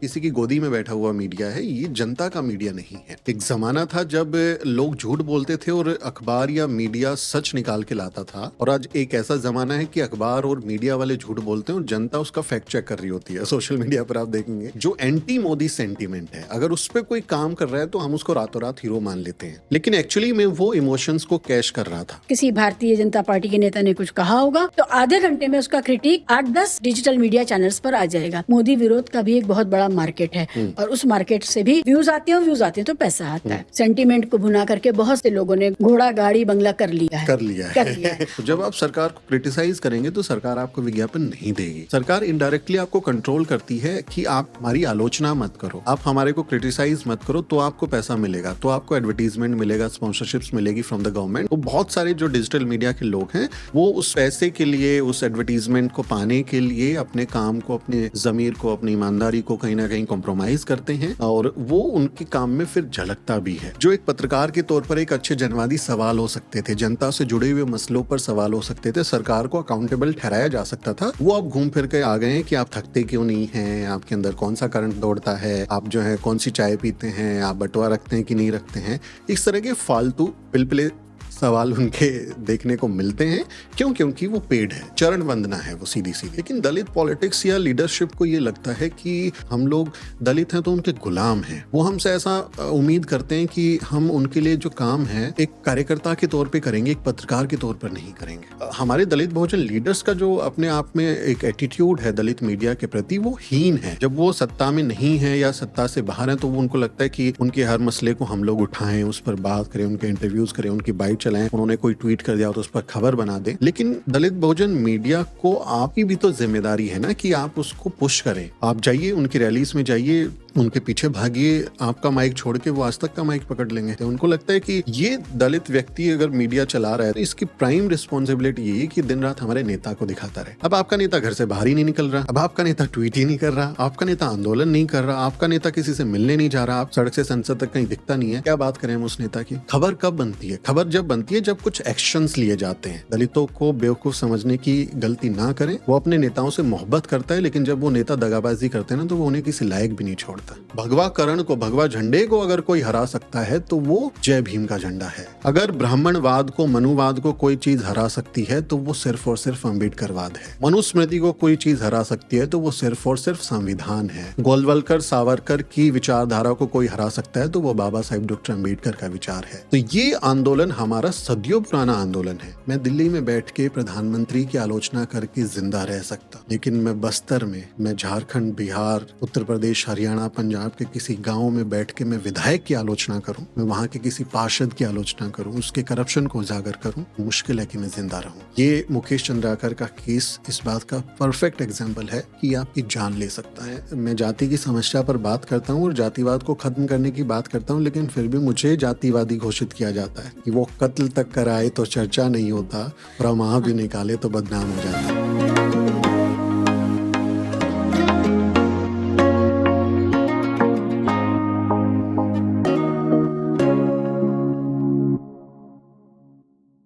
किसी की गोदी में बैठा हुआ मीडिया है, ये जनता का मीडिया नहीं है। एक जमाना था जब लोग झूठ बोलते थे और अखबार या मीडिया सच निकाल के लाता था, और आज एक ऐसा जमाना है कि अखबार और मीडिया वाले झूठ बोलते हैं और जनता उसका फैक्ट चेक कर रही होती है। सोशल मीडिया पर आप देखेंगे जो एंटी मोदी सेंटीमेंट है, अगर उस पर कोई काम कर रहा है तो हम उसको रातों रात हीरो मान लेते हैं, लेकिन एक्चुअली में वो इमोशंस को कैश कर रहा था। किसी भारतीय जनता पार्टी के नेता ने कुछ कहा होगा तो आधे घंटे में उसका क्रिटिक 8-10 डिजिटल मीडिया चैनल्स पर आ जाएगा। मोदी विरोध का भी एक बहुत बड़ा मार्केट है और उस मार्केट से भी व्यूज आते हैं तो पैसा आता है। सेंटीमेंट को भुना करके बहुत से लोगों ने घोड़ा गाड़ी बंगला कर लिया है। तो जब आप सरकार को क्रिटिसाइज करेंगे तो सरकार आपको विज्ञापन नहीं देगी। सरकार इनडायरेक्टली आपको कंट्रोल करती है कि आप हमारी आलोचना मत करो, आप हमारे को क्रिटिसाइज मत करो, तो आपको पैसा मिलेगा, तो आपको एडवर्टीजमेंट मिलेगा, स्पॉन्सरशिप्स मिलेगी फ्रॉम द गवर्नमेंट। तो बहुत सारे जो डिजिटल मीडिया के लोग हैं वो उस पैसे के लिए, उस एडवर्टीजमेंट को पाने के लिए अपने काम को, अपने जमीर को, अपनी ईमानदारी को कहीं ना कहीं कॉम्प्रोमाइज करते हैं, और वो उनके काम में फिर झलकता भी है। जो एक पत्रकार के तौर पर एक अच्छे जनवादी सवाल हो सकते थे, जनता से जुड़े हुए मसलों पर सवाल हो सकते थे, सरकार को अकाउंटेबल ठहराया जा सकता था, वो अब घूम फिर के आ गए हैं कि आप थकते क्यों नहीं हैं, आपके अंदर कौन सा करंट दौड़ता है, आप जो है कौन सी चाय पीते हैं, आप बटुआ रखते हैं कि नहीं रखते हैं। इस तरह के फालतू पिलपिले सवाल उनके देखने को मिलते हैं। क्यों? क्योंकि वो पेड है, चरण वंदना है वो सीधी सीधी। लेकिन दलित पॉलिटिक्स या लीडरशिप को ये लगता है कि हम लोग दलित हैं तो उनके गुलाम हैं। वो हमसे ऐसा उम्मीद करते हैं कि हम उनके लिए जो काम है एक कार्यकर्ता के तौर पे करेंगे, एक पत्रकार के तौर पर नहीं करेंगे। हमारे दलित बहुजन लीडर्स का जो अपने आप में एक एटीट्यूड है दलित मीडिया के प्रति, वो हीन है। जब वो सत्ता में नहीं है या सत्ता से बाहर है तो वो उनको लगता है कि उनके हर मसले को हम लोग उठाएं, उस पर बात करें, उनके इंटरव्यूज करें, उनकी बाइट चलाएं, उन्होंने कोई ट्वीट कर दिया तो उस पर खबर बना दें। लेकिन दलित बहुजन मीडिया को आपकी भी तो जिम्मेदारी है ना कि आप उसको पुश करें। आप जाइए, उनकी रैलीज में जाइए, उनके पीछे भागिए, आपका माइक छोड़ के वो आज तक का माइक पकड़ लेंगे। तो उनको लगता है कि ये दलित व्यक्ति अगर मीडिया चला रहा है तो इसकी प्राइम रिस्पॉन्सिबिलिटी ये कि दिन रात हमारे नेता को दिखाता रहे। अब आपका नेता घर से बाहर ही नहीं निकल रहा, अब आपका नेता ट्वीट ही नहीं कर रहा, आपका नेता आंदोलन नहीं कर रहा, आपका नेता किसी से मिलने नहीं जा रहा, आप सड़क से संसद तक कहीं दिखता नहीं है। क्या बात करें हम उस नेता की? खबर कब बनती है? खबर जब बनती है जब कुछ एक्शंस लिए जाते हैं। दलितों को बेवकूफ समझने की गलती ना करें। वो अपने नेताओं से मोहब्बत करता है, लेकिन जब वो नेता दगाबाजी करते हैं ना तो वो उन्हें किसी लायक भी नहीं छोड़ता। भगवा करण को, भगवा झंडे को अगर कोई हरा सकता है तो वो जय भीम का झंडा है। अगर ब्राह्मणवाद को, मनुवाद को कोई चीज हरा सकती है तो वो सिर्फ और सिर्फ अम्बेडकरवाद है। मनुस्मृति को कोई चीज हरा सकती है तो वो सिर्फ और सिर्फ संविधान है। गोलवलकर, सावरकर की विचारधारा को कोई हरा सकता है तो वो बाबा साहिब डॉक्टर अम्बेडकर का विचार है। तो ये आंदोलन हमारा सदियों पुराना आंदोलन है। मैं दिल्ली में बैठ के प्रधानमंत्री की आलोचना करके जिंदा रह सकता, लेकिन मैं बस्तर में, मैं झारखंड, बिहार, उत्तर प्रदेश, हरियाणा, पंजाब के किसी गांव में बैठ के मैं विधायक की आलोचना करूं, मैं वहां के किसी पार्षद की आलोचना करूं, उसके करप्शन को उजागर करूं, मुश्किल है कि मैं जिंदा रहूं। ये मुकेश चंद्राकर का केस इस बात का परफेक्ट एग्जाम्पल है कि आपकी जान ले सकता है। मैं जाति की समस्या पर बात करता हूँ और जातिवाद को खत्म करने की बात करता हूँ, लेकिन फिर भी मुझे जातिवादी घोषित किया जाता है कि वो कत्ल तक कराए तो चर्चा नहीं होता और हम वहां भी निकाले तो बदनाम हो जाता है।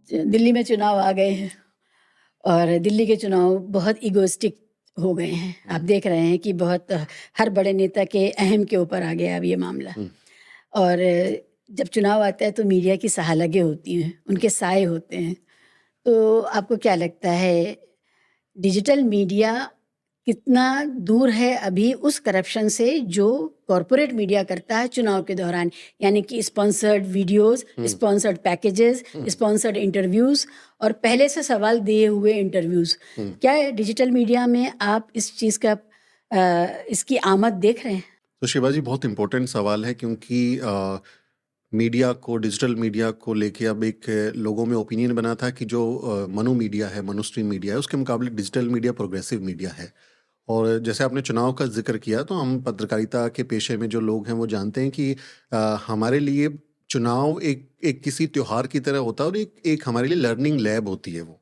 दिल्ली में चुनाव आ गए हैं और दिल्ली के चुनाव बहुत इगोइस्टिक हो गए हैं। आप देख रहे हैं कि बहुत हर बड़े नेता के अहम के ऊपर आ गया अब ये मामला। और जब चुनाव आता है तो मीडिया की सहालगें होती हैं, उनके साए होते हैं। तो आपको क्या लगता है डिजिटल मीडिया कितना दूर है अभी उस करप्शन से जो कॉरपोरेट मीडिया करता है चुनाव के दौरान, यानी कि sponsored videos, sponsored packages, sponsored interviews और पहले से सवाल दिए हुए इंटरव्यूज? क्या डिजिटल मीडिया में आप इस चीज़ का इसकी आमद देख रहे हैं? तो शिवाजी, बहुत इंपॉर्टेंट सवाल है, क्योंकि मीडिया को, डिजिटल मीडिया को लेके अब एक लोगों में ओपिनियन बना था कि जो मनु मीडिया है, मनुस्ट्रीम मीडिया है, उसके मुकाबले डिजिटल मीडिया प्रोग्रेसिव मीडिया है। और जैसे आपने चुनाव का जिक्र किया, तो हम पत्रकारिता के पेशे में जो लोग हैं वो जानते हैं कि हमारे लिए चुनाव एक किसी त्योहार की तरह होता है और एक हमारे लिए लर्निंग लैब होती है। वो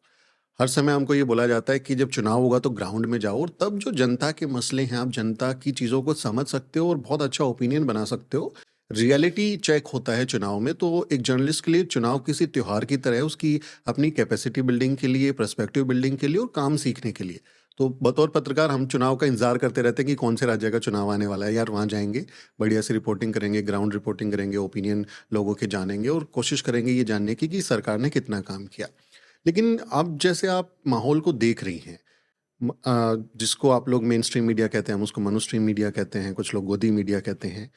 हर समय हमको ये बोला जाता है कि जब चुनाव होगा तो ग्राउंड में जाओ और तब जो जनता के मसले हैं, आप जनता की चीज़ों को समझ सकते हो और बहुत अच्छा ओपिनियन बना सकते हो। रियलिटी चेक होता है चुनाव में। तो एक जर्नलिस्ट के लिए चुनाव किसी त्योहार की तरह है, उसकी अपनी कैपेसिटी बिल्डिंग के लिए, पर्सपेक्टिव बिल्डिंग के लिए और काम सीखने के लिए। तो बतौर पत्रकार हम चुनाव का इंतजार करते रहते हैं कि कौन से राज्य का चुनाव आने वाला है यार, वहाँ जाएंगे, बढ़िया से रिपोर्टिंग करेंगे, ग्राउंड रिपोर्टिंग करेंगे, ओपिनियन लोगों के जानेंगे और कोशिश करेंगे ये जानने की कि सरकार ने कितना काम किया। लेकिन अब जैसे आप माहौल को देख रही हैं, जिसको आप लोग मेन स्ट्रीम मीडिया कहते हैं, हम उसको मनु स्ट्रीम मीडिया कहते हैं, कुछ लोग गोदी मीडिया कहते हैं,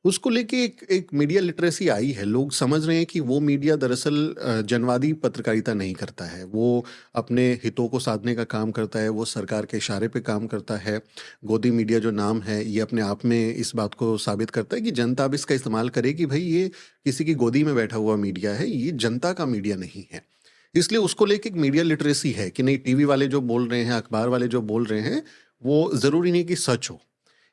उसको लेके एक मीडिया लिटरेसी आई है। लोग समझ रहे हैं कि वो मीडिया दरअसल जनवादी पत्रकारिता नहीं करता है, वो अपने हितों को साधने का काम करता है, वो सरकार के इशारे पे काम करता है। गोदी मीडिया जो नाम है ये अपने आप में इस बात को साबित करता है कि जनता अब इसका इस्तेमाल करे कि भाई ये किसी की गोदी में बैठा हुआ मीडिया है, ये जनता का मीडिया नहीं है। इसलिए उसको लेके एक मीडिया लिटरेसी है कि नहीं, टीवी वाले जो बोल रहे हैं, अखबार वाले जो बोल रहे हैं, वो ज़रूरी नहीं कि सच हो।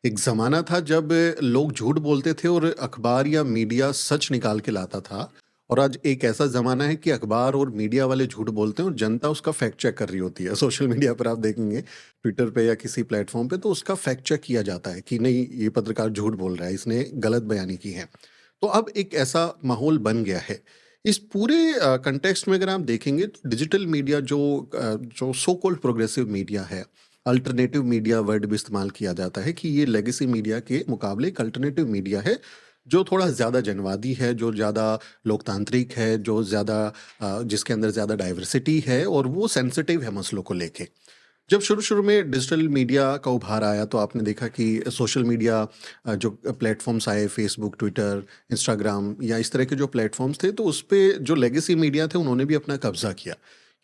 एक ज़माना था जब लोग झूठ बोलते थे और अखबार या मीडिया सच निकाल के लाता था, और आज एक ऐसा ज़माना है कि अखबार और मीडिया वाले झूठ बोलते हैं और जनता उसका फैक्ट चेक कर रही होती है। सोशल मीडिया पर आप देखेंगे, ट्विटर पे या किसी प्लेटफॉर्म पे, तो उसका फैक्ट चेक किया जाता है कि नहीं, ये पत्रकार झूठ बोल रहा है, इसने गलत बयानी की है। तो अब एक ऐसा माहौल बन गया है। इस पूरे कंटेक्स्ट में अगर आप देखेंगे तो डिजिटल मीडिया जो सो कॉल्ड प्रोग्रेसिव मीडिया है, अल्टरनेटिव मीडिया वर्ड भी इस्तेमाल किया जाता है कि ये लेगेसी मीडिया के मुकाबले एक अल्टरनेटिव मीडिया है जो थोड़ा ज़्यादा जनवादी है, जो ज़्यादा लोकतांत्रिक है, जो ज़्यादा जिसके अंदर ज़्यादा डाइवर्सिटी है और वो सेंसिटिव है मसलों को लेके। जब शुरू-शुरू में डिजिटल मीडिया का उभार आया तो आपने देखा कि सोशल मीडिया जो प्लेटफ़ॉर्म्स आए, फ़ेसबुक, ट्विटर, इंस्टाग्राम या इस तरह के जो प्लेटफ़ॉर्म्स थे, तो उसपे जो लेगेसी मीडिया थे उन्होंने भी अपना कब्ज़ा किया।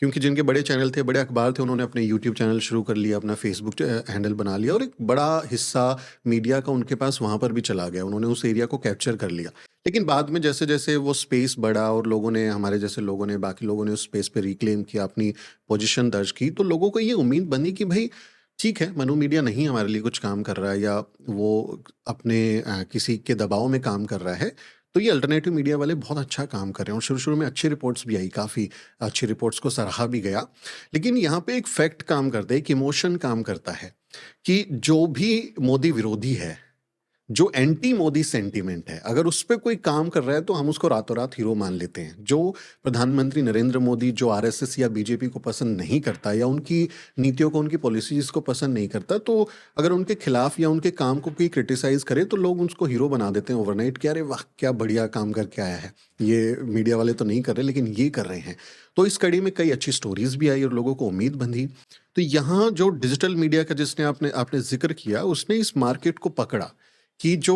क्योंकि जिनके बड़े चैनल थे, बड़े अखबार थे, उन्होंने अपने यूट्यूब चैनल शुरू कर लिया, अपना फ़ेसबुक हैंडल बना लिया और एक बड़ा हिस्सा मीडिया का उनके पास वहाँ पर भी चला गया। उन्होंने उस एरिया को कैप्चर कर लिया। लेकिन बाद में जैसे-जैसे वो स्पेस बढ़ा और लोगों ने, हमारे जैसे लोगों ने, बाकी लोगों ने उस स्पेस पे रिक्लेम किया, अपनी पोजीशन दर्ज की, तो लोगों को ये उम्मीद बनी कि भई ठीक है, मनु मीडिया नहीं हमारे लिए कुछ काम कर रहा है या वो अपने किसी के दबाव में काम कर रहा है, तो ये अल्टरनेटिव मीडिया वाले बहुत अच्छा काम कर रहे हैं और शुरू-शुरू में अच्छी रिपोर्ट्स भी आई, काफ़ी अच्छी रिपोर्ट्स को सराहा भी गया। लेकिन यहाँ पे एक फैक्ट काम करता है, एक इमोशन काम करता है कि जो भी मोदी विरोधी है, जो एंटी मोदी सेंटीमेंट है, अगर उस पे कोई काम कर रहा है तो हम उसको रातों रात हीरो मान लेते हैं। जो प्रधानमंत्री नरेंद्र मोदी, जो आरएसएस या बीजेपी को पसंद नहीं करता या उनकी नीतियों को, उनकी पॉलिसीज को पसंद नहीं करता, तो अगर उनके खिलाफ या उनके काम को कोई क्रिटिसाइज करे तो लोग उसको हीरो बना देते हैं ओवरनाइट कि अरे वाह, क्या बढ़िया काम करके आया है, ये मीडिया वाले तो नहीं कर रहे लेकिन ये कर रहे हैं। तो इस कड़ी में कई अच्छी स्टोरीज भी आई और लोगों को उम्मीद बंधी। तो यहाँ जो डिजिटल मीडिया का जिसने आपने आपने जिक्र किया, उसने इस मार्केट को पकड़ा कि जो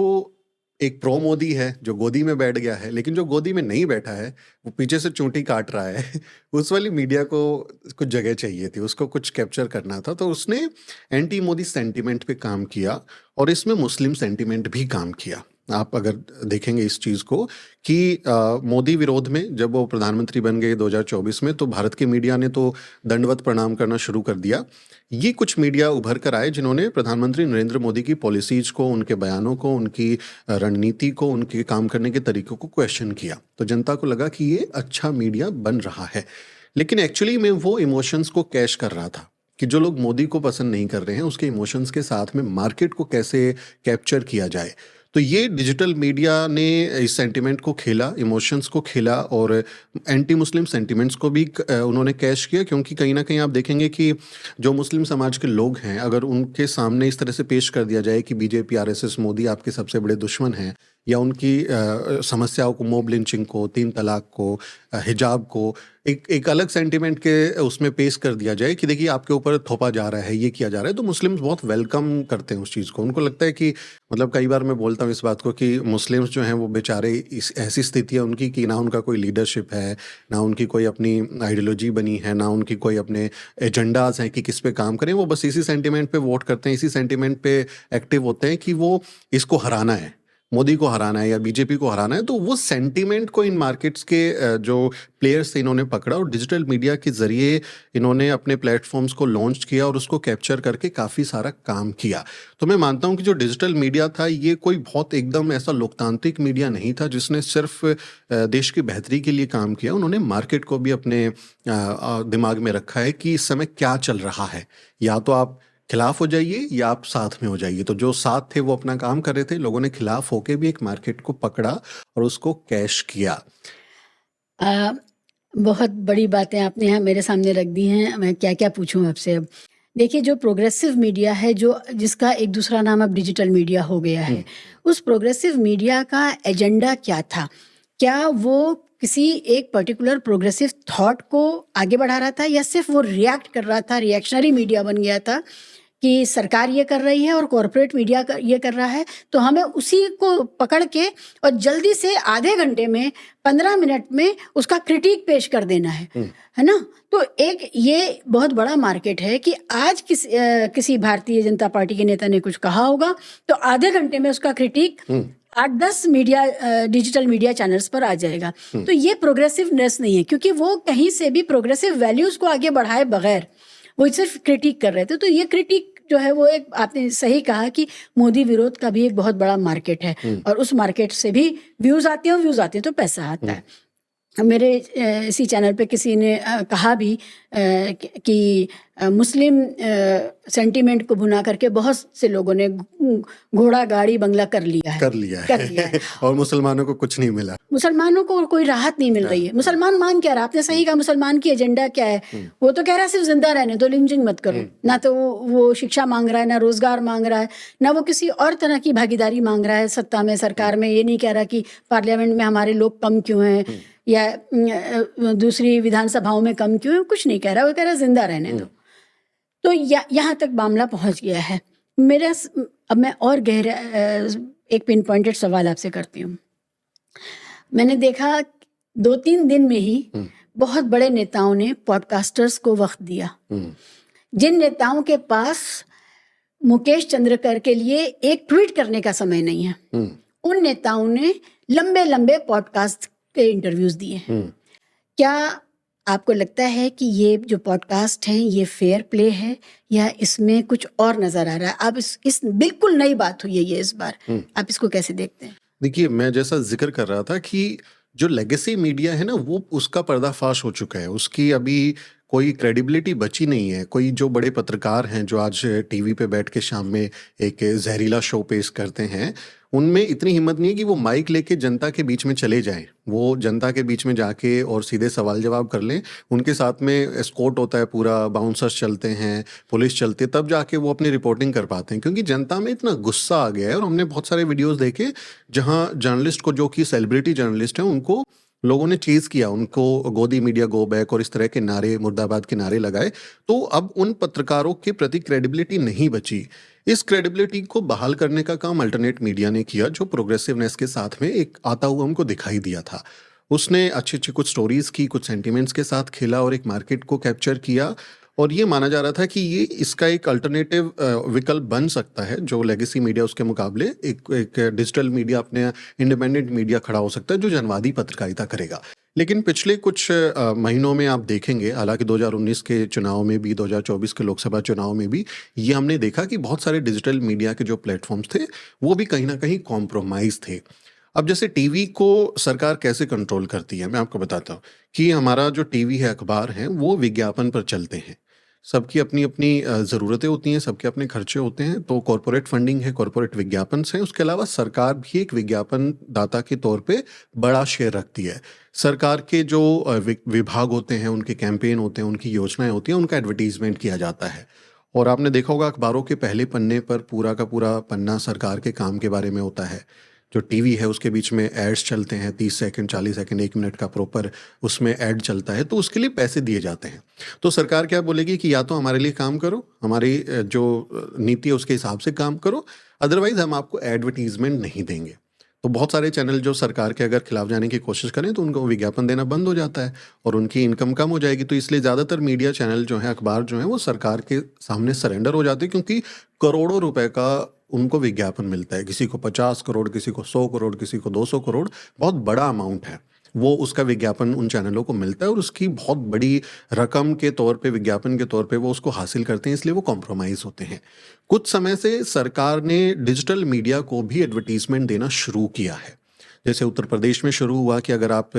एक प्रो मोदी है जो गोदी में बैठ गया है, लेकिन जो गोदी में नहीं बैठा है वो पीछे से चूंटी काट रहा है उस वाली मीडिया को कुछ जगह चाहिए थी, उसको कुछ कैप्चर करना था, तो उसने एंटी मोदी सेंटीमेंट पे काम किया और इसमें मुस्लिम सेंटीमेंट भी काम किया। आप अगर देखेंगे इस चीज़ को कि मोदी विरोध में जब वो प्रधानमंत्री बन गए 2024 में, तो भारत के मीडिया ने तो दंडवत प्रणाम करना शुरू कर दिया। ये कुछ मीडिया उभर कर आए जिन्होंने प्रधानमंत्री नरेंद्र मोदी की पॉलिसीज को, उनके बयानों को, उनकी रणनीति को, उनके काम करने के तरीकों को क्वेश्चन किया। तो जनता को लगा कि ये अच्छा मीडिया बन रहा है, लेकिन एक्चुअली में वो इमोशंस को कैश कर रहा था कि जो लोग मोदी को पसंद नहीं कर रहे हैं उसके इमोशंस के साथ में मार्केट को कैसे कैप्चर किया जाए। तो ये डिजिटल मीडिया ने इस सेंटिमेंट को खेला, इमोशंस को खेला और एंटी मुस्लिम सेंटिमेंट्स को भी उन्होंने कैश किया, क्योंकि कहीं ना कहीं आप देखेंगे कि जो मुस्लिम समाज के लोग हैं, अगर उनके सामने इस तरह से पेश कर दिया जाए कि बीजेपी, आरएसएस, मोदी आपके सबसे बड़े दुश्मन हैं, या उनकी समस्याओं को, मॉब लिंचिंग को, 3 तलाक को, हिजाब को एक अलग सेंटिमेंट के उसमें पेश कर दिया जाए कि देखिए आपके ऊपर थोपा जा रहा है, ये किया जा रहा है, तो मुस्लिम्स बहुत वेलकम करते हैं उस चीज़ को। उनको लगता है कि, मतलब कई बार मैं बोलता हूँ इस बात को कि मुस्लिम्स जो हैं वो बेचारे, इस ऐसी स्थिति है उनकी कि ना उनका कोई लीडरशिप है, ना उनकी कोई अपनी आइडियोलॉजी बनी है, ना उनकी कोई अपने एजेंडाज हैं कि किस पे काम करें। वो बस इसी सेंटिमेंट पे वोट करते हैं, इसी सेंटिमेंट पे एक्टिव होते हैं कि वो इसको हराना है, मोदी को हराना है या बीजेपी को हराना है। तो वो सेंटीमेंट को इन मार्केट्स के जो प्लेयर्स थे इन्होंने पकड़ा और डिजिटल मीडिया के ज़रिए इन्होंने अपने प्लेटफॉर्म्स को लॉन्च किया और उसको कैप्चर करके काफ़ी सारा काम किया। तो मैं मानता हूँ कि जो डिजिटल मीडिया था ये कोई बहुत एकदम ऐसा लोकतांत्रिक मीडिया नहीं था जिसने सिर्फ देश की बेहतरी के लिए काम किया। उन्होंने मार्केट को भी अपने दिमाग में रखा है कि इस समय क्या चल रहा है, या तो आप खिलाफ हो जाइए या आप साथ में हो जाइए। तो जो साथ थे वो अपना काम कर रहे थे, लोगों ने खिलाफ होके भी एक मार्केट को पकड़ा और उसको कैश किया। बहुत बड़ी बातें आपने यहाँ मेरे सामने रख दी हैं, मैं क्या क्या पूछूं आपसे अब। देखिए, जो प्रोग्रेसिव मीडिया है, जो जिसका एक दूसरा नाम अब डिजिटल मीडिया हो गया है, उस प्रोग्रेसिव मीडिया का एजेंडा क्या था? क्या वो किसी एक पर्टिकुलर प्रोग्रेसिव थॉट को आगे बढ़ा रहा था, या सिर्फ वो रिएक्ट कर रहा था, रिएक्शनरी मीडिया बन गया था कि सरकार ये कर रही है और कॉरपोरेट मीडिया ये कर रहा है, तो हमें उसी को पकड़ के और जल्दी से आधे घंटे में 15 मिनट में उसका क्रिटिक पेश कर देना है ना? तो एक ये बहुत बड़ा मार्केट है कि आज किसी भारतीय जनता पार्टी के नेता ने कुछ कहा होगा, तो आधे घंटे में उसका क्रिटिक 8-10 डिजिटल मीडिया चैनल्स पर आ जाएगा। तो ये प्रोग्रेसिवनेस नहीं है, क्योंकि वो कहीं से भी प्रोग्रेसिव वैल्यूज को आगे बढ़ाए बगैर वो सिर्फ क्रिटिक कर रहे थे। तो ये क्रिटिक जो है वो एक, आपने सही कहा कि मोदी विरोध का भी एक बहुत बड़ा मार्केट है, और उस मार्केट से भी व्यूज आते हैं तो पैसा आता है। मेरे इसी चैनल पे किसी ने कहा भी कि मुस्लिम सेंटीमेंट को भुना करके बहुत से लोगों ने घोड़ा गाड़ी बंगला कर लिया है और मुसलमानों को कुछ नहीं मिला, मुसलमानों को कोई राहत नहीं मिल रही है। मुसलमान मांग क्या रहा? आपने सही कहा, मुसलमान की एजेंडा क्या है? वो तो कह रहा है सिर्फ जिंदा रहने दो, लिंचिंग मत करो। ना तो वो शिक्षा मांग रहा है, ना रोजगार मांग रहा है, ना वो किसी और तरह की भागीदारी मांग रहा है सत्ता में, सरकार में। ये नहीं कह रहा कि पार्लियामेंट में हमारे लोग कम क्यों हैं, या दूसरी विधानसभाओं में कम क्यों है, कुछ नहीं कह रहा। वो कह रहा है जिंदा रहने दो। तो यहाँ तक मामला पहुंच गया है। अब मैं और गहरा एक पिन पॉइंटेड सवाल आपसे करती हूँ। मैंने देखा 2-3 दिन में ही बहुत बड़े नेताओं ने पॉडकास्टर्स को वक्त दिया। जिन नेताओं के पास मुकेश चंद्रकर के लिए एक ट्वीट करने का समय नहीं है, उन नेताओं ने लंबे लंबे पॉडकास्ट के इंटरव्यूज दिए। क्या आपको लगता है कि ये जो पॉडकास्ट हैं ये फेयर प्ले है, या इसमें कुछ और नजर आ रहा है? आप इस बिल्कुल नई बात हुई है ये इस बार, आप इसको कैसे देखते हैं? देखिए, मैं जैसा जिक्र कर रहा था कि जो लेगेसी मीडिया है ना, वो उसका पर्दाफाश हो चुका है। उसकी अभी कोई क्रेडिबिलिटी बची नहीं है। कोई जो बड़े पत्रकार हैं जो आज टीवी पे बैठ के शाम में एक जहरीला शो पेश करते हैं, उनमें इतनी हिम्मत नहीं है कि वो माइक लेके जनता के बीच में चले जाएं। वो जनता के बीच में जाके और सीधे सवाल जवाब कर लें। उनके साथ में एस्कॉर्ट होता है पूरा, बाउंसर्स चलते हैं, पुलिस चलती है, तब जाके वो अपनी रिपोर्टिंग कर पाते हैं। क्योंकि जनता में इतना गुस्सा आ गया है। और हमने बहुत सारे वीडियोस देखे जहां जर्नलिस्ट को, जो कि सेलिब्रिटी जर्नलिस्ट हैं, उनको लोगों ने चेज किया, उनको गोदी मीडिया गो बैक और इस तरह के नारे, मुर्दाबाद के नारे लगाए। तो अब उन पत्रकारों के प्रति क्रेडिबिलिटी नहीं बची। इस क्रेडिबिलिटी को बहाल करने का काम अल्टरनेट मीडिया ने किया, जो प्रोग्रेसिवनेस के साथ में एक आता हुआ हमको दिखाई दिया था। उसने अच्छी अच्छी कुछ स्टोरीज की, कुछ सेंटिमेंट्स के साथ खेला और एक मार्केट को कैप्चर किया। और ये माना जा रहा था कि ये इसका एक अल्टरनेटिव विकल्प बन सकता है, जो लेगेसी मीडिया उसके मुकाबले एक डिजिटल मीडिया, अपने इंडिपेंडेंट मीडिया खड़ा हो सकता है, जो जनवादी पत्रकारिता करेगा। लेकिन पिछले कुछ महीनों में आप देखेंगे, हालांकि 2019 के चुनाव में भी, 2024 के लोकसभा चुनाव में भी, ये हमने देखा कि बहुत सारे डिजिटल मीडिया के जो प्लेटफॉर्म्स थे वो भी कहीं ना कहीं कॉम्प्रोमाइज थे। अब जैसे टीवी को सरकार कैसे कंट्रोल करती है, मैं आपको बताता हूँ कि हमारा जो टीवी है, अखबार हैं, वो विज्ञापन पर चलते हैं। सबकी अपनी अपनी ज़रूरतें होती हैं, सबके अपने खर्चे होते हैं। तो कॉरपोरेट फंडिंग है, कॉरपोरेट विज्ञापन से। उसके अलावा सरकार भी एक विज्ञापन दाता के तौर पे बड़ा शेयर रखती है। सरकार के जो विभाग होते हैं, उनके कैंपेन होते हैं, उनकी योजनाएं होती हैं, उनका एडवर्टीजमेंट किया जाता है। और आपने देखा होगा अखबारों के पहले पन्ने पर पूरा का पूरा पन्ना सरकार के काम के बारे में होता है। जो टीवी है उसके बीच में एड्स चलते हैं, 30 सेकंड, 40 सेकंड, 1 मिनट का प्रॉपर उसमें ऐड चलता है। तो उसके लिए पैसे दिए जाते हैं। तो सरकार क्या बोलेगी कि या तो हमारे लिए काम करो, हमारी जो नीति है उसके हिसाब से काम करो, अदरवाइज हम आपको एडवर्टीजमेंट नहीं देंगे। तो बहुत सारे चैनल जो सरकार के अगर खिलाफ जाने की कोशिश करें तो उनको विज्ञापन देना बंद हो जाता है और उनकी इनकम कम हो जाएगी। तो इसलिए ज़्यादातर मीडिया चैनल जो है, अखबार जो है, वो सरकार के सामने सरेंडर हो जाते हैं, क्योंकि करोड़ों रुपए का उनको विज्ञापन मिलता है। किसी को 50 करोड़, किसी को 100 करोड़, किसी को 200 करोड़, बहुत बड़ा अमाउंट है। वो उसका विज्ञापन उन चैनलों को मिलता है और उसकी बहुत बड़ी रकम के तौर पे, विज्ञापन के तौर पे वो उसको हासिल करते हैं, इसलिए वो कॉम्प्रोमाइज़ होते हैं। कुछ समय से सरकार ने डिजिटल मीडिया को भी एडवर्टीजमेंट देना शुरू किया है। जैसे उत्तर प्रदेश में शुरू हुआ कि अगर आप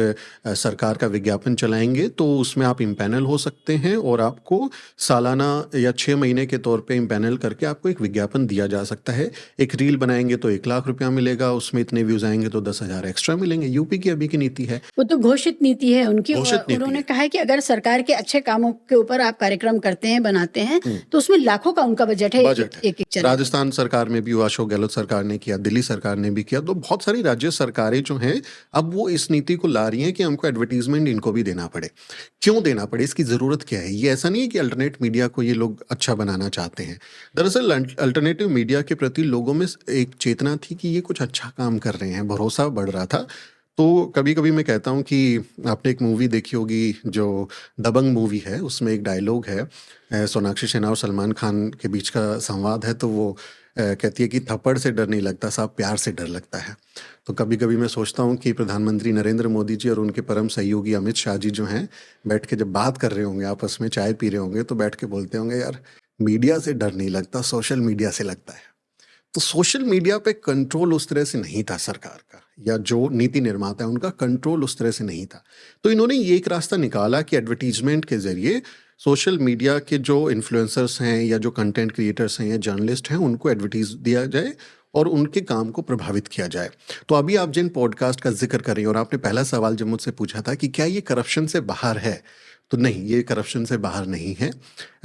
सरकार का विज्ञापन चलाएंगे तो उसमें आप इम्पैनल हो सकते हैं और आपको सालाना या 6 महीने के तौर पे इम्पैनल करके आपको एक विज्ञापन दिया जा सकता है। एक रील बनाएंगे तो 1 लाख रुपया मिलेगा, उसमें इतने व्यूज आएंगे तो 10,000 एक्स्ट्रा मिलेंगे। यूपी की अभी की नीति है, वो तो घोषित नीति है उनकी। घोषित नीति उन्होंने है। कहा है कि अगर सरकार के अच्छे कामों के ऊपर आप कार्यक्रम करते हैं, बनाते हैं, तो उसमें लाखों का उनका बजट है। एक चैनल। राजस्थान सरकार में भी हुआ, अशोक गहलोत सरकार ने किया, दिल्ली सरकार ने भी किया। तो बहुत सारी राज्य सरकारें जो हैं अब वो इस नीति को ला रही हैं कि हमको एडवर्टीजमेंट इनको भी देना पड़े। क्यों देना पड़े, इसकी जरूरत क्या है? ये ऐसा नहीं है कि अल्टरनेट मीडिया को ये लोग अच्छा बनाना चाहते हैं। दरअसल अल्टरनेटिव मीडिया के प्रति लोगों में एक चेतना थी कि ये कुछ अच्छा काम कर रहे हैं, भरोसा बढ़ रहा था। तो कभी कभी मैं कहता हूँ कि आपने एक मूवी देखी होगी जो दबंग मूवी है, उसमें एक डायलॉग है, सोनाक्षी सिन्हा और सलमान खान के बीच का संवाद है। तो वो कहती है कि थप्पड़ से डर नहीं लगता साहब, प्यार से डर लगता है। तो कभी कभी मैं सोचता हूँ कि प्रधानमंत्री नरेंद्र मोदी जी और उनके परम सहयोगी अमित शाह जी जो हैं, बैठ के जब बात कर रहे होंगे, आपस में चाय पी रहे होंगे, तो बैठ के बोलते होंगे यार मीडिया से डर नहीं लगता, सोशल मीडिया से लगता है। तो सोशल मीडिया पे कंट्रोल उस तरह से नहीं था सरकार का, या जो नीति निर्माता है उनका कंट्रोल उस तरह से नहीं था। तो इन्होंने ये एक रास्ता निकाला कि एडवर्टीजमेंट के जरिए सोशल मीडिया के जो इन्फ्लुएंसर्स हैं या जो कंटेंट क्रिएटर्स हैं या जर्नलिस्ट हैं, उनको एडवर्टीज दिया जाए और उनके काम को प्रभावित किया जाए। तो अभी आप जिन पॉडकास्ट का जिक्र कर रही हैं, और आपने पहला सवाल जब मुझसे पूछा था कि क्या ये करप्शन से बाहर है, तो नहीं, ये करप्शन से बाहर नहीं है।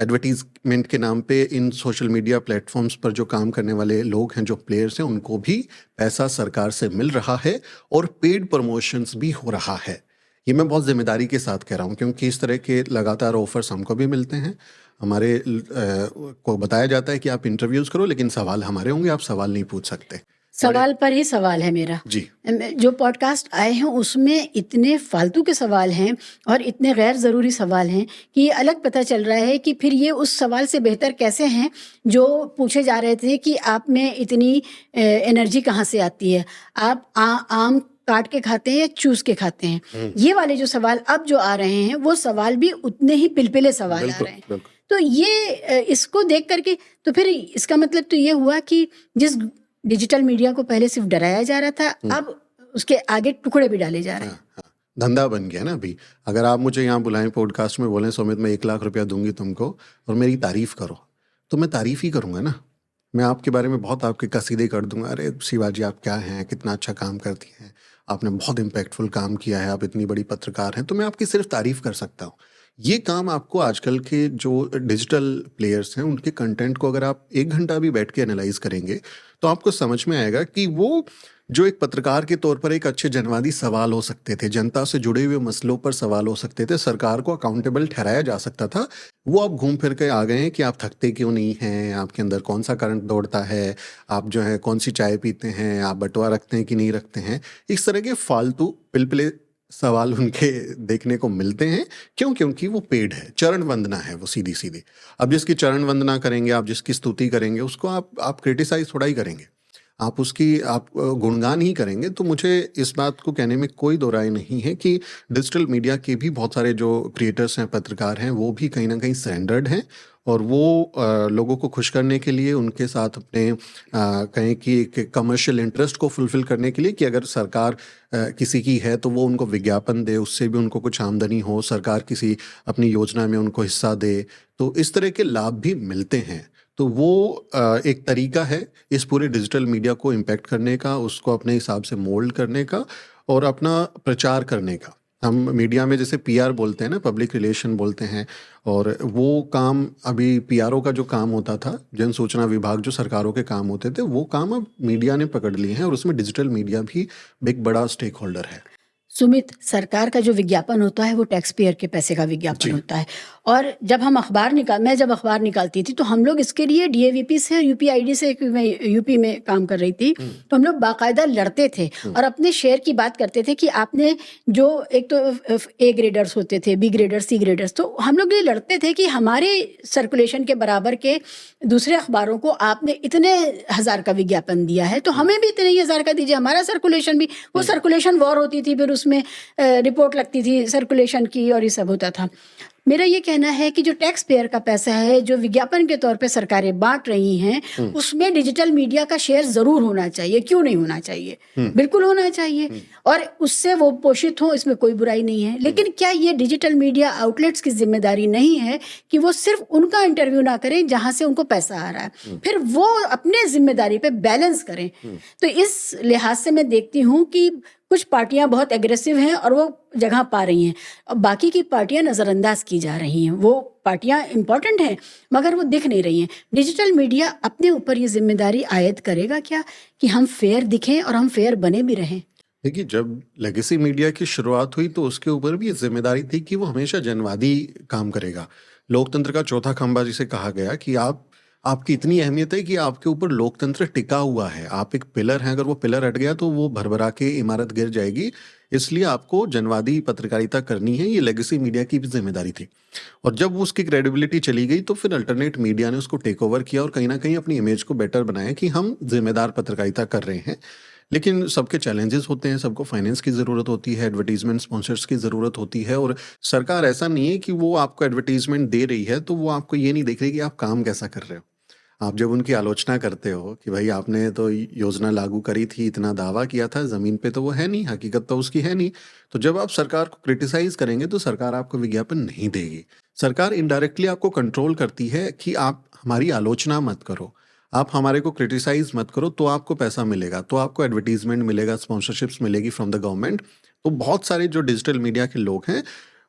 एडवर्टीजमेंट के नाम पे इन सोशल मीडिया प्लेटफॉर्म्स पर जो काम करने वाले लोग हैं, जो प्लेयर्स हैं, उनको भी पैसा सरकार से मिल रहा है और पेड प्रमोशंस भी हो रहा है। ये मैं बहुत जिम्मेदारी के साथ कह रहा हूँ, क्योंकि इस तरह के लगातार ऑफर्स हमको भी मिलते हैं। हमारे को बताया जाता है कि आप इंटरव्यूज करो, लेकिन सवाल हमारे होंगे, आप सवाल नहीं पूछ सकते। सवाल पर ही सवाल है मेरा जी। जो पॉडकास्ट आए हैं उसमें इतने फालतू के सवाल हैं और इतने गैर ज़रूरी सवाल हैं कि ये अलग पता चल रहा है कि फिर ये उस सवाल से बेहतर कैसे हैं जो पूछे जा रहे थे कि आप में इतनी एनर्जी कहाँ से आती है, आप आम काट के खाते हैं या चूस के खाते हैं। ये वाले जो सवाल अब जो आ रहे हैं वो सवाल भी उतने ही पिलपिले सवाल आ रहे हैं। तो ये इसको देख करके तो फिर इसका मतलब तो ये हुआ कि जिस डिजिटल मीडिया को पहले सिर्फ डराया जा रहा था, अब उसके आगे टुकड़े भी डाले जा रहे हैं। हाँ, धंधा बन गया ना अभी। अगर आप मुझे यहाँ बुलाएं पॉडकास्ट में, बोलें सुमित मैं 1 लाख रुपया दूंगी तुमको और मेरी तारीफ करो, तो मैं तारीफ ही करूंगा ना। मैं आपके बारे में बहुत आपके कसीदे कर दूंगा, अरे शिवाजी आप क्या हैं, कितना अच्छा काम करती हैं, आपने बहुत इम्पैक्टफुल काम किया है, आप इतनी बड़ी पत्रकार हैं, तो मैं आपकी सिर्फ तारीफ कर सकता हूँ। ये काम आपको आजकल के जो डिजिटल प्लेयर्स हैं उनके कंटेंट को अगर आप 1 घंटा भी बैठ के एनालाइज करेंगे तो आपको समझ में आएगा कि वो जो एक पत्रकार के तौर पर एक अच्छे जनवादी सवाल हो सकते थे, जनता से जुड़े हुए मसलों पर सवाल हो सकते थे, सरकार को अकाउंटेबल ठहराया जा सकता था, वो अब घूम फिर के आ गए हैं कि आप थकते क्यों नहीं हैं, आपके अंदर कौन सा करंट दौड़ता है, आप जो है कौन सी चाय पीते हैं, आप बटुआ रखते हैं कि नहीं रखते हैं। इस तरह के फालतू पिलपिले सवाल उनके देखने को मिलते हैं। क्यों? क्योंकि वो पेड है, चरण वंदना है वो सीधी सीधी। अब जिसकी चरण वंदना करेंगे, आप जिसकी स्तुति करेंगे, उसको आप क्रिटिसाइज थोड़ा ही करेंगे, आप गुणगान ही करेंगे। तो मुझे इस बात को कहने में कोई दो राय नहीं है कि डिजिटल मीडिया के भी बहुत सारे जो क्रिएटर्स हैं, पत्रकार हैं, वो भी कहीं ना कहीं सरेंडर्ड हैं और वो लोगों को खुश करने के लिए, उनके साथ अपने कहें कि एक कमर्शियल इंटरेस्ट को फुलफिल करने के लिए कि अगर सरकार किसी की है तो वो उनको विज्ञापन दे, उससे भी उनको कुछ आमदनी हो, सरकार किसी अपनी योजना में उनको हिस्सा दे, तो इस तरह के लाभ भी मिलते हैं। तो वो एक तरीका है इस पूरे डिजिटल मीडिया को इम्पैक्ट करने का, उसको अपने हिसाब से मोल्ड करने का और अपना प्रचार करने का। हम मीडिया में जैसे पीआर बोलते हैं ना, पब्लिक रिलेशन बोलते हैं, और वो काम अभी पीआरओ का जो काम होता था, जन सूचना विभाग जो सरकारों के काम होते थे, वो काम अब मीडिया ने पकड़ लिए हैं और उसमें डिजिटल मीडिया भी एक बड़ा स्टेक होल्डर है। सुमित, सरकार का जो विज्ञापन होता है वो टैक्स पेयर के पैसे का विज्ञापन होता है। और जब हम मैं जब अखबार निकालती थी तो हम लोग इसके लिए डीएवीपी से, यूपीआईडी से, मैं यूपी में काम कर रही थी, तो हम लोग बाकायदा लड़ते थे और अपने शेयर की बात करते थे कि आपने जो एक तो ए ग्रेडर्स होते थे, बी ग्रेडर्स, सी ग्रेडर्स, तो हम लोग ये लड़ते थे कि हमारे सर्कुलेशन के बराबर के दूसरे अखबारों को आपने इतने हजार का विज्ञापन दिया है, तो हमें भी इतने ही हजार का दीजिए, हमारा सर्कुलेशन भी। वो सर्कुलेशन वॉर होती थी, फिर उसमें रिपोर्ट लगती थी सर्कुलेशन की और ये सब होता था। मेरा ये कहना है कि जो टैक्स पेयर का पैसा है, जो विज्ञापन के तौर पे सरकारें बांट रही हैं, उसमें डिजिटल मीडिया का शेयर जरूर होना चाहिए। क्यों नहीं होना चाहिए? बिल्कुल होना चाहिए, और उससे वो पोषित हो, इसमें कोई बुराई नहीं है। लेकिन क्या ये डिजिटल मीडिया आउटलेट्स की जिम्मेदारी नहीं है कि वो सिर्फ उनका इंटरव्यू ना करें जहां से उनको पैसा आ रहा है, फिर वो अपने जिम्मेदारी पे बैलेंस करें? तो इस लिहाज से मैं देखती हूँ कि कुछ पार्टियां बहुत एग्रेसिव हैं और वो जगह पा रही हैं, और बाकी की पार्टियां नज़रअंदाज की जा रही हैं। वो पार्टियां इंपॉर्टेंट हैं मगर वो दिख नहीं रही हैं। डिजिटल मीडिया अपने ऊपर ये जिम्मेदारी आयद करेगा क्या कि हम फेयर दिखें और हम फेयर बने भी रहें? देखिए, जब लेगेसी मीडिया की शुरुआत हुई तो उसके ऊपर भी ये जिम्मेदारी थी कि वो हमेशा जनवादी काम करेगा। लोकतंत्र का चौथा खंभा जिसे कहा गया कि आपकी इतनी अहमियत है कि आपके ऊपर लोकतंत्र टिका हुआ है। आप एक पिलर हैं, अगर वो पिलर हट गया तो वो भरभरा के इमारत गिर जाएगी। इसलिए आपको जनवादी पत्रकारिता करनी है। ये लेगेसी मीडिया की भी जिम्मेदारी थी, और जब उसकी क्रेडिबिलिटी चली गई तो फिर अल्टरनेट मीडिया ने उसको टेक ओवर किया और कहीं ना कहीं अपनी इमेज को बेटर बनाया कि हम जिम्मेदार पत्रकारिता कर रहे हैं। लेकिन सबके चैलेंजेस होते हैं, सबको फाइनेंस की ज़रूरत होती है, एडवर्टीजमेंट स्पॉन्सर्स की ज़रूरत होती है, और सरकार ऐसा नहीं है कि वो आपको एडवर्टीजमेंट दे रही है तो वो आपको ये नहीं देख रही कि आप काम कैसा कर रहे हो। आप जब उनकी आलोचना करते हो कि भाई आपने तो योजना लागू करी थी, इतना दावा किया था, ज़मीन पे तो वो है नहीं, हकीकत तो उसकी है नहीं। तो जब आप सरकार को क्रिटिसाइज करेंगे तो सरकार आपको विज्ञापन नहीं देगी। सरकार इनडायरेक्टली आपको कंट्रोल करती है कि आप हमारी आलोचना मत करो, आप हमारे को क्रिटिसाइज मत करो, तो आपको पैसा मिलेगा, तो आपको एडवर्टीजमेंट मिलेगा, स्पॉन्सरशिप्स मिलेगी फ्रॉम द गवर्नमेंट। तो बहुत सारे जो डिजिटल मीडिया के लोग हैं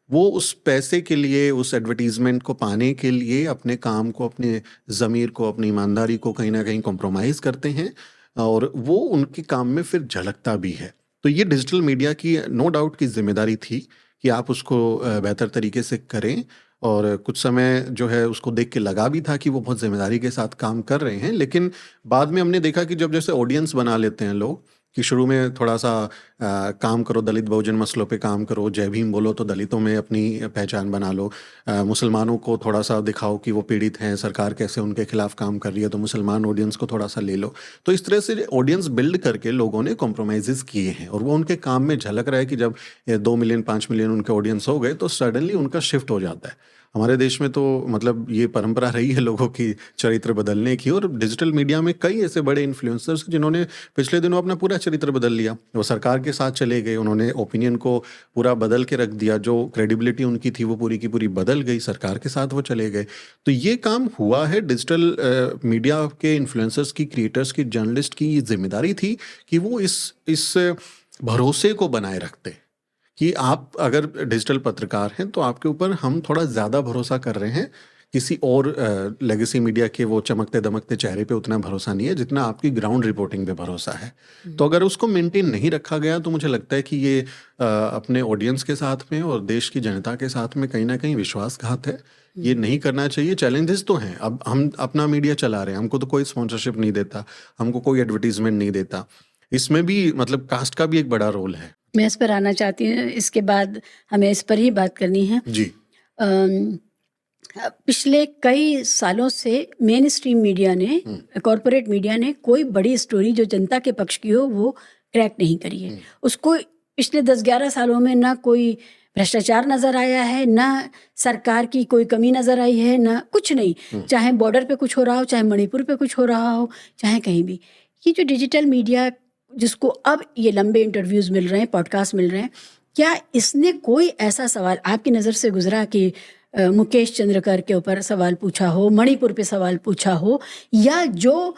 वो उस पैसे के लिए, उस एडवर्टीजमेंट को पाने के लिए अपने काम को, अपने ज़मीर को, अपनी ईमानदारी को कहीं ना कहीं कॉम्प्रोमाइज़ करते हैं, और वो उनके काम में फिर झलकता भी है। तो ये डिजिटल मीडिया की नो डाउट की जिम्मेदारी थी कि आप उसको बेहतर तरीके से करें, और कुछ समय जो है उसको देख के लगा भी था कि वो बहुत जिम्मेदारी के साथ काम कर रहे हैं। लेकिन बाद में हमने देखा कि जब जैसे ऑडियंस बना लेते हैं लोग कि शुरू में थोड़ा सा काम करो, दलित बहुजन मसलों पे काम करो, जय भीम बोलो तो दलितों में अपनी पहचान बना लो, मुसलमानों को थोड़ा सा दिखाओ कि वो पीड़ित हैं, सरकार कैसे उनके खिलाफ काम कर रही है, तो मुसलमान ऑडियंस को थोड़ा सा ले लो। तो इस तरह से ऑडियंस बिल्ड करके लोगों ने कॉम्प्रोमाइज़ किए हैं, और वो उनके काम में झलक रहा है कि जब 2 मिलियन 5 मिलियन उनके ऑडियंस हो गए तो सडनली उनका शिफ्ट हो जाता है। हमारे देश में तो मतलब ये परंपरा रही है लोगों की चरित्र बदलने की, और डिजिटल मीडिया में कई ऐसे बड़े इन्फ्लुएंसर्स जिन्होंने पिछले दिनों अपना पूरा चरित्र बदल लिया। वो सरकार के साथ चले गए, उन्होंने ओपिनियन को पूरा बदल के रख दिया, जो क्रेडिबिलिटी उनकी थी वो पूरी की पूरी बदल गई, सरकार के साथ वो चले गए। तो ये काम हुआ है। डिजिटल मीडिया के इन्फ्लुएंसर्स की, क्रिएटर्स की, जर्नलिस्ट की ये जिम्मेदारी थी कि वो इस भरोसे को बनाए रखते कि आप अगर डिजिटल पत्रकार हैं तो आपके ऊपर हम थोड़ा ज़्यादा भरोसा कर रहे हैं। किसी और लेगेसी मीडिया के वो चमकते दमकते चेहरे पे उतना भरोसा नहीं है जितना आपकी ग्राउंड रिपोर्टिंग पे भरोसा है। तो अगर उसको मेंटेन नहीं रखा गया तो मुझे लगता है कि ये अपने ऑडियंस के साथ में और देश की जनता के साथ में कहीं ना कहीं विश्वासघात है। ये नहीं करना चाहिए। चैलेंजेस तो हैं, अब हम अपना मीडिया चला रहे हैं, हमको तो कोई स्पॉन्सरशिप नहीं देता, हमको कोई एडवर्टीजमेंट नहीं देता। इसमें भी मतलब कास्ट का भी एक बड़ा रोल है। मैं इस पर आना चाहती हूँ, इसके बाद हमें इस पर ही बात करनी है जी। पिछले कई सालों से मेन स्ट्रीम मीडिया ने, कॉरपोरेट मीडिया ने कोई बड़ी स्टोरी जो जनता के पक्ष की हो वो क्रैक नहीं करी है। उसको पिछले 10-11 सालों में ना कोई भ्रष्टाचार नज़र आया है, ना सरकार की कोई कमी नज़र आई है, ना कुछ नहीं। चाहे बॉर्डर पे कुछ हो रहा हो, चाहे मणिपुर पे कुछ हो रहा हो, चाहे कहीं भी। ये जो डिजिटल मीडिया जिसको अब ये लंबे इंटरव्यूज़ मिल रहे हैं, पॉडकास्ट मिल रहे हैं, क्या इसने कोई ऐसा सवाल आपकी नज़र से गुजरा कि मुकेश चंद्रकर के ऊपर सवाल पूछा हो, मणिपुर पे सवाल पूछा हो, या जो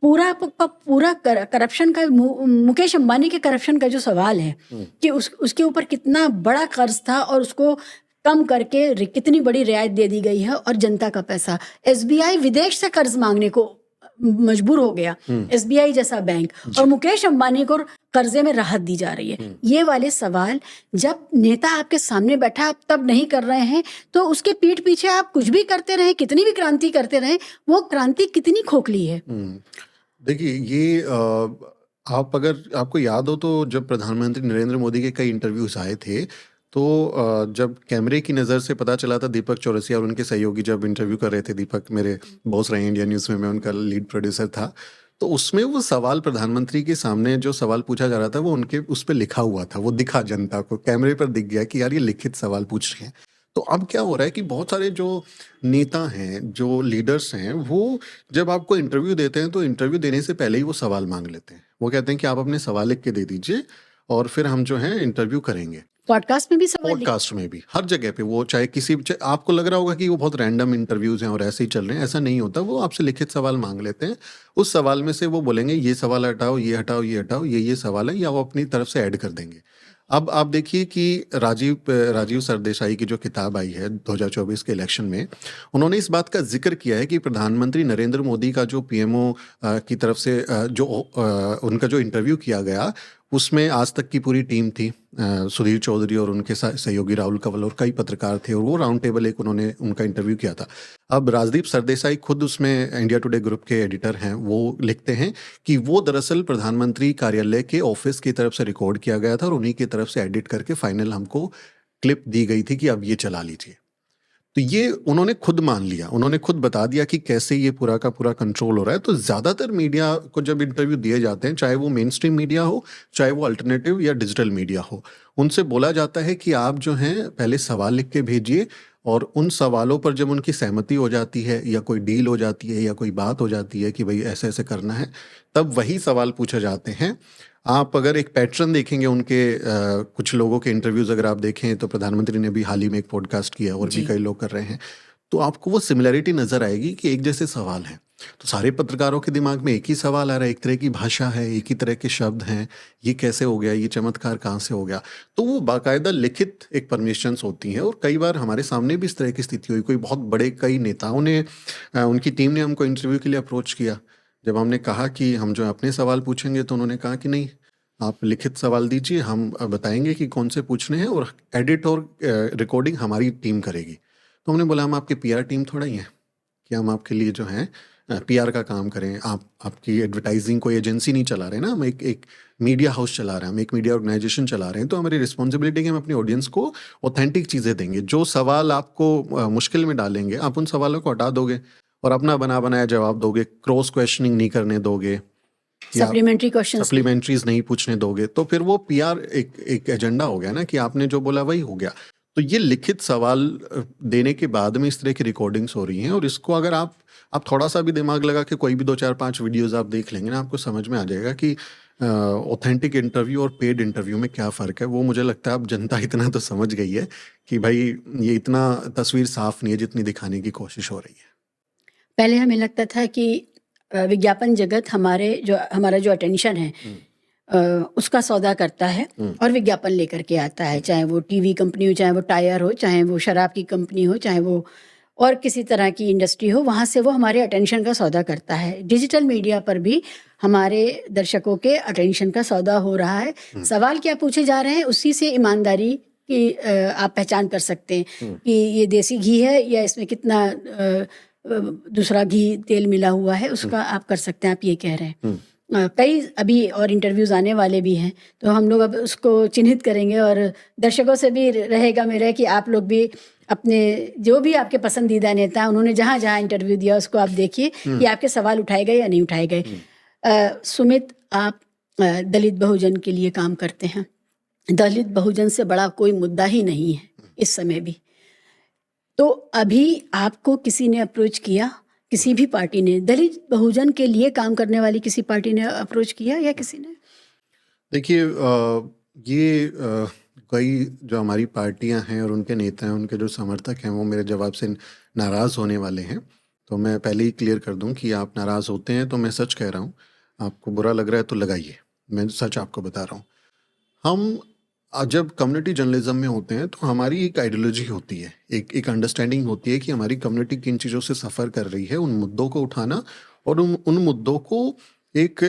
पूरा करप्शन का, मुकेश अंबानी के करप्शन का जो सवाल है कि उसके ऊपर कितना बड़ा कर्ज था और उसको कम करके कितनी बड़ी रियायत दे दी गई है, और जनता का पैसा, एसबीआई विदेश से कर्ज मांगने को मजबूर हो गया, एसबीआई जैसा बैंक, और मुकेश अंबानी को कर्जे में राहत दी जा रही है। ये वाले सवाल जब नेता आपके सामने बैठा आप तब नहीं कर रहे हैं, तो उसके पीठ पीछे आप कुछ भी करते रहे, कितनी भी क्रांति करते रहे, वो क्रांति कितनी खोखली है। देखिए, ये आप अगर आपको याद हो तो जब प्रधानमंत्री नरेंद्र मोदी के कई इंटरव्यूज आए थे तो जब कैमरे की नज़र से पता चला था, दीपक चौरसिया और उनके सहयोगी जब इंटरव्यू कर रहे थे, दीपक मेरे बॉस रहे इंडिया न्यूज़ में, मैं उनका लीड प्रोड्यूसर था, तो उसमें वो सवाल प्रधानमंत्री के सामने जो सवाल पूछा जा रहा था वो उनके उस पर लिखा हुआ था, वो दिखा जनता को, कैमरे पर दिख गया कि यार ये लिखित सवाल पूछ रहे हैं। तो अब क्या हो रहा है कि बहुत सारे जो नेता हैं, जो लीडर्स हैं, वो जब आपको इंटरव्यू देते हैं तो इंटरव्यू देने से पहले ही वो सवाल मांग लेते हैं। वो कहते हैं कि आप अपने सवाल लिख के दे दीजिए और फिर हम जो है इंटरव्यू करेंगे। पॉडकास्ट में भी सवाल पॉडकास्ट में भी, हर जगह पे, वो चाहे आपको लग रहा होगा कि वो बहुत रैंडम इंटरव्यूज हैं और ऐसे ही चल रहे हैं, ऐसा नहीं होता। वो आपसे लिखित सवाल मांग लेते हैं। उस सवाल में से वो बोलेंगे ये सवाल हटाओ, ये हटाओ, ये हटाओ, ये सवाल है, या वो अपनी तरफ से ऐड कर देंगे। अब आप देखिए कि राजीव सरदेसाई की जो किताब आई है 2024 के इलेक्शन में, उन्होंने इस बात का जिक्र किया है कि प्रधानमंत्री नरेंद्र मोदी का जो पीएमओ की तरफ से उनका जो इंटरव्यू किया गया, उसमें आज तक की पूरी टीम थी। सुधीर चौधरी और उनके सहयोगी राहुल कंवल और कई पत्रकार थे, और वो राउंड टेबल एक उन्होंने उनका इंटरव्यू किया था। अब राजदीप सरदेसाई खुद उसमें इंडिया टुडे ग्रुप के एडिटर हैं, वो लिखते हैं कि वो दरअसल प्रधानमंत्री कार्यालय के ऑफिस की तरफ से रिकॉर्ड किया गया था और उन्हीं की तरफ से एडिट करके फाइनल हमको क्लिप दी गई थी कि अब ये चला लीजिए। तो ये उन्होंने खुद मान लिया, उन्होंने खुद बता दिया कि कैसे ये पूरा का पूरा कंट्रोल हो रहा है। तो ज़्यादातर मीडिया को जब इंटरव्यू दिए जाते हैं, चाहे वो मेन स्ट्रीम मीडिया हो, चाहे वो अल्टरनेटिव या डिजिटल मीडिया हो, उनसे बोला जाता है कि आप जो हैं पहले सवाल लिख के भेजिए, और उन सवालों पर जब उनकी सहमति हो जाती है या कोई डील हो जाती है या कोई बात हो जाती है कि भाई ऐसे ऐसे करना है, तब वही सवाल पूछे जाते हैं। आप अगर एक पैटर्न देखेंगे उनके कुछ लोगों के इंटरव्यूज अगर आप देखें, तो प्रधानमंत्री ने भी हाल ही में एक पॉडकास्ट किया और भी कई लोग कर रहे हैं, तो आपको वो सिमिलैरिटी नजर आएगी कि एक जैसे सवाल हैं। तो सारे पत्रकारों के दिमाग में एक ही सवाल आ रहा है, एक तरह की भाषा है, एक ही तरह के शब्द हैं, ये कैसे हो गया, ये चमत्कार कहाँ से हो गया। तो वो बाकायदा लिखित एक परमिशंस होती हैं, और कई बार हमारे सामने भी इस तरह की स्थिति हुई। कोई बहुत बड़े कई नेताओं ने, उनकी टीम ने हमको इंटरव्यू के लिए अप्रोच किया। जब हमने कहा कि हम जो अपने सवाल पूछेंगे, तो उन्होंने कहा कि नहीं, आप लिखित सवाल दीजिए, हम बताएंगे कि कौन से पूछने हैं, और एडिट और रिकॉर्डिंग हमारी टीम करेगी। तो हमने बोला हम आपकी पीआर टीम थोड़ा ही हैं कि हम आपके लिए जो है पीआर का काम करें। आपकी एडवर्टाइजिंग कोई एजेंसी नहीं चला रहे ना, हम एक मीडिया हाउस चला रहे हैं, हम एक मीडिया ऑर्गेनाइजेशन चला रहे हैं। तो हमारी रिस्पॉन्सिबिलिटी है कि हम अपनी ऑडियंस को ऑथेंटिक चीज़ें देंगे। जो सवाल आपको मुश्किल में डालेंगे, आप उन सवालों को हटा दोगे और अपना बना बनाया जवाब दोगे, क्रॉस क्वेश्चनिंग नहीं करने दोगे, सप्लीमेंट्रीज नहीं पूछने दोगे, तो फिर वो पीआर एक एजेंडा हो गया ना, कि आपने जो बोला वही हो गया। तो ये लिखित सवाल देने के बाद में इस तरह की रिकॉर्डिंग्स हो रही हैं, और इसको अगर आप थोड़ा सा भी दिमाग लगा के कोई भी 2-4-5 वीडियोस आप देख लेंगे ना, आपको समझ में आ जाएगा कि ऑथेंटिक इंटरव्यू और पेड इंटरव्यू में क्या फ़र्क है। वो मुझे लगता है अब जनता इतना तो समझ गई है कि भाई ये इतना तस्वीर साफ नहीं है जितनी दिखाने की कोशिश हो रही है। पहले हमें लगता था कि विज्ञापन जगत हमारा जो अटेंशन है उसका सौदा करता है और विज्ञापन लेकर के आता है, चाहे वो टीवी कंपनी हो, चाहे वो टायर हो, चाहे वो शराब की कंपनी हो, चाहे वो और किसी तरह की इंडस्ट्री हो, वहाँ से वो हमारे अटेंशन का सौदा करता है। डिजिटल मीडिया पर भी हमारे दर्शकों के अटेंशन का सौदा हो रहा है। सवाल क्या पूछे जा रहे हैं, उसी से ईमानदारी की आप पहचान कर सकते हैं कि ये देसी घी है या इसमें कितना दूसरा घी तेल मिला हुआ है, उसका आप कर सकते हैं। आप ये कह रहे हैं कई अभी और इंटरव्यूज़ आने वाले भी हैं, तो हम लोग अब उसको चिन्हित करेंगे, और दर्शकों से भी रहेगा मेरा कि आप लोग भी अपने जो भी आपके पसंदीदा नेता हैं, उन्होंने जहाँ जहाँ इंटरव्यू दिया उसको आप देखिए कि आपके सवाल उठाए गए या नहीं उठाए गए। सुमित, आप दलित बहुजन के लिए काम करते हैं। दलित बहुजन से बड़ा कोई मुद्दा ही नहीं है इस समय भी। तो अभी आपको किसी ने अप्रोच किया, किसी भी पार्टी ने, दलित बहुजन के लिए काम करने वाली किसी पार्टी ने अप्रोच किया या किसी ने? देखिए, ये कई जो हमारी पार्टियां हैं और उनके नेता हैं, उनके जो समर्थक हैं, वो मेरे जवाब से नाराज़ होने वाले हैं। तो मैं पहले ही क्लियर कर दूं कि आप नाराज़ होते हैं तो मैं सच कह रहा हूं, आपको बुरा लग रहा है तो लगाइए, मैं सच आपको बता रहा हूं। हम जब कम्युनिटी जर्नलिज्म में होते हैं तो हमारी एक आइडियोलॉजी होती है, एक अंडरस्टैंडिंग होती है कि हमारी कम्युनिटी किन चीज़ों से सफ़र कर रही है, उन मुद्दों को उठाना और उन मुद्दों को एक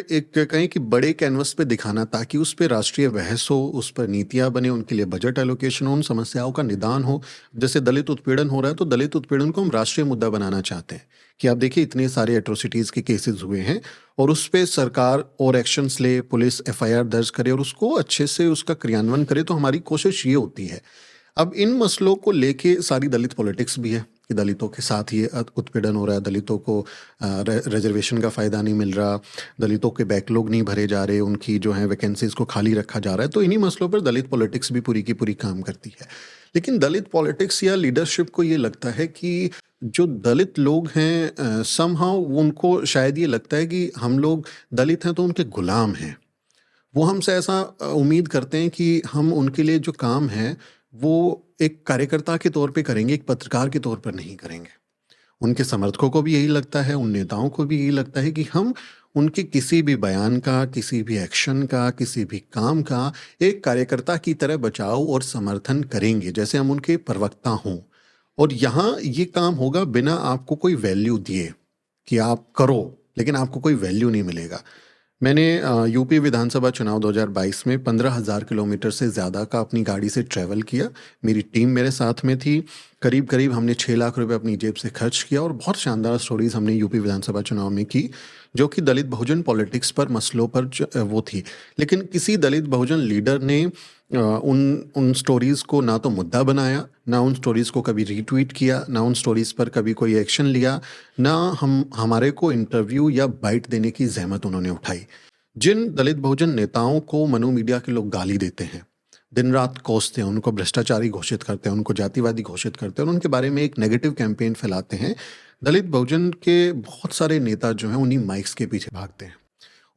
कहें कि बड़े कैनवस पे दिखाना, ताकि उस पर राष्ट्रीय बहस हो, उस पर नीतियाँ बने, उनके लिए बजट एलोकेशन हो, उन समस्याओं का निदान हो। जैसे दलित उत्पीड़न हो रहा है, तो दलित उत्पीड़न को हम राष्ट्रीय मुद्दा बनाना चाहते हैं कि आप देखिए इतने सारे एट्रोसिटीज़ के केसेस हुए हैं, और उस पर सरकार और एक्शंस ले, पुलिस एफआईआर दर्ज करे और उसको अच्छे से उसका क्रियान्वयन करे। तो हमारी कोशिश ये होती है। अब इन मसलों को लेके सारी दलित पॉलिटिक्स भी है कि दलितों के साथ ये उत्पीड़न हो रहा है, दलितों को रिजर्वेशन का फ़ायदा नहीं मिल रहा, दलितों के बैकलॉग नहीं भरे जा रहे, उनकी जो है वैकेंसीज़ को खाली रखा जा रहा है। तो इन्हीं मसलों पर दलित पॉलिटिक्स भी पूरी की पूरी काम करती है। लेकिन दलित पॉलिटिक्स या लीडरशिप को ये लगता है कि जो दलित लोग हैं समहाउ उनको शायद ये लगता है कि हम लोग दलित हैं तो उनके गुलाम हैं। वो हमसे ऐसा उम्मीद करते हैं कि हम उनके लिए जो काम है वो एक कार्यकर्ता के तौर पे करेंगे, एक पत्रकार के तौर पर नहीं करेंगे। उनके समर्थकों को भी यही लगता है, उन नेताओं को भी यही लगता है कि हम उनके किसी भी बयान का, किसी भी एक्शन का, किसी भी काम का एक कार्यकर्ता की तरह बचाव और समर्थन करेंगे, जैसे हम उनके प्रवक्ता हों। और यहाँ ये काम होगा बिना आपको कोई वैल्यू दिए कि आप करो, लेकिन आपको कोई वैल्यू नहीं मिलेगा। मैंने यूपी विधानसभा चुनाव 2022 में 15,000 किलोमीटर से ज़्यादा का अपनी गाड़ी से ट्रैवल किया। मेरी टीम मेरे साथ में थी। करीब करीब हमने 6 लाख रुपए अपनी जेब से खर्च किया और बहुत शानदार स्टोरीज़ हमने यूपी विधानसभा चुनाव में की, जो कि दलित बहुजन पॉलिटिक्स पर मसलों पर वो थी। लेकिन किसी दलित बहुजन लीडर ने उन स्टोरीज़ को ना तो मुद्दा बनाया, ना उन स्टोरीज़ को कभी रीट्वीट किया, ना उन स्टोरीज़ पर कभी कोई एक्शन लिया, ना हमारे को इंटरव्यू या बाइट देने की ज़हमत उन्होंने उठाई। जिन दलित बहुजन नेताओं को मनु मीडिया के लोग गाली देते हैं, दिन रात कोसते हैं, उनको भ्रष्टाचारी घोषित करते हैं, उनको जातिवादी घोषित करते हैं और उनके बारे में एक नेगेटिव कैंपेन फैलाते हैं, दलित बहुजन के बहुत सारे नेता जो हैं उन्हीं माइक्स के पीछे भागते हैं।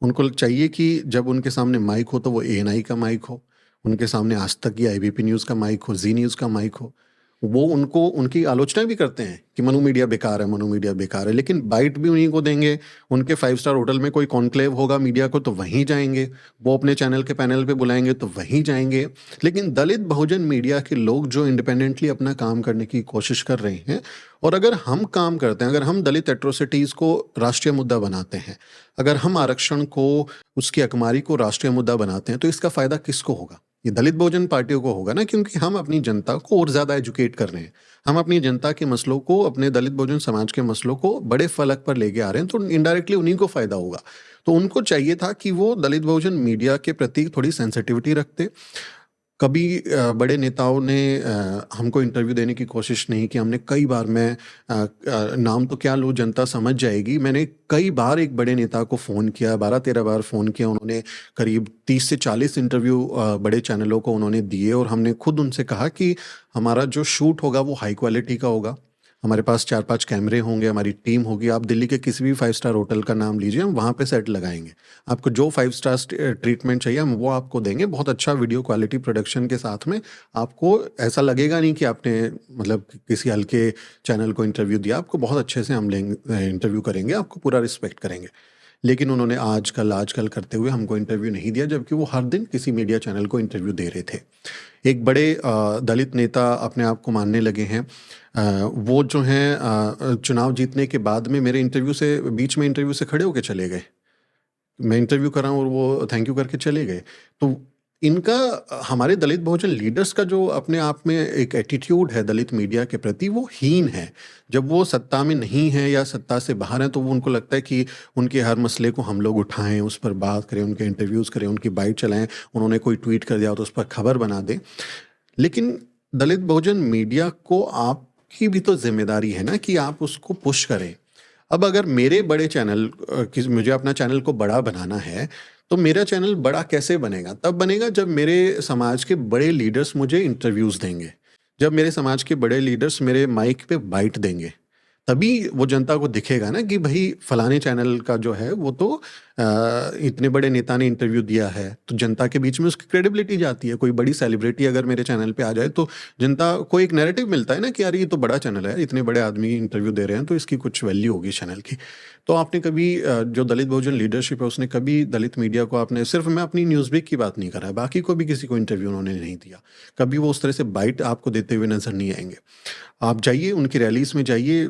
उनको चाहिए कि जब उनके सामने माइक हो तो वो एएनआई का माइक हो, उनके सामने आज तक या एबीपी न्यूज़ का माइक हो, जी न्यूज़ का माइक हो। वो उनको उनकी आलोचना भी करते हैं कि मनु मीडिया बेकार है, मनु मीडिया बेकार है, लेकिन बाइट भी उन्हीं को देंगे। उनके 5 स्टार होटल में कोई कॉन्क्लेव होगा मीडिया को तो वहीं जाएंगे, वो अपने चैनल के पैनल पे बुलाएंगे तो वहीं जाएंगे। लेकिन दलित बहुजन मीडिया के लोग जो इंडिपेंडेंटली अपना काम करने की कोशिश कर रहे हैं, और अगर हम काम करते हैं, अगर हम दलित एट्रोसिटीज़ को राष्ट्रीय मुद्दा बनाते हैं, अगर हम आरक्षण को, उसकी अकमारी को राष्ट्रीय मुद्दा बनाते हैं, तो इसका फ़ायदा किसको होगा? ये दलित बहुजन पार्टियों को होगा ना, क्योंकि हम अपनी जनता को और ज़्यादा एजुकेट कर रहे हैं। हम अपनी जनता के मसलों को, अपने दलित बहुजन समाज के मसलों को बड़े फलक पर लेके आ रहे हैं, तो इनडायरेक्टली उन्हीं को फ़ायदा होगा। तो उनको चाहिए था कि वो दलित बहुजन मीडिया के प्रति थोड़ी सेंसिटिविटी रखते। कभी बड़े नेताओं ने हमको इंटरव्यू देने की कोशिश नहीं की। हमने कई बार, मैं नाम तो क्या लूँ, जनता समझ जाएगी, मैंने कई बार एक बड़े नेता को फ़ोन किया, 12-13 बार फ़ोन किया। उन्होंने करीब 30 से 40 इंटरव्यू बड़े चैनलों को उन्होंने दिए और हमने खुद उनसे कहा कि हमारा जो शूट होगा वो हाई क्वालिटी का होगा, हमारे पास 4-5 कैमरे होंगे, हमारी टीम होगी। आप दिल्ली के किसी भी 5 स्टार होटल का नाम लीजिए, हम वहाँ पे सेट लगाएंगे। आपको जो 5 स्टार ट्रीटमेंट चाहिए हम वो आपको देंगे, बहुत अच्छा वीडियो क्वालिटी प्रोडक्शन के साथ में। आपको ऐसा लगेगा नहीं कि आपने मतलब किसी हल्के चैनल को इंटरव्यू दिया, आपको बहुत अच्छे से हम लेंगे, इंटरव्यू करेंगे, आपको पूरा रिस्पेक्ट करेंगे। लेकिन उन्होंने आजकल करते हुए हमको इंटरव्यू नहीं दिया, जबकि वो हर दिन किसी मीडिया चैनल को इंटरव्यू दे रहे थे। एक बड़े दलित नेता अपने आप को मानने लगे हैं, वो जो हैं चुनाव जीतने के बाद में मेरे इंटरव्यू से, बीच में इंटरव्यू से खड़े होके चले गए। मैं इंटरव्यू कर रहा हूँ और वो थैंक यू करके चले गए। तो इनका, हमारे दलित बहुजन लीडर्स का जो अपने आप में एक एटीट्यूड है दलित मीडिया के प्रति, वो हीन है। जब वो सत्ता में नहीं है या सत्ता से बाहर हैं, तो वो उनको लगता है कि उनके हर मसले को हम लोग उठाएं, उस पर बात करें, उनके इंटरव्यूज़ करें, उनकी बाइट चलाएं, उन्होंने कोई ट्वीट कर दिया तो उस पर खबर बना दें। लेकिन दलित बहुजन मीडिया को आपकी भी तो जिम्मेदारी है ना कि आप उसको पुश करें। अब अगर मेरे बड़े चैनल, मुझे अपना चैनल को बड़ा बनाना है, तो मेरा चैनल बड़ा कैसे बनेगा? तब बनेगा जब मेरे समाज के बड़े लीडर्स मुझे इंटरव्यूज़ देंगे, जब मेरे समाज के बड़े लीडर्स मेरे माइक पे बाइट देंगे, तभी वो जनता को दिखेगा ना कि भाई फलाने चैनल का जो है वो तो इतने बड़े नेता ने इंटरव्यू दिया है, तो जनता के बीच में उसकी क्रेडिबिलिटी जाती है। कोई बड़ी सेलिब्रिटी अगर मेरे चैनल पे आ जाए तो जनता को एक नैरेटिव मिलता है ना कि यार ये तो बड़ा चैनल है, इतने बड़े आदमी इंटरव्यू दे रहे हैं तो इसकी कुछ वैल्यू होगी चैनल की। तो आपने कभी जो दलित बहुजन लीडरशिप है उसने कभी दलित मीडिया को, आपने, सिर्फ मैं अपनी न्यूज़वीक की बात नहीं कर रहा, बाकी को भी किसी को इंटरव्यू उन्होंने नहीं दिया, कभी वो उस तरह से बाइट आपको देते हुए नजर नहीं आएंगे। आप जाइए उनकी रैलीज में, जाइए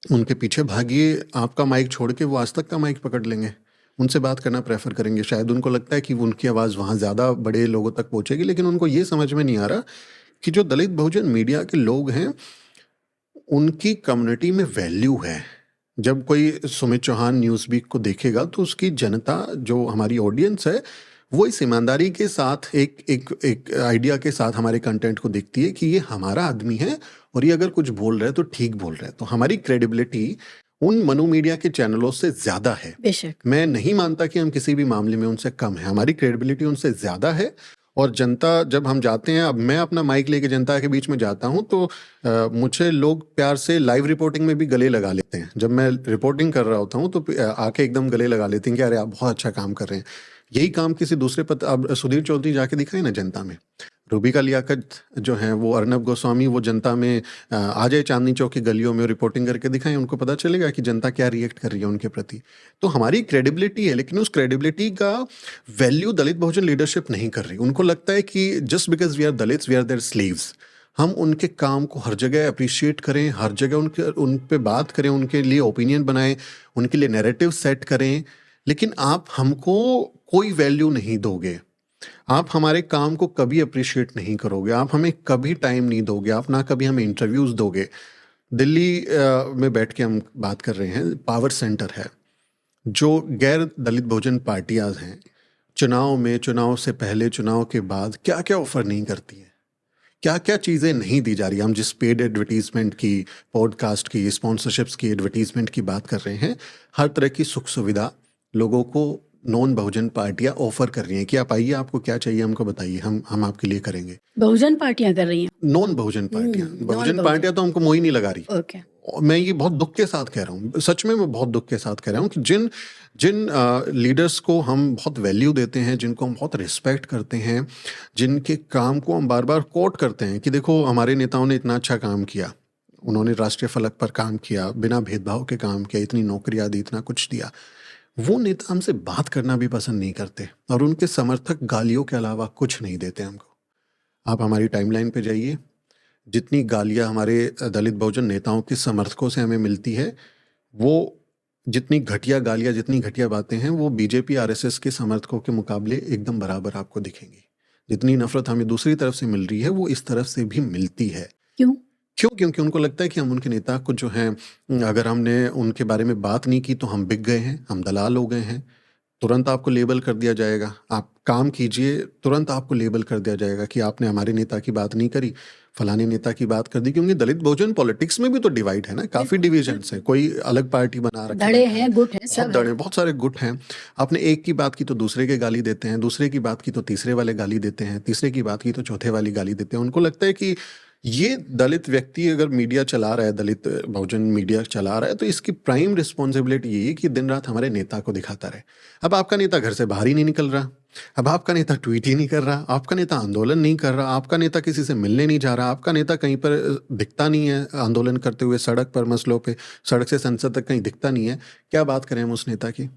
उनके पीछे भागिए, आपका माइक छोड़ के वो आज तक का माइक पकड़ लेंगे, उनसे बात करना प्रेफर करेंगे। शायद उनको लगता है कि उनकी आवाज़ वहाँ ज़्यादा बड़े लोगों तक पहुँचेगी, लेकिन उनको ये समझ में नहीं आ रहा कि जो दलित बहुजन मीडिया के लोग हैं उनकी कम्युनिटी में वैल्यू है। जब कोई सुमित चौहान न्यूज़वीक को देखेगा तो उसकी जनता, जो हमारी ऑडियंस है, वो इस ईमानदारी के साथ एक आइडिया के साथ हमारे कंटेंट को देखती है कि ये हमारा आदमी है और ये अगर कुछ बोल रहा है तो ठीक बोल रहा है। तो हमारी क्रेडिबिलिटी उन मनु मीडिया के चैनलों से ज़्यादा है। बेशक। मैं नहीं मानता कि हम किसी भी मामले में उनसे कम है, हमारी क्रेडिबिलिटी उनसे ज़्यादा है। और जनता जब हम जाते हैं, अब मैं अपना माइक लेके जनता के बीच में जाता हूं तो मुझे लोग प्यार से लाइव रिपोर्टिंग में भी गले लगा लेते हैं। जब मैं रिपोर्टिंग कर रहा होता हूं तो आके एकदम गले लगा लेते हैं कि अरे आप बहुत अच्छा काम कर रहे हैं। यही काम किसी दूसरे पद, अब सुधीर चौधरी जाके दिखाए ना जनता में, रूबिका लियाकत जो हैं वो, अर्नब गोस्वामी, वो जनता में आ जाए चांदनी चौक की गलियों में रिपोर्टिंग करके दिखाएं, उनको पता चलेगा कि जनता क्या रिएक्ट कर रही है उनके प्रति। तो हमारी क्रेडिबिलिटी है, लेकिन उस क्रेडिबिलिटी का वैल्यू दलित बहुजन लीडरशिप नहीं कर रही। उनको लगता है कि just because we are Dalits we are their slaves. हम उनके काम को हर जगह अप्रिशिएट करें, हर जगह उन पे बात करें, उनके लिए ओपिनियन बनाएं, उनके लिए नैरेटिव सेट करें, लेकिन आप हमको कोई वैल्यू नहीं दोगे, आप हमारे काम को कभी अप्रिशिएट नहीं करोगे, आप हमें कभी टाइम नहीं दोगे, आप ना कभी हमें इंटरव्यूज़ दोगे। दिल्ली में बैठ के हम बात कर रहे हैं, पावर सेंटर है, जो गैर दलित बहुजन पार्टियां हैं, चुनाव में, चुनाव से पहले, चुनाव के बाद क्या क्या ऑफर नहीं करती हैं, क्या क्या चीज़ें नहीं दी जा रही। हम जिस पेड एडवर्टीजमेंट की, पॉडकास्ट की, स्पॉन्सरशिप्स की एडवर्टीजमेंट की बात कर रहे हैं, हर तरह की सुख सुविधा लोगों को नॉन बहुजन पार्टियां ऑफर कर रही हैं कि आप आइए, आपको क्या चाहिए हमको बताइए, हम आपके लिए करेंगे। बहुजन पार्टियां कर रही हैं। नॉन बहुजन पार्टियां, बहुजन बहुजन पार्टियां तो हमको मोह ही नहीं लगा रही। ओके। और मैं ये बहुत दुख के साथ कह रहा हूँ, सच में मैं बहुत दुख के साथ कह रहा हूँ कि जिन जिन लीडर्स को हम बहुत वैल्यू देते हैं, जिनको हम बहुत रिस्पेक्ट करते हैं, जिनके काम को हम बार बार कोट करते हैं कि देखो हमारे नेताओं ने इतना अच्छा काम किया, उन्होंने राष्ट्रीय फलक पर काम किया, बिना भेदभाव के काम किया, इतनी नौकरियां दी, इतना कुछ दिया, वो नेता हमसे बात करना भी पसंद नहीं करते और उनके समर्थक गालियों के अलावा कुछ नहीं देते हमको। आप हमारी टाइमलाइन पे जाइए, जितनी गालियां हमारे दलित बहुजन नेताओं के समर्थकों से हमें मिलती है, वो जितनी घटिया गालियां, जितनी घटिया बातें हैं, वो बीजेपी आरएसएस के समर्थकों के मुकाबले एकदम बराबर आपको दिखेंगी। जितनी नफरत हमें दूसरी तरफ से मिल रही है, वो इस तरफ से भी मिलती है। क्यों? क्योंकि उनको लगता है कि हम उनके नेता को जो है, अगर हमने उनके बारे में बात नहीं की तो हम बिक गए हैं, हम दलाल हो गए हैं, तुरंत आपको लेबल कर दिया जाएगा। आप काम कीजिए, तुरंत आपको लेबल कर दिया जाएगा कि आपने हमारे नेता की बात नहीं करी, फलाने नेता की बात कर दी। क्योंकि दलित बहुजन पॉलिटिक्स में भी तो डिवाइड है ना, काफी डिविजन्स है, कोई अलग पार्टी बना रखी धड़े हैं, गुट हैं, सब धड़े, बहुत सारे गुट हैं। आपने एक की बात की तो दूसरे के गाली देते हैं, दूसरे की बात की तो तीसरे वाले गाली देते हैं, तीसरे की बात की तो चौथे वाली गाली देते हैं। उनको लगता है कि ये दलित व्यक्ति अगर मीडिया चला रहा है, दलित बहुजन मीडिया चला रहा है, तो इसकी प्राइम रिस्पॉन्सिबिलिटी यही है कि दिन रात हमारे नेता को दिखाता रहे। अब आपका नेता घर से बाहर ही नहीं निकल रहा, अब आपका नेता ट्वीट ही नहीं कर रहा, आपका नेता आंदोलन नहीं कर रहा, आपका नेता किसी से मिलने नहीं जा रहा, आपका नेता कहीं पर दिखता नहीं है आंदोलन करते हुए, सड़क पर, मसलों पे, सड़क से संसद तक कहीं दिखता नहीं है। क्या बात करें हम उस नेता की?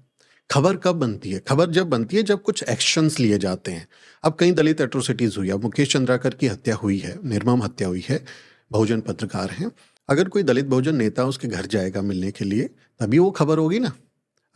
खबर कब बनती है? खबर जब बनती है जब कुछ एक्शंस लिए जाते हैं। अब कहीं दलित एट्रोसिटीज हुई, अब मुकेश चंद्राकर की हत्या हुई है, निर्मम हत्या हुई है, बहुजन पत्रकार हैं। अगर कोई दलित बहुजन नेता उसके घर जाएगा मिलने के लिए, तभी वो खबर होगी ना।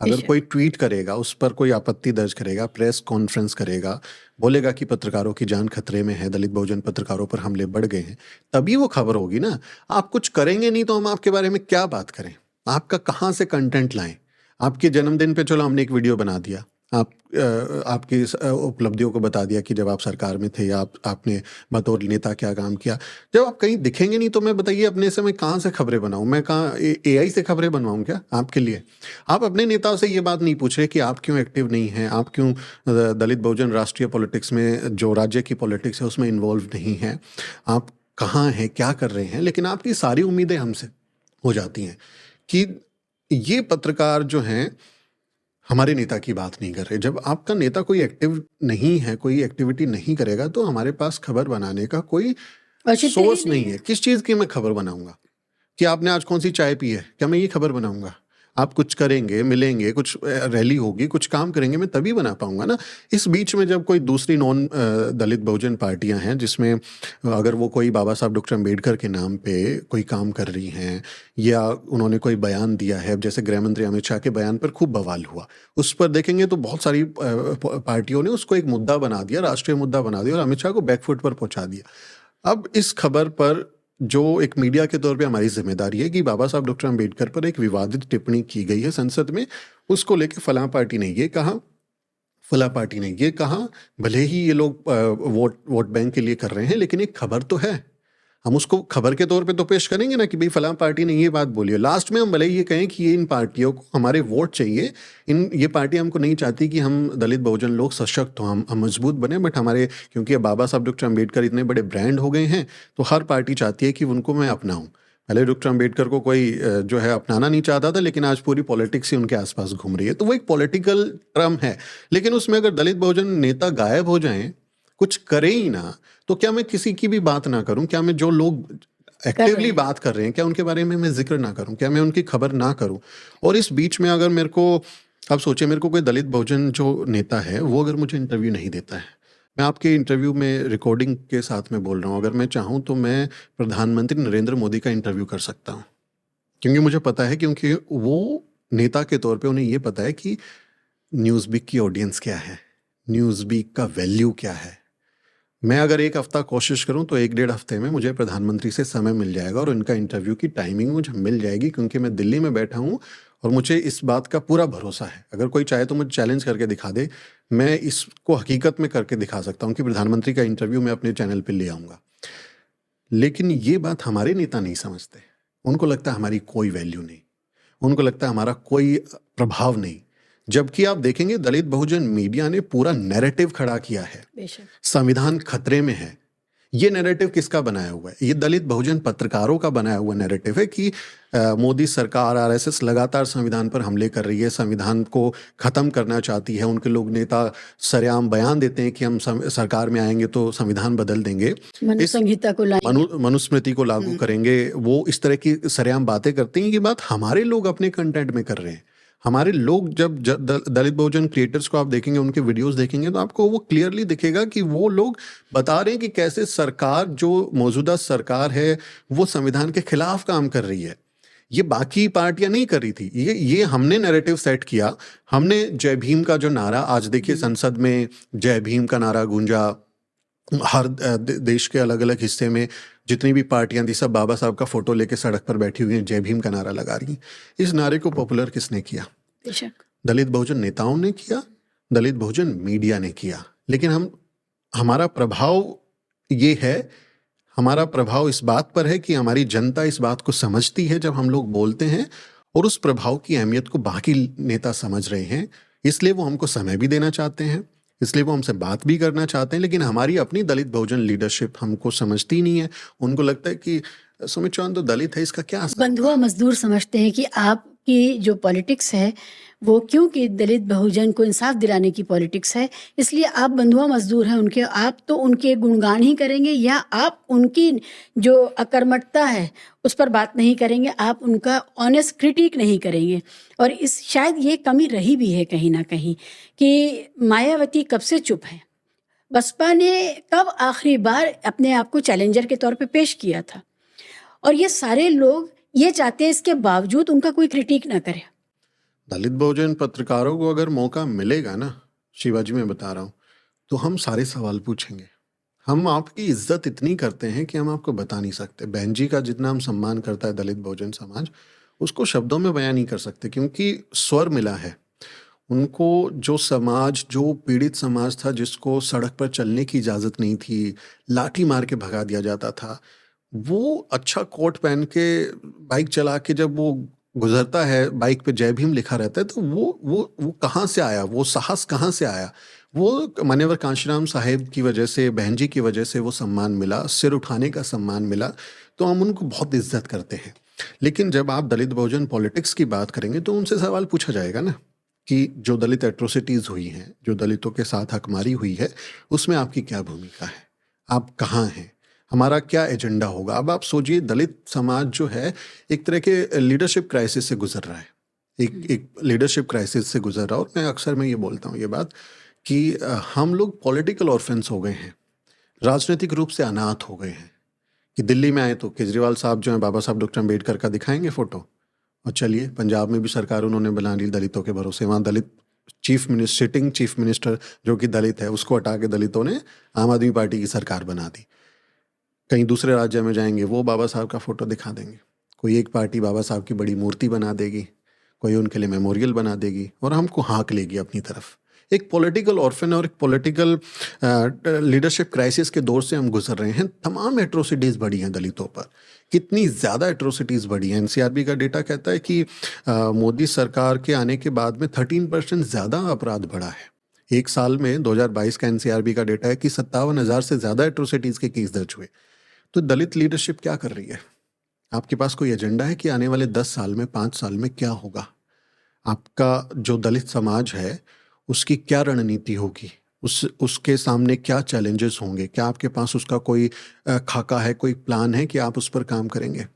अगर कोई ट्वीट करेगा, उस पर कोई आपत्ति दर्ज करेगा, प्रेस कॉन्फ्रेंस करेगा, बोलेगा कि पत्रकारों की जान खतरे में है, दलित बहुजन पत्रकारों पर हमले बढ़ गए हैं, तभी वो खबर होगी ना। आप कुछ करेंगे नहीं तो हम आपके बारे में क्या बात करें? आपका कहाँ से कंटेंट लाएं? आपके जन्मदिन पे चलो हमने एक वीडियो बना दिया, आपकी उपलब्धियों को बता दिया कि जब आप सरकार में थे या आपने बतौर नेता क्या काम किया। जब आप कहीं दिखेंगे नहीं तो मैं बताइए अपने से मैं कहाँ से खबरें बनाऊं? मैं कहाँ एआई से खबरें बनवाऊं क्या आपके लिए? आप अपने नेताओं से ये बात नहीं पूछ रहे कि आप क्यों एक्टिव नहीं हैं, आप क्यों दलित बहुजन राष्ट्रीय पॉलिटिक्स में, जो राज्य की पॉलिटिक्स है उसमें इन्वॉल्व नहीं हैं, आप कहाँ हैं, क्या कर रहे हैं। लेकिन आपकी सारी उम्मीदें हमसे हो जाती हैं कि ये पत्रकार जो हैं हमारे नेता की बात नहीं कर रहे। जब आपका नेता कोई एक्टिव नहीं है, कोई एक्टिविटी नहीं करेगा, तो हमारे पास खबर बनाने का कोई सोर्स नहीं है। किस चीज़ की मैं खबर बनाऊंगा? कि आपने आज कौन सी चाय पी है, क्या मैं ये खबर बनाऊंगा? आप कुछ करेंगे, मिलेंगे, कुछ रैली होगी, कुछ काम करेंगे, मैं तभी बना पाऊंगा ना। इस बीच में जब कोई दूसरी नॉन दलित बहुजन पार्टियां हैं, जिसमें अगर वो कोई बाबा साहब डॉक्टर अम्बेडकर के नाम पे कोई काम कर रही हैं, या उन्होंने कोई बयान दिया है, जैसे गृह मंत्री अमित शाह के बयान पर खूब बवाल हुआ, उस पर देखेंगे तो बहुत सारी पार्टियों ने उसको एक मुद्दा बना दिया, राष्ट्रीय मुद्दा बना दिया, और अमित शाह को बैकफुट पर पहुंचा दिया। अब इस खबर पर जो एक मीडिया के तौर पे हमारी जिम्मेदारी है कि बाबा साहब डॉक्टर अम्बेडकर पर एक विवादित टिप्पणी की गई है संसद में, उसको लेके फलां पार्टी ने ये कहा, फला पार्टी ने ये कहा, भले ही ये लोग वोट बैंक के लिए कर रहे हैं, लेकिन एक खबर तो है, हम उसको खबर के तौर पे तो पेश करेंगे ना कि भाई फलां पार्टी ने ये बात बोली है। लास्ट में हम भले ही ये कहें कि ये इन पार्टियों को हमारे वोट चाहिए, ये पार्टी हमको नहीं चाहती कि हम दलित बहुजन लोग सशक्त हों, हम मजबूत बने, बट हमारे क्योंकि अब बाबा साहब डॉक्टर अम्बेडकर इतने बड़े ब्रांड हो गए हैं, तो हर पार्टी चाहती है कि उनको मैं अपनाऊं। पहले डॉक्टर अम्बेडकर को कोई जो है अपनाना नहीं चाहता था, लेकिन आज पूरी पॉलिटिक्स ही उनके आसपास घूम रही है, तो वो एक पॉलिटिकल टर्म है। लेकिन उसमें अगर दलित बहुजन नेता गायब हो जाएं, कुछ करें ही ना, तो क्या मैं किसी की भी बात ना करूं? क्या मैं जो लोग एक्टिवली बात कर रहे हैं, क्या उनके बारे में मैं जिक्र ना करूं? क्या मैं उनकी खबर ना करूं? और इस बीच में अगर मेरे को, अब सोचिए, मेरे को कोई दलित बहुजन जो नेता है वो अगर मुझे इंटरव्यू नहीं देता है, मैं आपके इंटरव्यू में रिकॉर्डिंग के साथ में बोल रहा हूँ, अगर मैं चाहूँ तो मैं प्रधानमंत्री नरेंद्र मोदी का इंटरव्यू कर सकता हूँ, क्योंकि मुझे पता है, क्योंकि वो नेता के तौर पे उन्हें ये पता है कि न्यूज़वीक की ऑडियंस क्या है, न्यूज़वीक का वैल्यू क्या है। मैं अगर एक हफ्ता कोशिश करूं तो 1-1.5 हफ्ते में मुझे प्रधानमंत्री से समय मिल जाएगा और उनका इंटरव्यू की टाइमिंग मुझे मिल जाएगी, क्योंकि मैं दिल्ली में बैठा हूं और मुझे इस बात का पूरा भरोसा है। अगर कोई चाहे तो मुझे चैलेंज करके दिखा दे, मैं इसको हकीकत में करके दिखा सकता हूं कि प्रधानमंत्री का इंटरव्यू मैं अपने चैनल पर ले आऊँगा। लेकिन ये बात हमारे नेता नहीं समझते। उनको लगता है हमारी कोई वैल्यू नहीं, उनको लगता है हमारा कोई प्रभाव नहीं। जबकि आप देखेंगे दलित बहुजन मीडिया ने पूरा नैरेटिव खड़ा किया है, संविधान खतरे में है। ये नैरेटिव किसका बनाया हुआ है? ये दलित बहुजन पत्रकारों का बनाया हुआ नैरेटिव है कि मोदी सरकार, आरएसएस लगातार संविधान पर हमले कर रही है, संविधान को ख़त्म करना चाहती है। उनके लोग नेता सरेआम बयान देते हैं कि हम सरकार में आएंगे तो संविधान बदल देंगे, संहिता को मनुस्मृति को लागू करेंगे। वो इस तरह की सरेआम बातें करती हैं। ये बात हमारे लोग अपने कंटेंट में कर रहे हैं। हमारे लोग जब दलित बहुजन क्रिएटर्स को आप देखेंगे, उनके वीडियोस देखेंगे, तो आपको वो क्लियरली दिखेगा कि वो लोग बता रहे हैं कि कैसे सरकार, जो मौजूदा सरकार है, वो संविधान के खिलाफ काम कर रही है। ये बाकी पार्टियां नहीं कर रही थी, ये हमने नैरेटिव सेट किया। हमने जय भीम का जो नारा, आज देखिए संसद में जय भीम का नारा गूंजा, हर देश के अलग अलग हिस्से में जितनी भी पार्टियां थी, सब बाबा साहब का फोटो लेके सड़क पर बैठी हुई हैं, जय भीम का नारा लगा रही हैं। इस नारे को पॉपुलर किसने किया? दलित बहुजन नेताओं ने किया, दलित बहुजन मीडिया ने किया। लेकिन हमारा प्रभाव ये है, हमारा प्रभाव इस बात पर है कि हमारी जनता इस बात को समझती है जब हम लोग बोलते हैं, और उस प्रभाव की अहमियत को बाकी नेता समझ रहे हैं। इसलिए वो हमको समय भी देना चाहते हैं, इसलिए वो हमसे बात भी करना चाहते हैं। लेकिन हमारी अपनी दलित बहुजन लीडरशिप हमको समझती नहीं है। उनको लगता है कि सुमित चौहान तो दलित है, इसका क्या असर? बंधुआ मजदूर समझते हैं कि आपकी जो पॉलिटिक्स है वो क्योंकि दलित बहुजन को इंसाफ दिलाने की पॉलिटिक्स है, इसलिए आप बंधुआ मजदूर हैं उनके। आप तो उनके गुणगान ही करेंगे, या आप उनकी जो अकर्मकता है उस पर बात नहीं करेंगे, आप उनका ऑनेस्ट क्रिटिक नहीं करेंगे। और इस शायद ये कमी रही भी है कहीं ना कहीं कि मायावती कब से चुप है। बसपा ने कब आखिरी बार अपने आप को चैलेंजर के तौर पे पेश किया था? और ये सारे लोग ये चाहते हैं इसके बावजूद उनका कोई क्रिटिक ना करे। दलित बहुजन पत्रकारों को अगर मौका मिलेगा ना, शिवाजी मैं बता रहा हूँ, तो हम सारे सवाल पूछेंगे। हम आपकी इज्जत इतनी करते हैं कि हम आपको बता नहीं सकते। बहन जी का जितना हम सम्मान करता है दलित बहुजन समाज, उसको शब्दों में बयान नहीं कर सकते, क्योंकि स्वर मिला है उनको। जो समाज, जो पीड़ित समाज था, जिसको सड़क पर चलने की इजाज़त नहीं थी, लाठी मार के भगा दिया जाता था, वो अच्छा कोट पहन के बाइक चला के जब वो गुजरता है, बाइक पे जय भीम लिखा रहता है, तो वो कहाँ से आया? वो साहस कहाँ से आया? वो मान्यवर कांशीराम साहेब की वजह से, बहन जी की वजह से वो सम्मान मिला, सिर उठाने का सम्मान मिला, तो हम उनको बहुत इज्जत करते हैं। लेकिन जब आप दलित बहुजन पॉलिटिक्स की बात करेंगे तो उनसे सवाल पूछा जाएगा ना कि जो दलित एट्रोसिटीज़ हुई हैं, जो दलितों के साथ हकमारी हुई है, उसमें आपकी क्या भूमिका है? आप कहाँ हैं? हमारा क्या एजेंडा होगा? अब आप सोचिए, दलित समाज जो है एक तरह के लीडरशिप क्राइसिस से गुजर रहा है, एक लीडरशिप क्राइसिस से गुजर रहा है। और मैं अक्सर ये बोलता हूँ ये बात कि हम लोग पॉलिटिकल ऑर्फेंस हो गए हैं, राजनीतिक रूप से अनाथ हो गए हैं। कि दिल्ली में आए तो केजरीवाल साहब जो हैं, बाबा साहब डॉक्टर अम्बेडकर का दिखाएंगे फ़ोटो, और चलिए पंजाब में भी सरकार उन्होंने बना ली दलितों के भरोसे। वहाँ दलित सिटिंग चीफ मिनिस्टर जो कि दलित है, उसको हटा के दलितों ने आम आदमी पार्टी की सरकार बना दी। कहीं दूसरे राज्य में जाएंगे, वो बाबा साहब का फ़ोटो दिखा देंगे। कोई एक पार्टी बाबा साहब की बड़ी मूर्ति बना देगी, कोई उनके लिए मेमोरियल बना देगी और हमको हाँक लेगी अपनी तरफ। एक पॉलिटिकल ऑर्फन और एक पॉलिटिकल लीडरशिप क्राइसिस के दौर से हम गुजर रहे हैं। तमाम एट्रोसिटीज़ बढ़ी हैं दलितों पर, कितनी ज़्यादा एट्रोसिटीज़ बढ़ी हैं। एनसीआरबी का डेटा कहता है कि मोदी सरकार के आने के बाद में 13% ज़्यादा अपराध बढ़ा है। एक साल में 2022 का एनसीआरबी का डेटा है कि 57,000 से ज़्यादा एट्रोसिटीज़ के केस दर्ज हुए। तो दलित लीडरशिप क्या कर रही है? आपके पास कोई एजेंडा है कि आने वाले 10 साल में, 5 साल में क्या होगा? आपका जो दलित समाज है उसकी क्या रणनीति होगी? उसके सामने क्या चैलेंजेस होंगे? क्या आपके पास उसका कोई खाका है, कोई प्लान है कि आप उस पर काम करेंगे?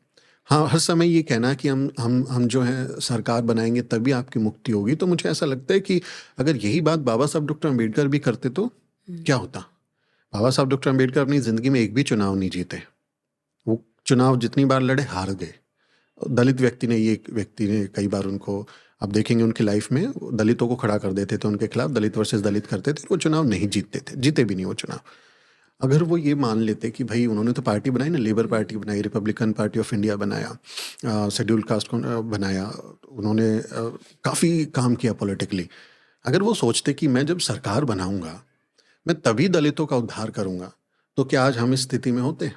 हाँ, हर समय ये कहना कि हम जो है सरकार बनाएंगे तभी आपकी मुक्ति होगी, तो मुझे ऐसा लगता है कि अगर यही बात बाबा साहब डॉक्टर अम्बेडकर भी करते तो क्या होता? बाबा साहब डॉक्टर अम्बेडकर अपनी ज़िंदगी में एक भी चुनाव नहीं जीते। वो चुनाव जितनी बार लड़े हार गए। दलित व्यक्ति ने कई बार उनको, आप देखेंगे उनकी लाइफ में दलितों को खड़ा कर देते थे उनके खिलाफ, दलित वर्सेस दलित करते थे, वो चुनाव नहीं जीतते थे, जीते भी नहीं वो चुनाव। अगर वो ये मान लेते कि भाई उन्होंने तो पार्टी बनाई ना, लेबर पार्टी बनाई, रिपब्लिकन पार्टी ऑफ इंडिया बनाया, शेड्यूल कास्ट को बनाया, उन्होंने काफ़ी काम किया पॉलिटिकली। अगर वो सोचते कि मैं जब सरकार बनाऊंगा मैं तभी दलितों का उद्धार करूंगा, तो क्या आज हम इस स्थिति में होते?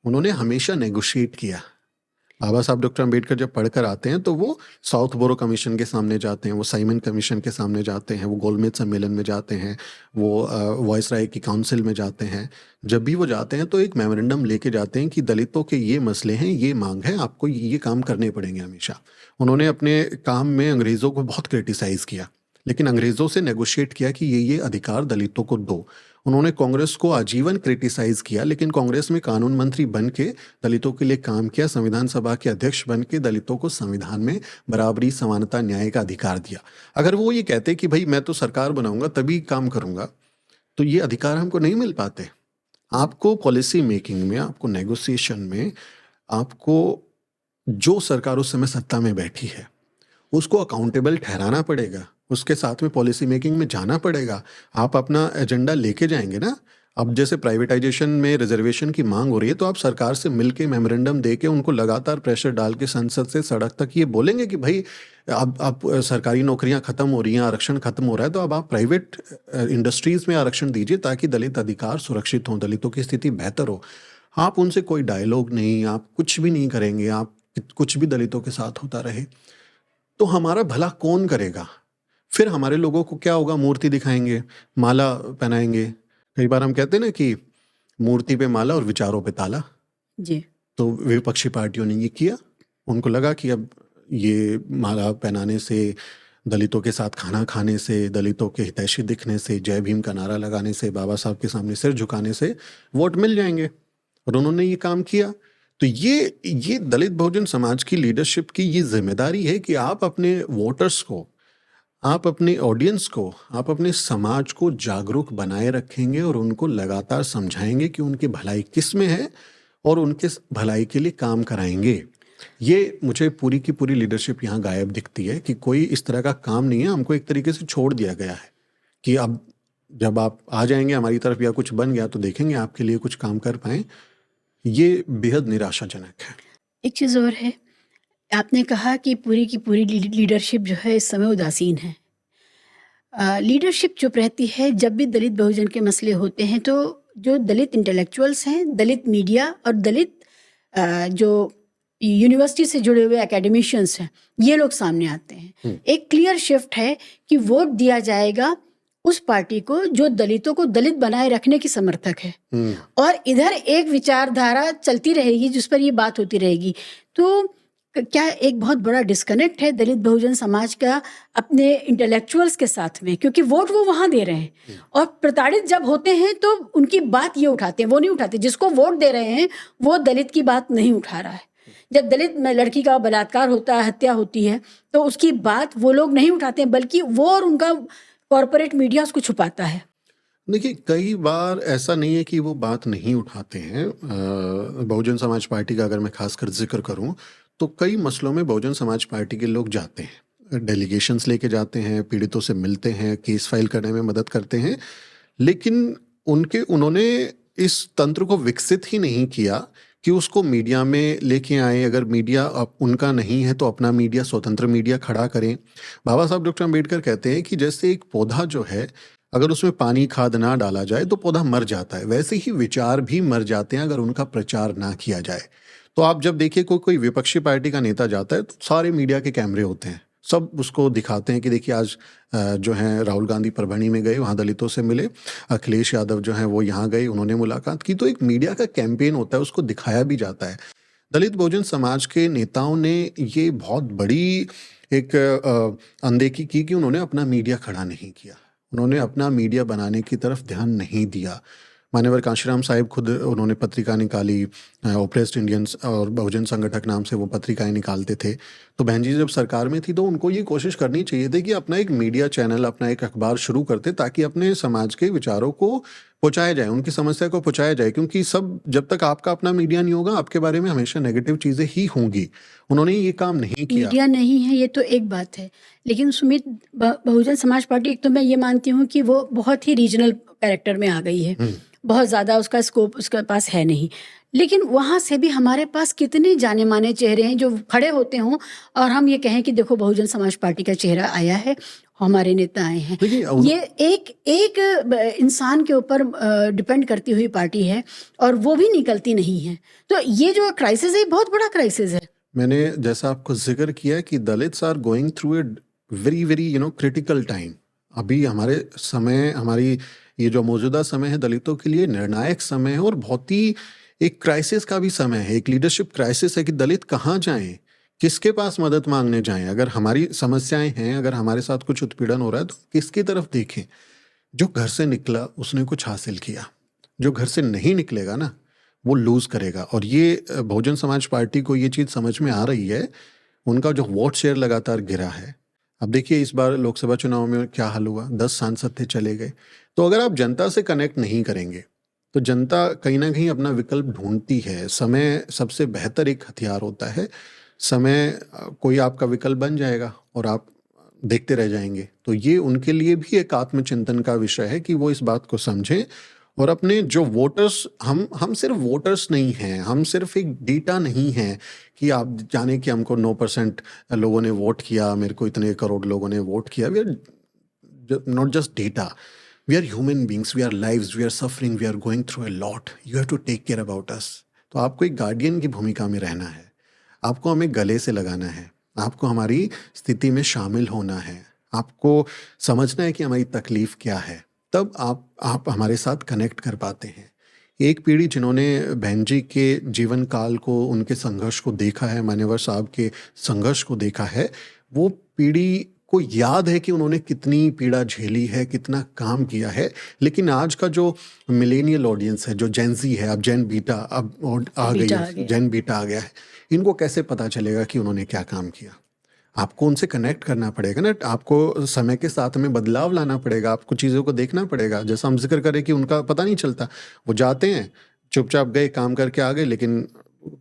उन्होंने हमेशा नेगोशिएट किया। बाबा साहब डॉक्टर अम्बेडकर जब पढ़कर आते हैं तो वो साउथ बोरो कमीशन के सामने जाते हैं, वो साइमन कमीशन के सामने जाते हैं, वो गोलमेज सम्मेलन में जाते हैं, वो वॉइसराय की काउंसिल में जाते हैं। जब भी वो जाते हैं तो एक मेमोरेंडम लेके जाते हैं कि दलितों के ये मसले हैं, ये मांग है, आपको ये काम करने पड़ेंगे हमेशा। उन्होंने अपने काम में अंग्रेज़ों को बहुत क्रिटिसाइज़ किया, लेकिन अंग्रेज़ों से नेगोशिएट किया कि ये अधिकार दलितों को दो। उन्होंने कांग्रेस को आजीवन क्रिटिसाइज किया, लेकिन कांग्रेस में कानून मंत्री बन के दलितों के लिए काम किया, संविधान सभा के अध्यक्ष बन के दलितों को संविधान में बराबरी, समानता, न्याय का अधिकार दिया। अगर वो ये कहते कि भाई मैं तो सरकार बनाऊंगा तभी काम करूंगा, तो ये अधिकार हमको नहीं मिल पाते। आपको पॉलिसी मेकिंग में, आपको नेगोशिएशन में, आपको जो सरकार उस समय सत्ता में बैठी है उसको अकाउंटेबल ठहराना पड़ेगा, उसके साथ में पॉलिसी मेकिंग में जाना पड़ेगा। आप अपना एजेंडा लेके जाएंगे ना। अब जैसे प्राइवेटाइजेशन में रिजर्वेशन की मांग हो रही है, तो आप सरकार से मिलके मेमोरेंडम दे के उनको लगातार प्रेशर डाल के संसद से सड़क तक ये बोलेंगे कि भाई अब सरकारी नौकरियां खत्म हो रही हैं, आरक्षण खत्म हो रहा है, तो अब आप प्राइवेट इंडस्ट्रीज में आरक्षण दीजिए ताकि दलित अधिकार सुरक्षित हों, दलितों की स्थिति बेहतर हो। आप उनसे कोई डायलॉग नहीं, आप कुछ भी नहीं करेंगे, आप कुछ भी दलितों के साथ होता रहे, तो हमारा भला कौन करेगा? फिर हमारे लोगों को क्या होगा? मूर्ति दिखाएंगे, माला पहनाएंगे। कई बार हम कहते हैं ना कि मूर्ति पे माला और विचारों पे ताला। जी। तो विपक्षी पार्टियों ने ये किया। उनको लगा कि अब ये माला पहनाने से, दलितों के साथ खाना खाने से, दलितों के हितैषी दिखने से, जय भीम का नारा लगाने से, बाबा साहब के सामने सिर झुकाने से वोट मिल जाएंगे, और उन्होंने ये काम किया। तो ये दलित बहुजन समाज की लीडरशिप की ये जिम्मेदारी है कि आप अपने वोटर्स को, आप अपने ऑडियंस को, आप अपने समाज को जागरूक बनाए रखेंगे और उनको लगातार समझाएंगे कि उनकी भलाई किस में है और उनके भलाई के लिए काम कराएंगे। ये मुझे पूरी की पूरी लीडरशिप यहाँ गायब दिखती है कि कोई इस तरह का काम नहीं है। हमको एक तरीके से छोड़ दिया गया है कि अब जब आप आ जाएंगे हमारी तरफ या कुछ बन गया तो देखेंगे आपके लिए कुछ काम कर पाएँ। ये बेहद निराशाजनक है। एक चीज़ और है, आपने कहा कि पूरी की पूरी लीडरशिप जो है इस समय उदासीन है। लीडरशिप चुप रहती है जब भी दलित बहुजन के मसले होते हैं, तो जो दलित इंटेलेक्चुअल्स हैं, दलित मीडिया और दलित जो यूनिवर्सिटी से जुड़े हुए एकेडमिशियंस हैं, ये लोग सामने आते हैं। एक क्लियर शिफ्ट है कि वोट दिया जाएगा उस पार्टी को जो दलितों को दलित बनाए रखने की समर्थक है, और इधर एक विचारधारा चलती रहेगी जिस पर ये बात होती रहेगी। तो क्या एक बहुत बड़ा डिस्कनेक्ट है दलित बहुजन समाज का अपने इंटेलेक्चुअल्स के साथ में, क्योंकि वोट वो वहाँ दे रहे हैं, और प्रताड़ित जब होते हैं तो उनकी बात ये उठाते हैं, वो नहीं उठाते। जिसको वोट दे रहे हैं वो दलित की बात नहीं उठा रहा है। जब दलित में लड़की का बलात्कार होता है, हत्या होती है, तो उसकी बात वो लोग नहीं उठाते हैं, बल्कि वो और उनका कॉर्पोरेट मीडिया उसको छुपाता है। देखिए, कई बार ऐसा नहीं है कि वो बात नहीं उठाते हैं। बहुजन समाज पार्टी का अगर मैं खासकर जिक्र करूं तो कई मसलों में बहुजन समाज पार्टी के लोग जाते हैं, डेलीगेशंस लेके जाते हैं, पीड़ितों से मिलते हैं, केस फाइल करने में मदद करते हैं, लेकिन उन्होंने इस तंत्र को विकसित ही नहीं किया कि उसको मीडिया में लेके आए। अगर मीडिया उनका नहीं है तो अपना मीडिया, स्वतंत्र मीडिया खड़ा करें। बाबा साहब डॉक्टर अम्बेडकर कहते हैं कि जैसे एक पौधा जो है, अगर उसमें पानी खाद ना डाला जाए तो पौधा मर जाता है, वैसे ही विचार भी मर जाते हैं अगर उनका प्रचार ना किया जाए। तो आप जब देखिए कोई विपक्षी पार्टी का नेता जाता है तो सारे मीडिया के कैमरे होते हैं, सब उसको दिखाते हैं कि देखिए आज जो है राहुल गांधी परभणी में गए, वहाँ दलितों से मिले, अखिलेश यादव जो हैं वो यहाँ गए, उन्होंने मुलाकात की। तो एक मीडिया का कैंपेन होता है, उसको दिखाया भी जाता है। दलित बहुजन समाज के नेताओं ने ये बहुत बड़ी एक अनदेखी की कि उन्होंने अपना मीडिया खड़ा नहीं किया, उन्होंने अपना मीडिया बनाने की तरफ ध्यान नहीं दिया। मान्यवर कांशीराम साहिब खुद उन्होंने पत्रिका निकाली, ओप्रेस्ड इंडियंस और बहुजन संगठक नाम से वो पत्रिकाएं निकालते थे। तो बहन जी जब सरकार में थी तो उनको ये कोशिश करनी चाहिए थी कि अपना एक मीडिया चैनल, अपना एक अखबार शुरू करते ताकि अपने समाज के विचारों को पहुंचाया जाए, उनकी समस्या को पहुंचाया जाए। क्योंकि सब जब तक आपका अपना मीडिया नहीं होगा, आपके बारे में हमेशा नेगेटिव चीज़ें ही होंगी। उन्होंने ये काम नहीं किया। मीडिया नहीं है ये तो एक बात है, लेकिन सुमित, बहुजन समाज पार्टी, एक तो मैं ये मानती हूँ कि वो बहुत ही रीजनल कैरेक्टर में आ गई है, बहुत ज़्यादा उसका स्कोप उसके पास है नहीं। लेकिन वहाँ से भी हमारे पास कितने जाने माने चेहरे हैं जो खड़े होते हों और हम ये कहें कि देखो बहुजन समाज पार्टी का चेहरा आया है, हमारे नेता आए हैं। ये एक एक इंसान के ऊपर डिपेंड करती हुई पार्टी है और वो भी निकलती नहीं है। तो ये जो क्राइसिस है, बहुत बड़ा क्राइसिस है। मैंने जैसा आपको जिक्र किया कि Dalits are going through a very very critical time. अभी हमारे समय, हमारी ये जो मौजूदा समय है दलितों के लिए निर्णायक समय है और बहुत ही एक क्राइसिस का भी समय है, एक लीडरशिप क्राइसिस है कि दलित कहाँ जाएं, किसके पास मदद मांगने जाएं। अगर हमारी समस्याएं हैं, अगर हमारे साथ कुछ उत्पीड़न हो रहा है तो किसकी तरफ देखें। जो घर से निकला उसने कुछ हासिल किया, जो घर से नहीं निकलेगा ना वो लूज करेगा। और ये बहुजन समाज पार्टी को ये चीज़ समझ में आ रही है। उनका जो वोट शेयर लगातार गिरा है। अब देखिए इस बार लोकसभा चुनाव में क्या हाल हुआ, 10 सांसद थे चले गए। तो अगर आप जनता से कनेक्ट नहीं करेंगे तो जनता कहीं ना कहीं अपना विकल्प ढूंढती है। समय सबसे बेहतर एक हथियार होता है। समय कोई आपका विकल्प बन जाएगा और आप देखते रह जाएंगे। तो ये उनके लिए भी एक आत्मचिंतन का विषय है कि वो इस बात को समझें और अपने जो वोटर्स, हम सिर्फ वोटर्स नहीं हैं, हम सिर्फ एक डेटा नहीं हैं कि आप जाने कि हमको 9% लोगों ने वोट किया, मेरे को इतने करोड़ लोगों ने वोट किया। We are not just data, we are human beings, we are lives, we are suffering, we are going through a lot, you have to take care about us. तो आपको एक गार्डियन की भूमिका में रहना है, आपको हमें गले से लगाना है, आपको हमारी स्थिति में शामिल होना है, आपको समझना है कि हमारी तकलीफ क्या है। तब आप हमारे साथ कनेक्ट कर पाते हैं। एक पीढ़ी जिन्होंने बहन जी के जीवन काल को, उनके संघर्ष को देखा है, मान्यवर साहब के संघर्ष को देखा है, वो पीढ़ी को याद है कि उन्होंने कितनी पीड़ा झेली है, कितना काम किया है। लेकिन आज का जो मिलेनियल ऑडियंस है, जो जेन ज़ी है, अब जेन बीटा अब आ गई है, जेन बीटा आ गया है, इनको कैसे पता चलेगा कि उन्होंने क्या काम किया। आपको उनसे कनेक्ट करना पड़ेगा ना, आपको समय के साथ में बदलाव लाना पड़ेगा, आपको चीज़ों को देखना पड़ेगा। जैसा हम जिक्र करें कि उनका पता नहीं चलता, वो जाते हैं चुपचाप गए, काम करके आ गए, लेकिन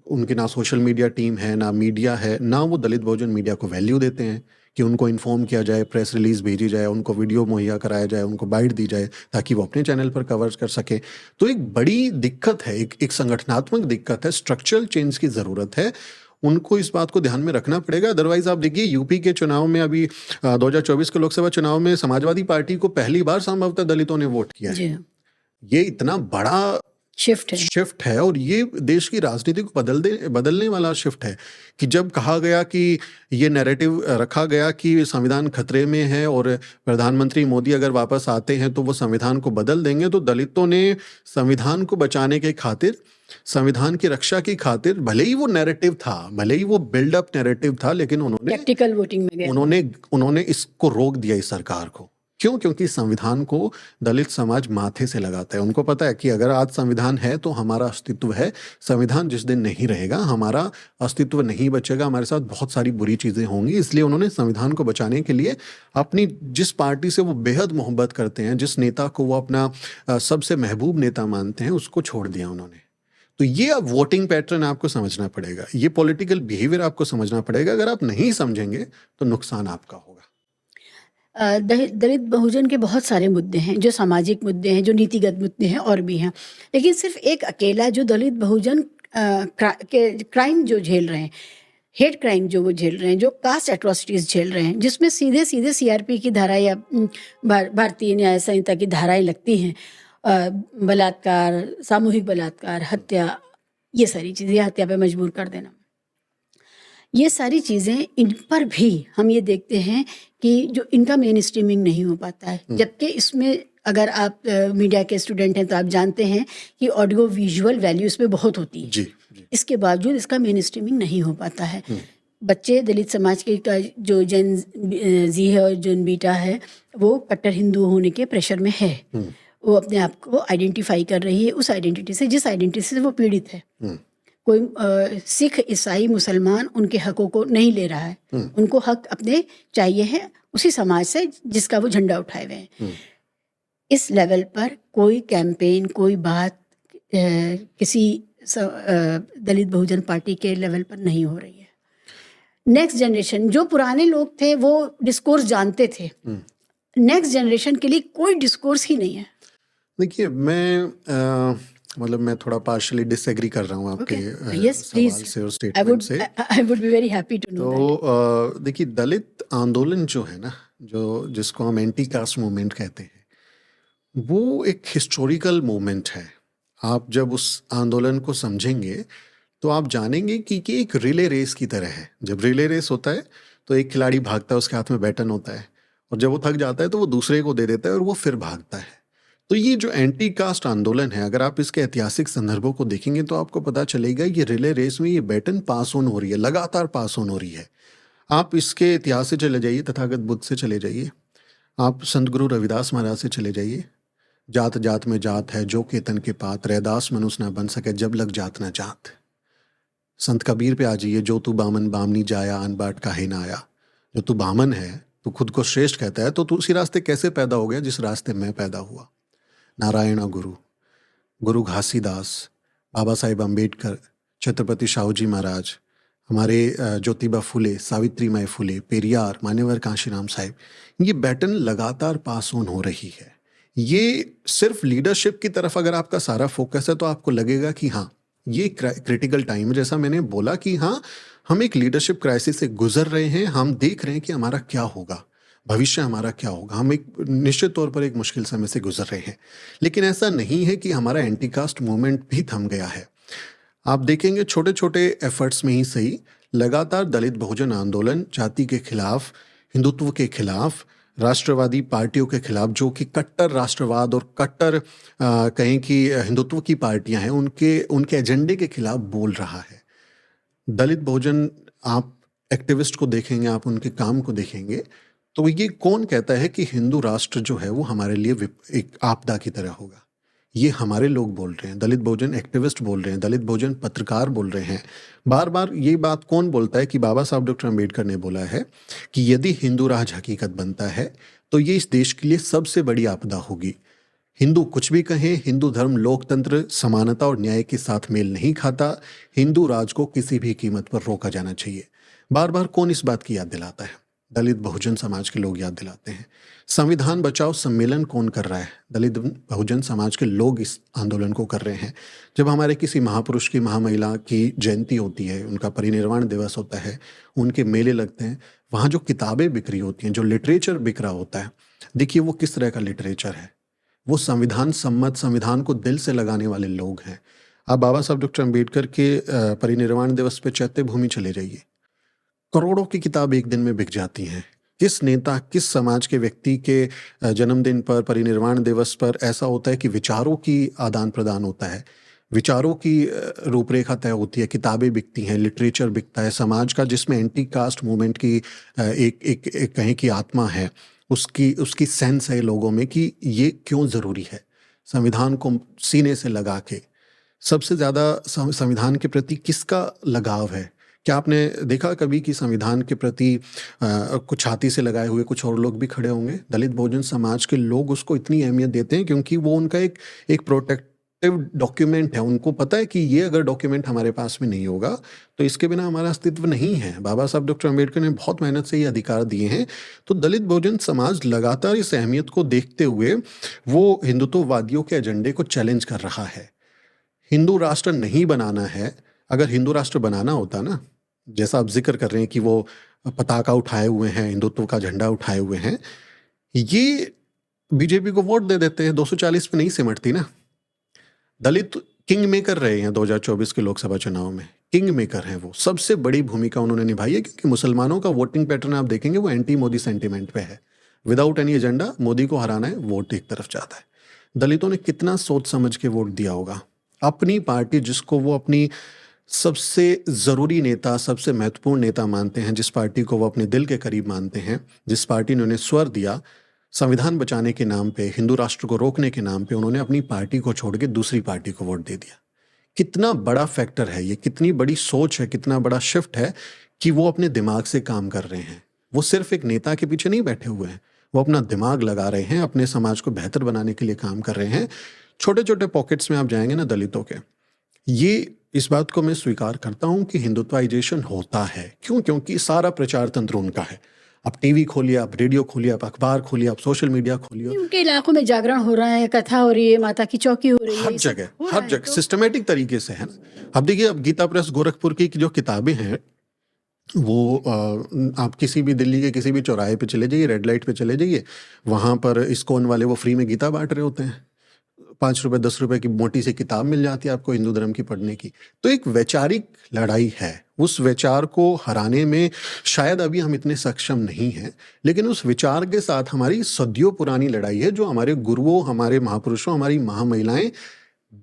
उनकी ना सोशल मीडिया टीम है, ना मीडिया है, ना वो दलित बहुजन मीडिया को वैल्यू देते हैं कि उनको इन्फॉर्म किया जाए, प्रेस रिलीज भेजी जाए, उनको वीडियो मुहैया कराया जाए, उनको बाइट दी जाए ताकि वो अपने चैनल पर कवर कर सके। तो एक बड़ी दिक्कत है, एक संगठनात्मक दिक्कत है, स्ट्रक्चरल चेंज की ज़रूरत है। उनको इस बात को ध्यान में रखना पड़ेगा। अदरवाइज आप देखिए यूपी के चुनाव में, अभी 2024 के लोकसभा चुनाव में समाजवादी पार्टी को पहली बार संभवतः दलितों ने वोट किया है। ये इतना बड़ा शिफ्ट है और ये देश की राजनीति को बदलने वाला शिफ्ट है कि जब कहा गया कि ये नैरेटिव रखा गया कि संविधान खतरे में है और प्रधानमंत्री मोदी अगर वापस आते हैं तो वो संविधान को बदल देंगे, तो दलितों ने संविधान को बचाने के खातिर, संविधान की रक्षा की खातिर, भले ही वो नैरेटिव था, भले ही वो बिल्डअप नैरेटिव था, लेकिन उन्होंने प्रैक्टिकल वोटिंग में उन्होंने इसको रोक दिया इस सरकार को। क्यों? क्योंकि संविधान को दलित समाज माथे से लगाता है। उनको पता है कि अगर आज संविधान है तो हमारा अस्तित्व है, संविधान जिस दिन नहीं रहेगा हमारा अस्तित्व नहीं बचेगा, हमारे साथ बहुत सारी बुरी चीज़ें होंगी। इसलिए उन्होंने संविधान को बचाने के लिए अपनी जिस पार्टी से वो बेहद मोहब्बत करते हैं, जिस नेता को वो अपना सबसे महबूब नेता मानते हैं, उसको छोड़ दिया उन्होंने। तो ये अब वोटिंग पैटर्न आपको समझना पड़ेगा, ये पॉलिटिकल बिहेवियर आपको समझना पड़ेगा। अगर आप नहीं समझेंगे तो नुकसान आपका होगा। दलित बहुजन के बहुत सारे मुद्दे हैं, जो सामाजिक मुद्दे हैं, जो नीतिगत मुद्दे हैं और भी हैं, लेकिन सिर्फ एक अकेला जो दलित बहुजन क्राइम जो झेल रहे हैं, हेट क्राइम जो वो झेल रहे हैं, जो कास्ट एट्रोसिटीज़ झेल रहे हैं, जिसमें सीधे सीधे सीआरपी की धारा या भारतीय न्याय संहिता की धाराएं लगती हैं, बलात्कार, सामूहिक बलात्कार, हत्या, ये सारी चीज़ें, हत्या पे मजबूर कर देना, ये सारी चीज़ें, इन पर भी हम ये देखते हैं कि जो इनका मेन स्ट्रीमिंग नहीं हो पाता है। जबकि इसमें अगर आप मीडिया के स्टूडेंट हैं तो आप जानते हैं कि ऑडियो विजुअल वैल्यू इसमें बहुत होती है। जी, जी। इसके बावजूद इसका मेन स्ट्रीमिंग नहीं हो पाता है। बच्चे दलित समाज के का जो जेन जी है और जेन बीटा है, वो कट्टर हिंदू होने के प्रेशर में है। वो अपने आप को आइडेंटिफाई कर रही है उस आइडेंटिटी से जिस आइडेंटिटी से वो पीड़ित है। कोई सिख, ईसाई, मुसलमान उनके हकों को नहीं ले रहा है। उनको हक अपने चाहिए हैं उसी समाज से जिसका वो झंडा उठाए हुए हैं। इस लेवल पर कोई कैंपेन, कोई बात किसी दलित बहुजन पार्टी के लेवल पर नहीं हो रही है। नेक्स्ट जनरेशन, जो पुराने लोग थे वो डिस्कोर्स जानते थे, नेक्स्ट जनरेशन के लिए कोई डिस्कोर्स ही नहीं है। देखिए, मतलब मैं थोड़ा पार्शली डिसएग्री कर रहा हूँ आपके सवाल से और स्टेटमेंट से। I would be very happy to know that. तो देखिए, दलित आंदोलन जो है ना, जो जिसको हम एंटी कास्ट मूवमेंट कहते हैं, वो एक हिस्टोरिकल मूवमेंट है। आप जब उस आंदोलन को समझेंगे तो आप जानेंगे कि एक रिले रेस की तरह है। जब रिले रेस होता है तो एक खिलाड़ी भागता है, उसके हाथ में बैटन होता है, और जब वो थक जाता है तो वो दूसरे को दे देता है और वो फिर भागता है। तो ये जो एंटी कास्ट आंदोलन है, अगर आप इसके ऐतिहासिक संदर्भों को देखेंगे तो आपको पता चलेगा ये रिले रेस में ये बैटन पास ऑन हो रही है, लगातार पास ऑन हो रही है। आप इसके इतिहास से चले जाइए, तथागत बुद्ध से चले जाइए, आप संत गुरु रविदास महाराज से चले जाइए, जात जात में जात है जो केतन के पात, रैदास मनुष्य ना बन सके जब लग जात ना जात। संत कबीर पे आ जाइए, जो तू बामन बामनी जाया अन बाट काहे ना आया। जो तू बामन है, तू खुद को श्रेष्ठ कहता है, तो तू उसी रास्ते कैसे पैदा हो गया जिस रास्ते मैं पैदा हुआ। नारायण गुरु, गुरु घासीदास, बाबा साहेब अम्बेडकर, छत्रपति शाहूजी महाराज, हमारे ज्योतिबा फुले, सावित्री माई फुले, पेरियार, मान्यवर कांशीराम साहिब, ये बैटन लगातार पास ऑन हो रही है। ये सिर्फ लीडरशिप की तरफ अगर आपका सारा फोकस है तो आपको लगेगा कि हाँ, ये क्रिटिकल टाइम है। जैसा मैंने बोला कि हाँ, हम एक लीडरशिप क्राइसिस से गुजर रहे हैं, हम देख रहे हैं कि हमारा क्या होगा, भविष्य हमारा क्या होगा। हम एक निश्चित तौर पर एक मुश्किल समय से गुजर रहे हैं, लेकिन ऐसा नहीं है कि हमारा एंटी कास्ट मूवमेंट भी थम गया है। आप देखेंगे छोटे छोटे एफर्ट्स में ही सही, लगातार दलित बहुजन आंदोलन जाति के खिलाफ, हिंदुत्व के खिलाफ, राष्ट्रवादी पार्टियों के खिलाफ, जो कि कट्टर राष्ट्रवाद और कट्टर कहें कि हिंदुत्व की पार्टियां हैं, उनके एजेंडे के खिलाफ बोल रहा है। दलित बहुजन, आप एक्टिविस्ट को देखेंगे, आप उनके काम को देखेंगे, तो ये कौन कहता है कि हिंदू राष्ट्र जो है वो हमारे लिए एक आपदा की तरह होगा। ये हमारे लोग बोल रहे हैं, दलित बहुजन एक्टिविस्ट बोल रहे हैं, दलित बहुजन पत्रकार बोल रहे हैं। बार बार ये बात कौन बोलता है कि बाबा साहब डॉक्टर अम्बेडकर ने बोला है कि यदि हिंदू राज हकीकत बनता है तो ये इस देश के लिए सबसे बड़ी आपदा होगी। हिंदू कुछ भी कहें, हिंदू धर्म लोकतंत्र, समानता और न्याय के साथ मेल नहीं खाता। हिंदू राज को किसी भी कीमत पर रोका जाना चाहिए। बार बार कौन इस बात की याद दिलाता है? दलित बहुजन समाज के लोग याद दिलाते हैं। संविधान बचाओ सम्मेलन कौन कर रहा है? दलित बहुजन समाज के लोग इस आंदोलन को कर रहे हैं। जब हमारे किसी महापुरुष की, महामहिला की जयंती होती है, उनका परिनिर्वाण दिवस होता है, उनके मेले लगते हैं, वहाँ जो किताबें बिक्री होती हैं, जो लिटरेचर बिक रहा होता है, देखिए वो किस तरह का लिटरेचर है। वो संविधान सम्मत, संविधान को दिल से लगाने वाले लोग हैं। आप बाबा साहब डॉक्टर अम्बेडकर के परिनिर्वाण दिवस पे चैत्य भूमि चले जाइए, करोड़ों की किताब एक दिन में बिक जाती हैं। किस नेता, किस समाज के व्यक्ति के जन्मदिन पर, परिनिर्वाण दिवस पर ऐसा होता है कि विचारों की आदान प्रदान होता है, विचारों की रूपरेखा तय होती है, किताबें बिकती हैं, लिटरेचर बिकता है। समाज का जिसमें एंटी कास्ट मूवमेंट की एक कहें कि आत्मा है, उसकी सेंस है लोगों में कि ये क्यों ज़रूरी है। संविधान को सीने से लगा के, सबसे ज़्यादा संविधान के प्रति किसका लगाव है? क्या आपने देखा कभी कि संविधान के प्रति कुछ छाती से लगाए हुए कुछ और लोग भी खड़े होंगे? दलित बहुजन समाज के लोग उसको इतनी अहमियत देते हैं क्योंकि वो उनका एक प्रोटेक्टिव डॉक्यूमेंट है। उनको पता है कि ये अगर डॉक्यूमेंट हमारे पास में नहीं होगा तो इसके बिना हमारा अस्तित्व नहीं है। बाबा साहब डॉक्टर अम्बेडकर ने बहुत मेहनत से ये अधिकार दिए हैं। तो दलित बहुजन समाज लगातार इस अहमियत को देखते हुए वो हिंदुत्ववादियों के एजेंडे को चैलेंज कर रहा है। हिंदू राष्ट्र नहीं बनाना है। अगर हिंदू राष्ट्र बनाना होता ना, जैसा आप जिक्र कर रहे हैं कि वो पताका उठाए हुए हैं, हिंदुत्व का झंडा उठाए हुए हैं, ये बीजेपी को वोट दे देते हैं, 240 पे नहीं सिमटती ना। दलित किंग मेकर रहे हैं 2024 के लोकसभा चुनाव में, किंग मेकर हैं वो, सबसे बड़ी भूमिका उन्होंने निभाई है, क्योंकि मुसलमानों का वोटिंग पैटर्न आप देखेंगे वो एंटी मोदी सेंटीमेंट पे है। विदाउट एनी एजेंडा मोदी को हराना है, वोट एक तरफ जाता है। दलितों ने कितना सोच समझ के वोट दिया होगा। अपनी पार्टी जिसको वो अपनी सबसे ज़रूरी नेता, सबसे महत्वपूर्ण नेता मानते हैं, जिस पार्टी को वो अपने दिल के करीब मानते हैं, जिस पार्टी ने उन्हें स्वर दिया, संविधान बचाने के नाम पे, हिंदू राष्ट्र को रोकने के नाम पे, उन्होंने अपनी पार्टी को छोड़ के दूसरी पार्टी को वोट दे दिया। कितना बड़ा फैक्टर है ये, कितनी बड़ी सोच है, कितना बड़ा शिफ्ट है कि वो अपने दिमाग से काम कर रहे हैं। वो सिर्फ एक नेता के पीछे नहीं बैठे हुए हैं, वो अपना दिमाग लगा रहे हैं, अपने समाज को बेहतर बनाने के लिए काम कर रहे हैं। छोटे छोटे पॉकेट्स में आप जाएंगे ना दलितों के, ये इस बात को मैं स्वीकार करता हूं कि हिंदुत्वाइजेशन होता है। क्यों? क्योंकि सारा प्रचार तंत्र उनका है। आप टीवी खोलिए, आप रेडियो खोलिए, आप अखबार खोलिए, आप सोशल मीडिया खोलिए, उनके इलाकों में जागरण हो रहा है, कथा हो रही है, माता की चौकी हो रही है, हर ये सब जगह हो रहा हर है। जगह तो सिस्टमेटिक तरीके से है ना। अब देखिए, अब गीता प्रेस गोरखपुर की जो किताबें हैं वो आप किसी भी दिल्ली के किसी भी चौराहे पे चले जाइए, रेड लाइट पे चले जाइए, वहाँ पर इस्कॉन वाले वो फ्री में गीता बांट रहे होते हैं। 5 रुपए 10 रुपए की मोटी सी किताब मिल जाती है आपको हिंदू धर्म की पढ़ने की। तो एक वैचारिक लड़ाई है, उस विचार को हराने में शायद अभी हम इतने सक्षम नहीं हैं, लेकिन उस विचार के साथ हमारी सदियों पुरानी लड़ाई है, जो हमारे गुरुओं, हमारे महापुरुषों, हमारी महामहिलाएं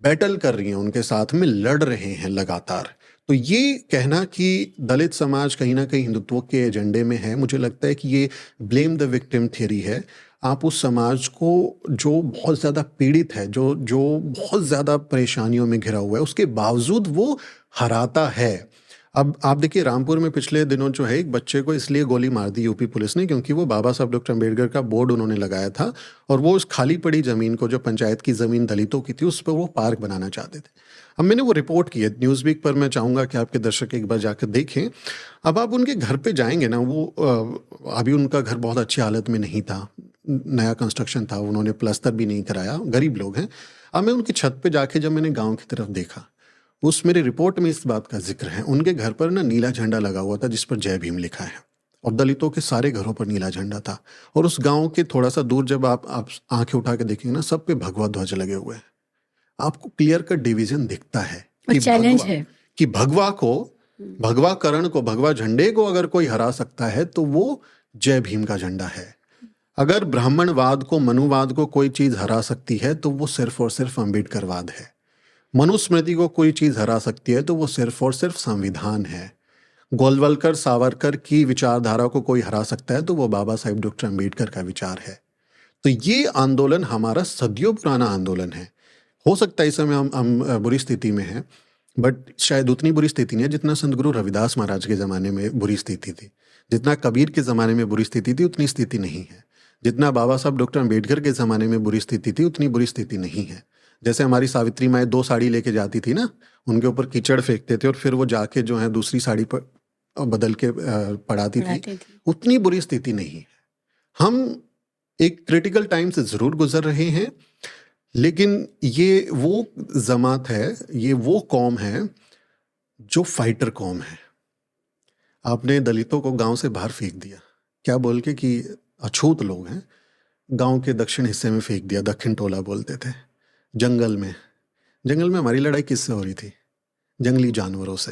बैटल कर रही हैं, उनके साथ में लड़ रहे हैं लगातार। तो ये कहना कि दलित समाज कहीं ना कहीं हिंदुत्व के एजेंडे में है, मुझे लगता है कि ये ब्लेम द विक्टिम थ्योरी है। आप उस समाज को जो बहुत ज़्यादा पीड़ित है, जो जो बहुत ज़्यादा परेशानियों में घिरा हुआ है, उसके बावजूद वो हराता है। अब आप देखिए, रामपुर में पिछले दिनों जो है एक बच्चे को इसलिए गोली मार दी यूपी पुलिस ने क्योंकि वो बाबा साहब डॉक्टर अम्बेडकर का बोर्ड उन्होंने लगाया था, और वो उस खाली पड़ी ज़मीन को, जो पंचायत की ज़मीन दलितों की थी, उस पर वो पार्क बनाना चाहते थे। अब मैंने वो रिपोर्ट की है न्यूज़वीक पर, मैं चाहूँगा कि आपके दर्शक एक बार जाकर देखें। अब आप उनके घर पे जाएंगे ना, वो अभी उनका घर बहुत अच्छी हालत में नहीं था, नया कंस्ट्रक्शन था, उन्होंने प्लास्टर भी नहीं कराया, गरीब लोग हैं। अब मैं उनकी छत पे जाके जब मैंने गांव की तरफ देखा, उस मेरी रिपोर्ट में इस बात का जिक्र है, उनके घर पर ना नीला झंडा लगा हुआ था जिस पर जय भीम लिखा है, और दलितों के सारे घरों पर नीला झंडा था। और उस गांव के थोड़ा सा दूर जब आप आंखें उठा के देखेंगे ना, सब पे भगवा ध्वज लगे हुए हैं। आपको क्लियर कट डिवीजन दिखता है कि चैलेंज है कि भगवा को, भगवा करण को, भगवा झंडे को अगर कोई हरा सकता है तो वो जय भीम का झंडा है। अगर ब्राह्मणवाद को, मनुवाद को कोई चीज हरा सकती है तो वो सिर्फ और सिर्फ अम्बेडकरवाद है। मनुस्मृति को कोई चीज हरा सकती है तो वो सिर्फ और सिर्फ संविधान है। गोलवलकर, सावरकर की विचारधारा को कोई हरा सकता है तो वो बाबा साहेब डॉक्टर अम्बेडकर का विचार है। तो ये आंदोलन हमारा सदियों पुराना आंदोलन है। हो सकता है इस समय हम बुरी स्थिति में हैं, बट शायद उतनी बुरी स्थिति नहीं है जितना संत गुरु रविदास महाराज के ज़माने में बुरी स्थिति थी, जितना कबीर के ज़माने में बुरी स्थिति थी, उतनी स्थिति नहीं है। जितना बाबा साहब डॉक्टर अम्बेडकर के ज़माने में बुरी स्थिति थी, उतनी बुरी स्थिति नहीं है। जैसे हमारी सावित्री माँ 2 साड़ी लेके जाती थी ना, उनके ऊपर कीचड़ फेंकते थे और फिर वो जाके जो है दूसरी साड़ी पर बदल के पढ़ाती थी, उतनी बुरी स्थिति नहीं है। हम एक क्रिटिकल टाइम से ज़रूर गुजर रहे हैं, लेकिन ये वो जमात है, ये वो कौम है जो फाइटर कौम है। आपने दलितों को गांव से बाहर फेंक दिया, क्या बोल के कि अछूत लोग हैं, गांव के दक्षिण हिस्से में फेंक दिया, दक्षिण टोला बोलते थे। जंगल में हमारी लड़ाई किससे हो रही थी? जंगली जानवरों से।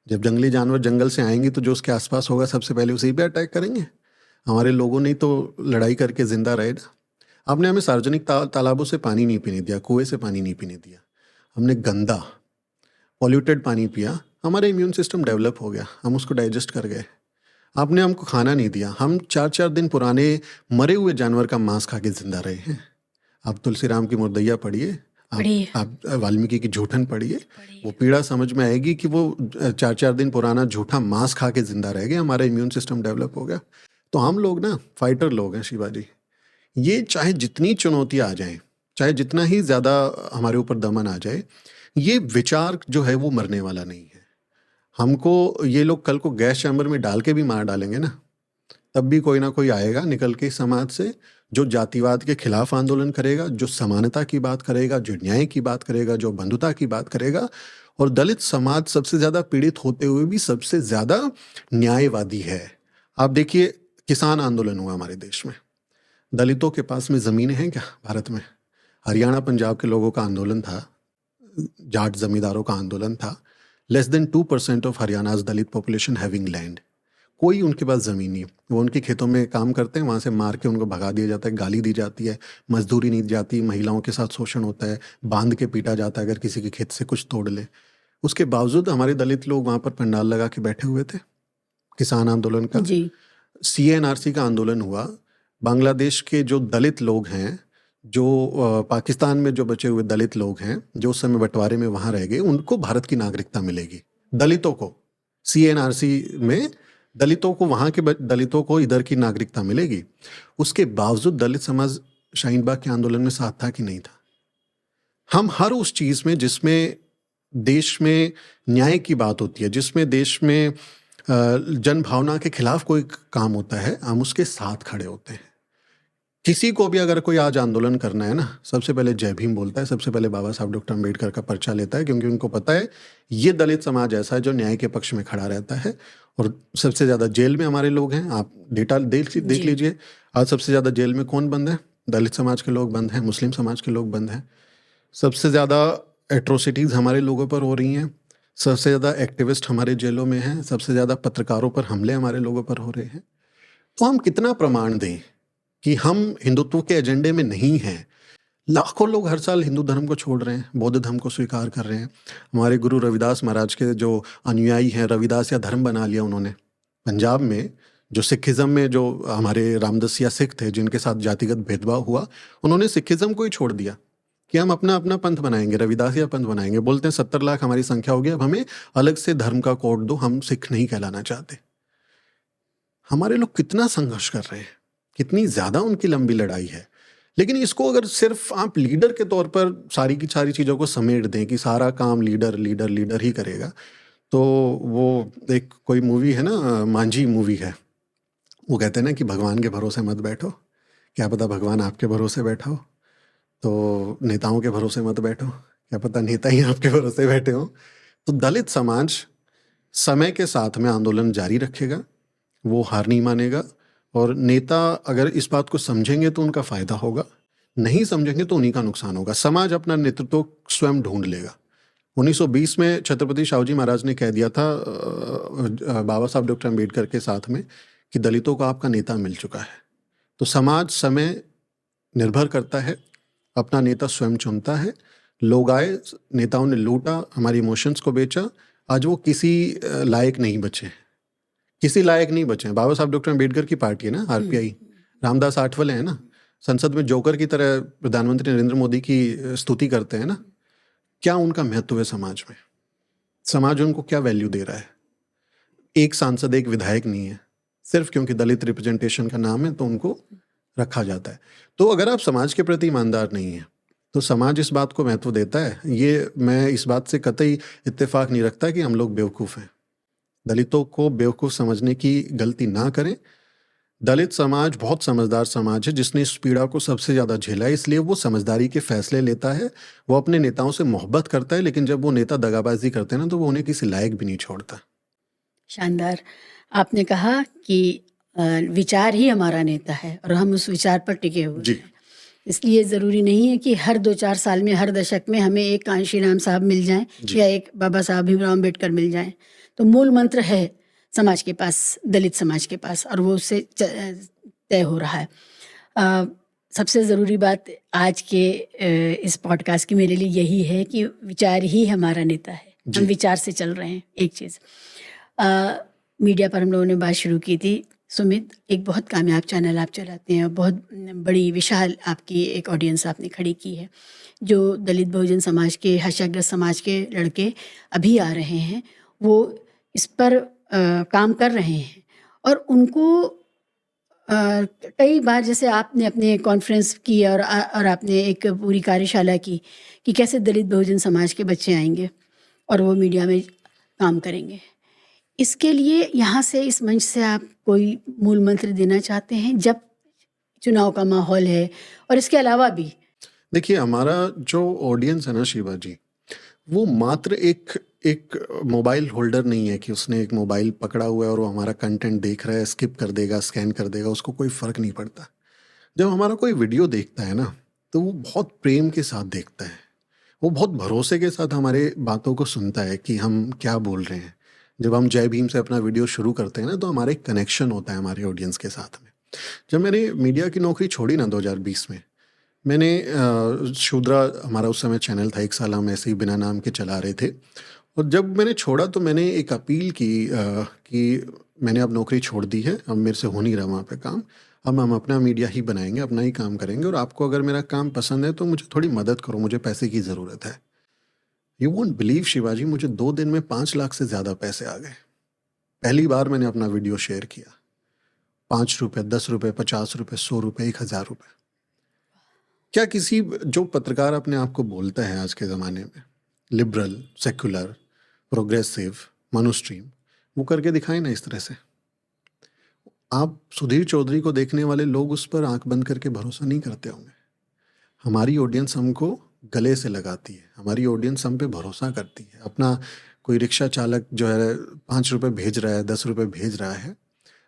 जब जंगली जानवर जंगल से आएंगे तो जो उसके आसपास होगा सबसे पहले उसी पे अटैक करेंगे। हमारे लोगों ने तो लड़ाई करके जिंदा रहे ना। आपने हमें सार्वजनिक तालाबों से पानी नहीं पीने दिया, कुएं से पानी नहीं पीने दिया, हमने गंदा पॉल्यूटेड पानी पिया, हमारा इम्यून सिस्टम डेवलप हो गया, हम उसको डाइजेस्ट कर गए। आपने हमको खाना नहीं दिया, हम 4-4 दिन पुराने मरे हुए जानवर का मांस खा के जिंदा रहे हैं। आप तुलसीराम की मुर्दैया पढ़िए, आप वाल्मीकि की जूठन पढ़िए, वो पीड़ा समझ में आएगी कि वो 4-4 दिन पुराना झूठा मांस खा के जिंदा रह गए, हमारा इम्यून सिस्टम डेवलप हो गया। तो हम लोग ना फाइटर लोग हैं शिवाजी। ये चाहे जितनी चुनौतियाँ आ जाएं, चाहे जितना ही ज़्यादा हमारे ऊपर दमन आ जाए, ये विचार जो है वो मरने वाला नहीं है। हमको ये लोग कल को गैस चैम्बर में डाल के भी मार डालेंगे ना, तब भी कोई ना कोई आएगा निकल के समाज से जो जातिवाद के खिलाफ आंदोलन करेगा, जो समानता की बात करेगा, जो न्याय की बात करेगा, जो बंधुता की बात करेगा। और दलित समाज सबसे ज़्यादा पीड़ित होते हुए भी सबसे ज़्यादा न्यायवादी है। आप देखिए, किसान आंदोलन हुआ हमारे देश में, दलितों के पास में ज़मीनें हैं क्या भारत में? हरियाणा पंजाब के लोगों का आंदोलन था, जाट जमींदारों का आंदोलन था। Less than 2% of Haryana's Dalit population having land. कोई उनके पास ज़मीन नहीं, वो उनके खेतों में काम करते हैं, वहाँ से मार के उनको भगा दिया जाता है, गाली दी जाती है, मजदूरी नहीं दी जाती, महिलाओं के साथ शोषण होता है, बांध के पीटा जाता है अगर किसी के खेत से कुछ तोड़ ले। उसके बावजूद हमारे दलित लोग वहाँ पर पंडाल लगा के बैठे हुए थे। किसान आंदोलन का, जी CNRC का आंदोलन हुआ। बांग्लादेश के जो दलित लोग हैं, जो पाकिस्तान में जो बचे हुए दलित लोग हैं, जो उस समय बंटवारे में वहाँ रह गए, उनको भारत की नागरिकता मिलेगी। दलितों को CNRC में, दलितों को, वहाँ के दलितों को इधर की नागरिकता मिलेगी। उसके बावजूद दलित समाज शाहीन बाग के आंदोलन में साथ था कि नहीं था? हम हर उस चीज़ में जिसमें देश में न्याय की बात होती है, जिसमें देश में जन भावना के खिलाफ कोई काम होता है, हम उसके साथ खड़े होते हैं। किसी को भी अगर कोई आज आंदोलन करना है ना, सबसे पहले जय भीम बोलता है, सबसे पहले बाबा साहब डॉक्टर अम्बेडकर का पर्चा लेता है, क्योंकि उनको पता है ये दलित समाज ऐसा है जो न्याय के पक्ष में खड़ा रहता है। और सबसे ज़्यादा जेल में हमारे लोग हैं। आप डेटा देख जी लीजिए, आज सबसे ज़्यादा जेल में कौन बंद है? दलित समाज के लोग बंद हैं, मुस्लिम समाज के लोग बंद हैं। सबसे ज़्यादा एट्रोसिटीज़ हमारे लोगों पर हो रही हैं, सबसे ज़्यादा एक्टिविस्ट हमारे जेलों में हैं, सबसे ज़्यादा पत्रकारों पर हमले हमारे लोगों पर हो रहे हैं। तो हम कितना प्रमाण दें कि हम हिंदुत्व के एजेंडे में नहीं हैं? लाखों लोग हर साल हिंदू धर्म को छोड़ रहे हैं, बौद्ध धर्म को स्वीकार कर रहे हैं। हमारे गुरु रविदास महाराज के जो अनुयायी हैं, रविदास या धर्म बना लिया उन्होंने। पंजाब में जो सिखिज़्म में जो हमारे रामदासिया सिख थे, जिनके साथ जातिगत भेदभाव हुआ, उन्होंने सिखिज़्म को ही छोड़ दिया कि हम अपना अपना पंथ बनाएंगे, रविदासिया पंथ बनाएंगे। बोलते हैं 70 लाख हमारी संख्या हो गई, अब हमें अलग से धर्म का कोड दो, हम सिख नहीं कहलाना चाहते। हमारे लोग कितना संघर्ष कर रहे हैं, कितनी ज़्यादा उनकी लंबी लड़ाई है। लेकिन इसको अगर सिर्फ आप लीडर के तौर पर सारी की सारी चीज़ों को समेट दें कि सारा काम लीडर लीडर लीडर ही करेगा, तो वो एक कोई मूवी है ना, मांझी मूवी है, वो कहते हैं ना कि भगवान के भरोसे मत बैठो, क्या पता भगवान आपके भरोसे बैठा हो। तो नेताओं के भरोसे मत बैठो, क्या पता नेता ही आपके भरोसे बैठे हो। तो दलित समाज समय के साथ में आंदोलन जारी रखेगा, वो हार नहीं मानेगा। और नेता अगर इस बात को समझेंगे तो उनका फ़ायदा होगा, नहीं समझेंगे तो उन्हीं का नुकसान होगा। समाज अपना नेतृत्व स्वयं ढूंढ लेगा। 1920 में छत्रपति शाहू महाराज ने कह दिया था बाबा साहब डॉक्टर अम्बेडकर के साथ में कि दलितों को आपका नेता मिल चुका है। तो समाज समय निर्भर करता है, अपना नेता स्वयं चुनता है। लोग आए, नेताओं ने लूटा, हमारी इमोशंस को बेचा, आज वो किसी लायक नहीं बचे, किसी लायक नहीं बचे हैं। बाबा साहब डॉक्टर अम्बेडकर की पार्टी है ना, RPI, रामदास आठवले है ना, संसद में जोकर की तरह प्रधानमंत्री नरेंद्र मोदी की स्तुति करते हैं ना। क्या उनका महत्व है समाज में? समाज उनको क्या वैल्यू दे रहा है? एक सांसद, एक विधायक नहीं है, सिर्फ क्योंकि दलित रिप्रेजेंटेशन का नाम है तो उनको रखा जाता है। तो अगर आप समाज के प्रति ईमानदार नहीं हैं तो समाज इस बात को महत्व देता है। ये मैं इस बात से कतई इत्तेफाक नहीं रखता कि हम लोग बेवकूफ़ हैं। दलितों को बेवकूफ़ समझने की गलती ना करें। दलित समाज बहुत समझदार समाज है, जिसने इस पीड़ा को सबसे ज़्यादा झेला है, इसलिए वो समझदारी के फैसले लेता है। वो अपने नेताओं से मोहब्बत करता है, लेकिन जब वो नेता दगाबाजी करते हैं ना, तो वो उन्हें किसी लायक भी नहीं छोड़ता। शानदार। आपने कहा कि विचार ही हमारा नेता है और हम उस विचार पर टिके हुए जी। हैं। इसलिए ज़रूरी नहीं है कि हर 2-4 साल में, हर दशक में हमें एक कांशी राम साहब मिल जाएं जी। या एक बाबा साहब भीमराव अम्बेडकर मिल जाएं। तो मूल मंत्र है समाज के पास, दलित समाज के पास, और वो उससे तय हो रहा है। सबसे ज़रूरी बात आज के इस पॉडकास्ट की मेरे लिए यही है कि विचार ही हमारा नेता है। जी। हम विचार से चल रहे हैं। एक चीज़ मीडिया पर हम लोगों ने बात शुरू की थी। सुमित, एक बहुत कामयाब चैनल आप चलाते हैं, बहुत बड़ी विशाल आपकी एक ऑडियंस आपने खड़ी की है। जो दलित बहुजन समाज के, हर्षाग्रस्त समाज के लड़के अभी आ रहे हैं, वो इस पर काम कर रहे हैं और उनको कई बार, जैसे आपने अपने कॉन्फ्रेंस की और आपने एक पूरी कार्यशाला की कि कैसे दलित बहुजन समाज के बच्चे आएंगे और वो मीडिया में काम करेंगे। इसके लिए यहाँ से, इस मंच से आप कोई मूल मंत्र देना चाहते हैं? जब चुनाव का माहौल है और इसके अलावा भी? देखिए, हमारा जो ऑडियंस है ना शिवा जी, वो मात्र एक एक मोबाइल होल्डर नहीं है कि उसने एक मोबाइल पकड़ा हुआ है और वो हमारा कंटेंट देख रहा है, स्किप कर देगा, स्कैन कर देगा, उसको कोई फ़र्क नहीं पड़ता। जब हमारा कोई वीडियो देखता है ना, तो वो बहुत प्रेम के साथ देखता है। वो बहुत भरोसे के साथ हमारे बातों को सुनता है कि हम क्या बोल रहे हैं। जब हम जय भीम से अपना वीडियो शुरू करते हैं ना, तो हमारा एक कनेक्शन होता है हमारे ऑडियंस के साथ में। जब मैंने मीडिया की नौकरी छोड़ी ना 2020 में, मैंने शूद्रा हमारा उस समय चैनल था, 1 साल हम ऐसे ही बिना नाम के चला रहे थे। और जब मैंने छोड़ा तो मैंने एक अपील की कि मैंने अब नौकरी छोड़ दी है, अब मेरे से हो नहीं रहा वहाँ पे काम। अब हम अपना मीडिया ही बनाएँगे, अपना ही काम करेंगे और आपको अगर मेरा काम पसंद है तो मुझे थोड़ी मदद करो, मुझे पैसे की ज़रूरत है। यू वोंट बिलीव शिवाजी, मुझे 2 दिन में 5 लाख से ज़्यादा पैसे आ गए। पहली बार मैंने अपना वीडियो शेयर किया। ₹5, ₹10, ₹50, ₹100, ₹1000। क्या किसी जो पत्रकार अपने आप को बोलता है आज के ज़माने में लिबरल, सेक्युलर, प्रोग्रेसिव, मनुस्ट्रीम, वो करके दिखाए ना इस तरह से। आप सुधीर चौधरी को देखने वाले लोग उस पर आंख बंद करके भरोसा नहीं करते होंगे। हमारी ऑडियंस हमको गले से लगाती है, हमारी ऑडियंस हम पे भरोसा करती है। अपना कोई रिक्शा चालक जो है ₹5 भेज रहा है, ₹10 भेज रहा है।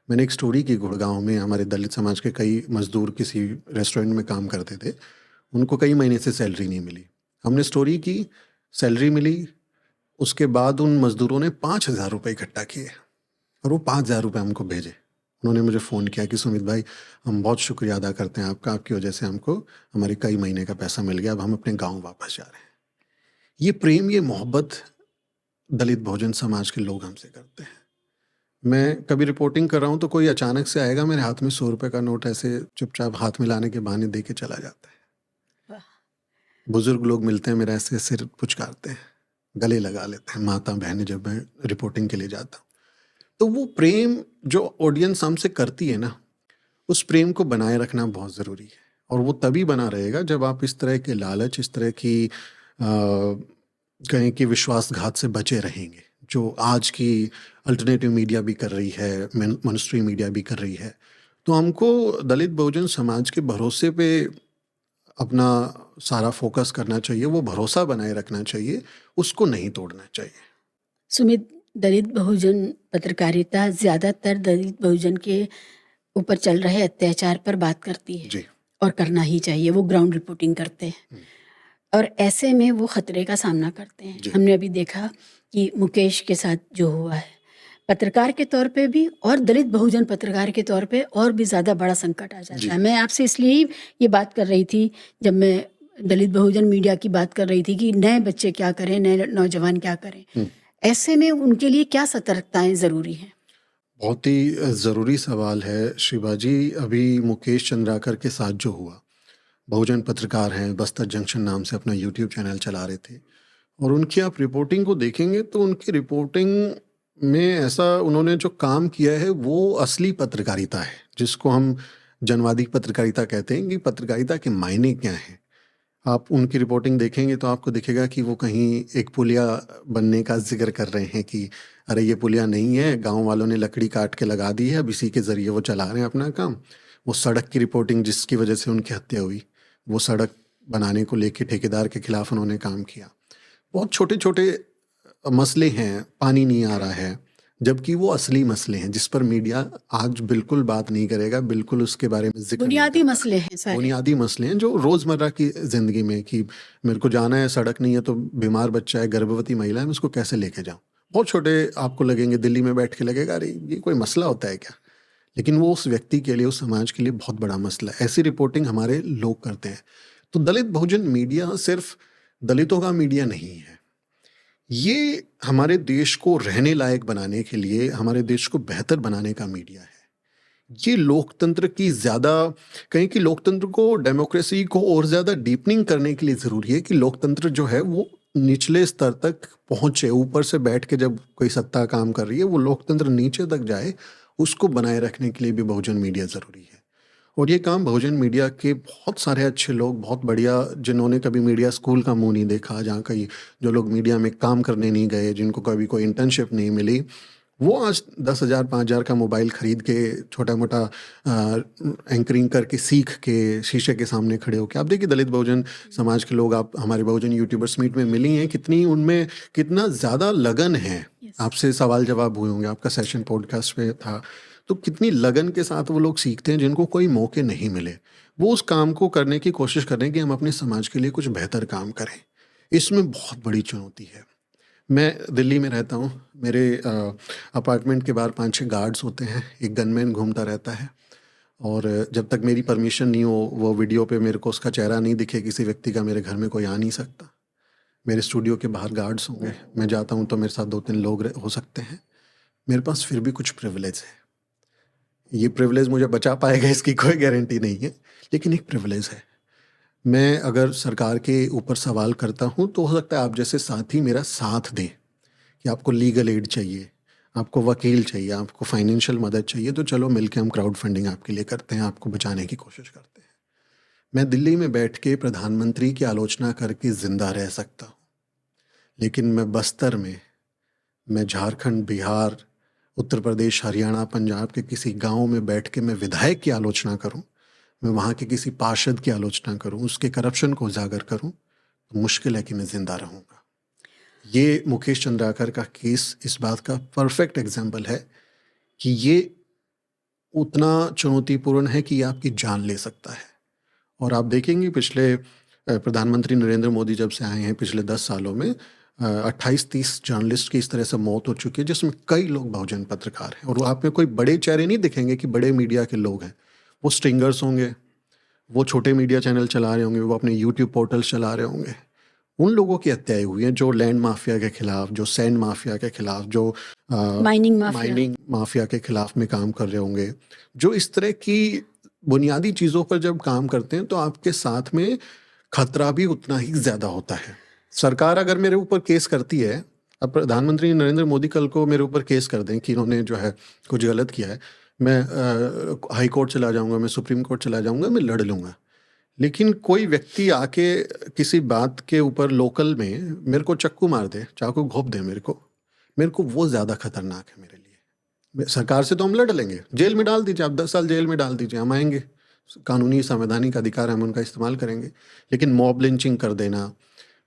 मैंने एक स्टोरी की, गुड़गांव में हमारे दलित समाज के कई मजदूर किसी रेस्टोरेंट में काम करते थे, उनको कई महीने से सैलरी नहीं मिली। हमने स्टोरी की, सैलरी मिली, उसके बाद उन मजदूरों ने ₹5000 इकट्ठा किए और वो ₹5000 हमको भेजे। उन्होंने मुझे फ़ोन किया कि सुमित भाई, हम बहुत शुक्रिया अदा करते हैं आपका, आपकी वजह से हमको हमारे कई महीने का पैसा मिल गया, अब हम अपने गाँव वापस जा रहे हैं। ये प्रेम, ये मोहब्बत दलित बहुजन समाज के लोग हमसे करते हैं। मैं कभी रिपोर्टिंग कर रहा हूँ तो कोई अचानक से आएगा, मेरे हाथ में ₹100 का नोट ऐसे चुपचाप हाथ मिलाने के बहाने दे के चला जाता है। वाह! बुजुर्ग लोग मिलते हैं, मेरा ऐसे सिर पुचकारते हैं, गले लगा लेते हैं, माता बहनें, जब मैं रिपोर्टिंग के लिए जाता हूँ। तो वो प्रेम जो ऑडियंस हमसे करती है ना, उस प्रेम को बनाए रखना बहुत ज़रूरी है। और वो तभी बना रहेगा जब आप इस तरह के लालच, इस तरह की कहें कि विश्वासघात से बचे रहेंगे, जो आज की अल्टरनेटिव मीडिया भी कर रही है, मनुस्ट्री मीडिया भी कर रही है। तो हमको दलित बहुजन समाज के भरोसे पे अपना सारा फोकस करना चाहिए, वो भरोसा बनाए रखना चाहिए, उसको नहीं तोड़ना चाहिए। सुमित, दलित बहुजन पत्रकारिता ज़्यादातर दलित बहुजन के ऊपर चल रहे अत्याचार पर बात करती है जी। और करना ही चाहिए। वो ग्राउंड रिपोर्टिंग करते हैं और ऐसे में वो खतरे का सामना करते हैं। जी। हमने अभी देखा कि मुकेश के साथ जो हुआ है, पत्रकार के तौर पे भी और दलित बहुजन पत्रकार के तौर पे और भी ज़्यादा बड़ा संकट आ जी। जाता है। मैं आपसे इसलिए ही ये बात कर रही थी, जब मैं दलित बहुजन मीडिया की बात कर रही थी कि नए बच्चे क्या करें, नए नौजवान क्या करें। ऐसे में उनके लिए क्या सतर्कताएं ज़रूरी हैं? बहुत ही ज़रूरी सवाल है शिवाजी। अभी मुकेश चंद्राकर के साथ जो हुआ, बहुजन पत्रकार हैं, बस्तर जंक्शन नाम से अपना यूट्यूब चैनल चला रहे थे, और उनकी आप रिपोर्टिंग को देखेंगे तो उनकी रिपोर्टिंग में ऐसा उन्होंने जो काम किया है वो असली पत्रकारिता है, जिसको हम जनवादी पत्रकारिता कहते हैं कि पत्रकारिता के मायने क्या हैं। आप उनकी रिपोर्टिंग देखेंगे तो आपको दिखेगा कि वो कहीं एक पुलिया बनने का जिक्र कर रहे हैं कि अरे ये पुलिया नहीं है, गांव वालों ने लकड़ी काट के लगा दी है, अब इसी के ज़रिए वो चला रहे हैं अपना काम। वो सड़क की रिपोर्टिंग जिसकी वजह से उनकी हत्या हुई, वो सड़क बनाने को लेके ठेकेदार के खिलाफ उन्होंने काम किया। बहुत छोटे छोटे मसले हैं, पानी नहीं आ रहा है, जबकि वो असली मसले हैं जिस पर मीडिया आज बिल्कुल बात नहीं करेगा, बिल्कुल उसके बारे में जिक्र नहीं बुनियादी करता। मसले हैं सारे। बुनियादी मसले हैं जो रोज़मर्रा की ज़िंदगी में, कि मेरे को जाना है, सड़क नहीं है, तो बीमार बच्चा है, गर्भवती महिला है, मैं उसको कैसे लेके जाऊँ। बहुत छोटे आपको लगेंगे, दिल्ली में बैठ के लगेगा अरे ये कोई मसला होता है क्या, लेकिन वो उस व्यक्ति के लिए, उस समाज के लिए बहुत बड़ा मसला है। ऐसी रिपोर्टिंग हमारे लोग करते हैं। तो दलित बहुजन मीडिया सिर्फ दलितों का मीडिया नहीं है, ये हमारे देश को रहने लायक बनाने के लिए, हमारे देश को बेहतर बनाने का मीडिया है। ये लोकतंत्र की ज़्यादा, कहें कि लोकतंत्र को, डेमोक्रेसी को और ज़्यादा डीपनिंग करने के लिए ज़रूरी है कि लोकतंत्र जो है वो निचले स्तर तक पहुँचे। ऊपर से बैठ के जब कोई सत्ता काम कर रही है, वो लोकतंत्र नीचे तक जाए, उसको बनाए रखने के लिए भी बहुजन मीडिया ज़रूरी है। और ये काम बहुजन मीडिया के बहुत सारे अच्छे लोग, बहुत बढ़िया, जिन्होंने कभी मीडिया स्कूल का मुंह नहीं देखा, जहाँ कहीं जो लोग मीडिया में काम करने नहीं गए, जिनको कभी कोई इंटर्नशिप नहीं मिली, वो आज 10,000 5,000 का मोबाइल खरीद के छोटा मोटा एंकरिंग करके सीख के शीशे के सामने खड़े होके, आप देखिए दलित बहुजन समाज के लोग, आप हमारे बहुजन यूट्यूबर्स मीट में मिली हैं, कितनी उनमें कितना ज़्यादा लगन है। आपसे सवाल जवाब हुए होंगे, आपका सेशन पॉडकास्ट पे था, तो कितनी लगन के साथ वो लोग सीखते हैं जिनको कोई मौके नहीं मिले। वो उस काम को करने की कोशिश कर रहे हैं कि हम अपने समाज के लिए कुछ बेहतर काम करें। इसमें बहुत बड़ी चुनौती है। मैं दिल्ली में रहता हूँ, मेरे अपार्टमेंट के बाहर 5-6 गार्ड्स होते हैं, एक गनमैन घूमता रहता है, और जब तक मेरी परमिशन नहीं हो, वो वीडियो पे मेरे को उसका चेहरा नहीं दिखे किसी व्यक्ति का, मेरे घर में कोई आ नहीं सकता। मेरे स्टूडियो के बाहर गार्ड्स होंगे, मैं जाता हूँ तो मेरे साथ 2-3 लोग हो सकते हैं। मेरे पास फिर भी कुछ प्रिविलेज है। ये प्रिविलेज मुझे बचा पाएगा इसकी कोई गारंटी नहीं है, लेकिन एक प्रिविलेज है। मैं अगर सरकार के ऊपर सवाल करता हूँ तो हो सकता है आप जैसे साथी मेरा साथ दें कि आपको लीगल एड चाहिए, आपको वकील चाहिए, आपको फाइनेंशियल मदद चाहिए, तो चलो मिलके हम क्राउड फंडिंग आपके लिए करते हैं, आपको बचाने की कोशिश करते हैं। मैं दिल्ली में बैठ के प्रधानमंत्री की आलोचना करके ज़िंदा रह सकता हूँ, लेकिन मैं बस्तर में, मैं झारखंड, बिहार, उत्तर प्रदेश, हरियाणा, पंजाब के किसी गांव में बैठ के मैं विधायक की आलोचना करूं, मैं वहाँ के किसी पार्षद की आलोचना करूं, उसके करप्शन को उजागर करूं, तो मुश्किल है कि मैं ज़िंदा रहूँगा। ये मुकेश चंद्राकर का केस इस बात का परफेक्ट एग्जाम्पल है कि ये उतना चुनौतीपूर्ण है कि ये आपकी जान ले सकता है। और आप देखेंगे पिछले प्रधानमंत्री नरेंद्र मोदी जब से आए हैं, पिछले 10 सालों में 28-30 जर्नलिस्ट की इस तरह से मौत हो चुकी है, जिसमें कई लोग बहुजन पत्रकार हैं। और वो आप में कोई बड़े चेहरे नहीं दिखेंगे कि बड़े मीडिया के लोग हैं, वो स्ट्रिंगर्स होंगे, वो छोटे मीडिया चैनल चला रहे होंगे, वो अपने यूट्यूब पोर्टल्स चला रहे होंगे। उन लोगों की हत्याएं हुई हैं जो लैंड माफिया के खिलाफ, जो सैंड माफिया के खिलाफ, जो माइनिंग माफिया के खिलाफ में काम कर रहे होंगे, जो इस तरह की बुनियादी चीज़ों पर जब काम करते हैं तो आपके साथ में खतरा भी उतना ही ज़्यादा होता है। सरकार अगर मेरे ऊपर केस करती है, अब प्रधानमंत्री नरेंद्र मोदी कल को मेरे ऊपर केस कर दें कि इन्होंने जो है कुछ गलत किया है, मैं हाई कोर्ट चला जाऊंगा, मैं सुप्रीम कोर्ट चला जाऊंगा, मैं लड़ लूँगा। लेकिन कोई व्यक्ति आके किसी बात के ऊपर लोकल में मेरे को चक्कू मार दे, चाकू घोंप दे मेरे को वो ज़्यादा खतरनाक है मेरे लिए। सरकार से तो हम लड़ लेंगे, जेल में डाल दीजिए, आप 10 साल जेल में डाल दीजिए, हम आएंगे, कानूनी संवैधानिक अधिकार हम उनका इस्तेमाल करेंगे। लेकिन मॉब लिंचिंग कर देना,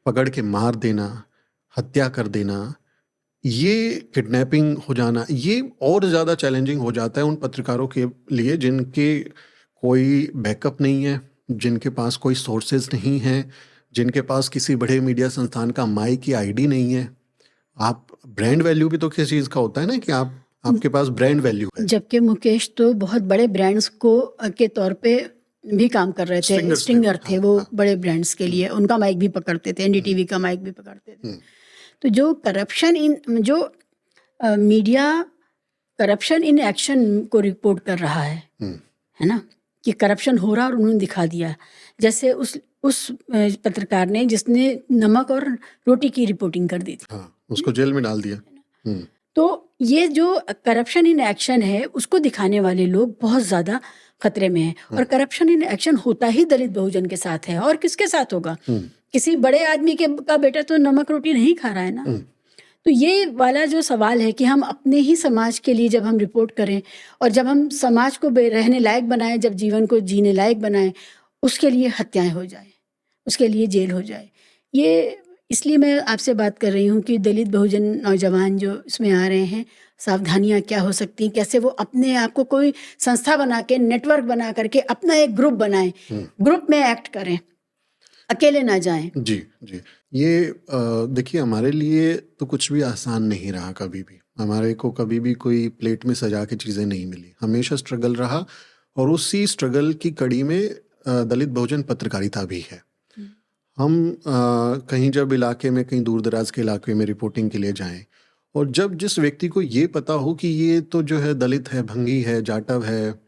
पकड़ के मार देना, हत्या कर देना, ये किडनैपिंग हो जाना, ये और ज़्यादा चैलेंजिंग हो जाता है उन पत्रकारों के लिए जिनके कोई बैकअप नहीं है, जिनके पास कोई सोर्सेज नहीं हैं, जिनके पास किसी बड़े मीडिया संस्थान का माई की आईडी नहीं है। आप ब्रांड वैल्यू भी तो किसी चीज़ का होता है ना, कि आपके पास ब्रांड वैल्यू है। जबकि मुकेश तो बहुत बड़े ब्रांड्स को के तौर पे भी काम कर रहे थे, स्ट्रिंगर थे वो, बड़े ब्रांड्स के लिए उनका माइक भी पकड़ते थे, एनडीटीवी का माइक भी पकड़ते थे। तो जो corruption media corruption in action को रिपोर्ट कर रहा है ना, कि करप्शन हो रहा और उन्होंने दिखा दिया। जैसे उस पत्रकार ने जिसने नमक और रोटी की रिपोर्टिंग कर दी थी, उसको जेल में डाल दिया। तो ये जो करप्शन इन एक्शन है उसको दिखाने वाले लोग बहुत ज़्यादा खतरे में हैं। और करप्शन इन एक्शन होता ही दलित बहुजन के साथ है, और किसके साथ होगा? किसी बड़े आदमी का बेटा तो नमक रोटी नहीं खा रहा है ना। तो ये वाला जो सवाल है कि हम अपने ही समाज के लिए जब हम रिपोर्ट करें और जब हम समाज को रहने लायक बनाएं, जब जीवन को जीने लायक बनाएं, उसके लिए हत्याएं हो जाए, उसके लिए जेल हो जाए। ये इसलिए मैं आपसे बात कर रही हूँ कि दलित बहुजन नौजवान जो इसमें आ रहे हैं, सावधानियाँ क्या हो सकती हैं, कैसे वो अपने आप को कोई संस्था बना के, नेटवर्क बना करके अपना एक ग्रुप बनाएं, ग्रुप में एक्ट करें, अकेले ना जाएं। जी जी, ये देखिए हमारे लिए तो कुछ भी आसान नहीं रहा, कभी भी हमारे को कभी भी कोई प्लेट में सजा के चीज़ें नहीं मिली, हमेशा स्ट्रगल रहा। और उसी स्ट्रगल की कड़ी में दलित बहुजन पत्रकारिता भी है। हम कहीं जब इलाके में, कहीं दूर दराज के इलाके में रिपोर्टिंग के लिए जाएं, और जब जिस व्यक्ति को ये पता हो कि ये तो जो है दलित है, भंगी है, जाटव है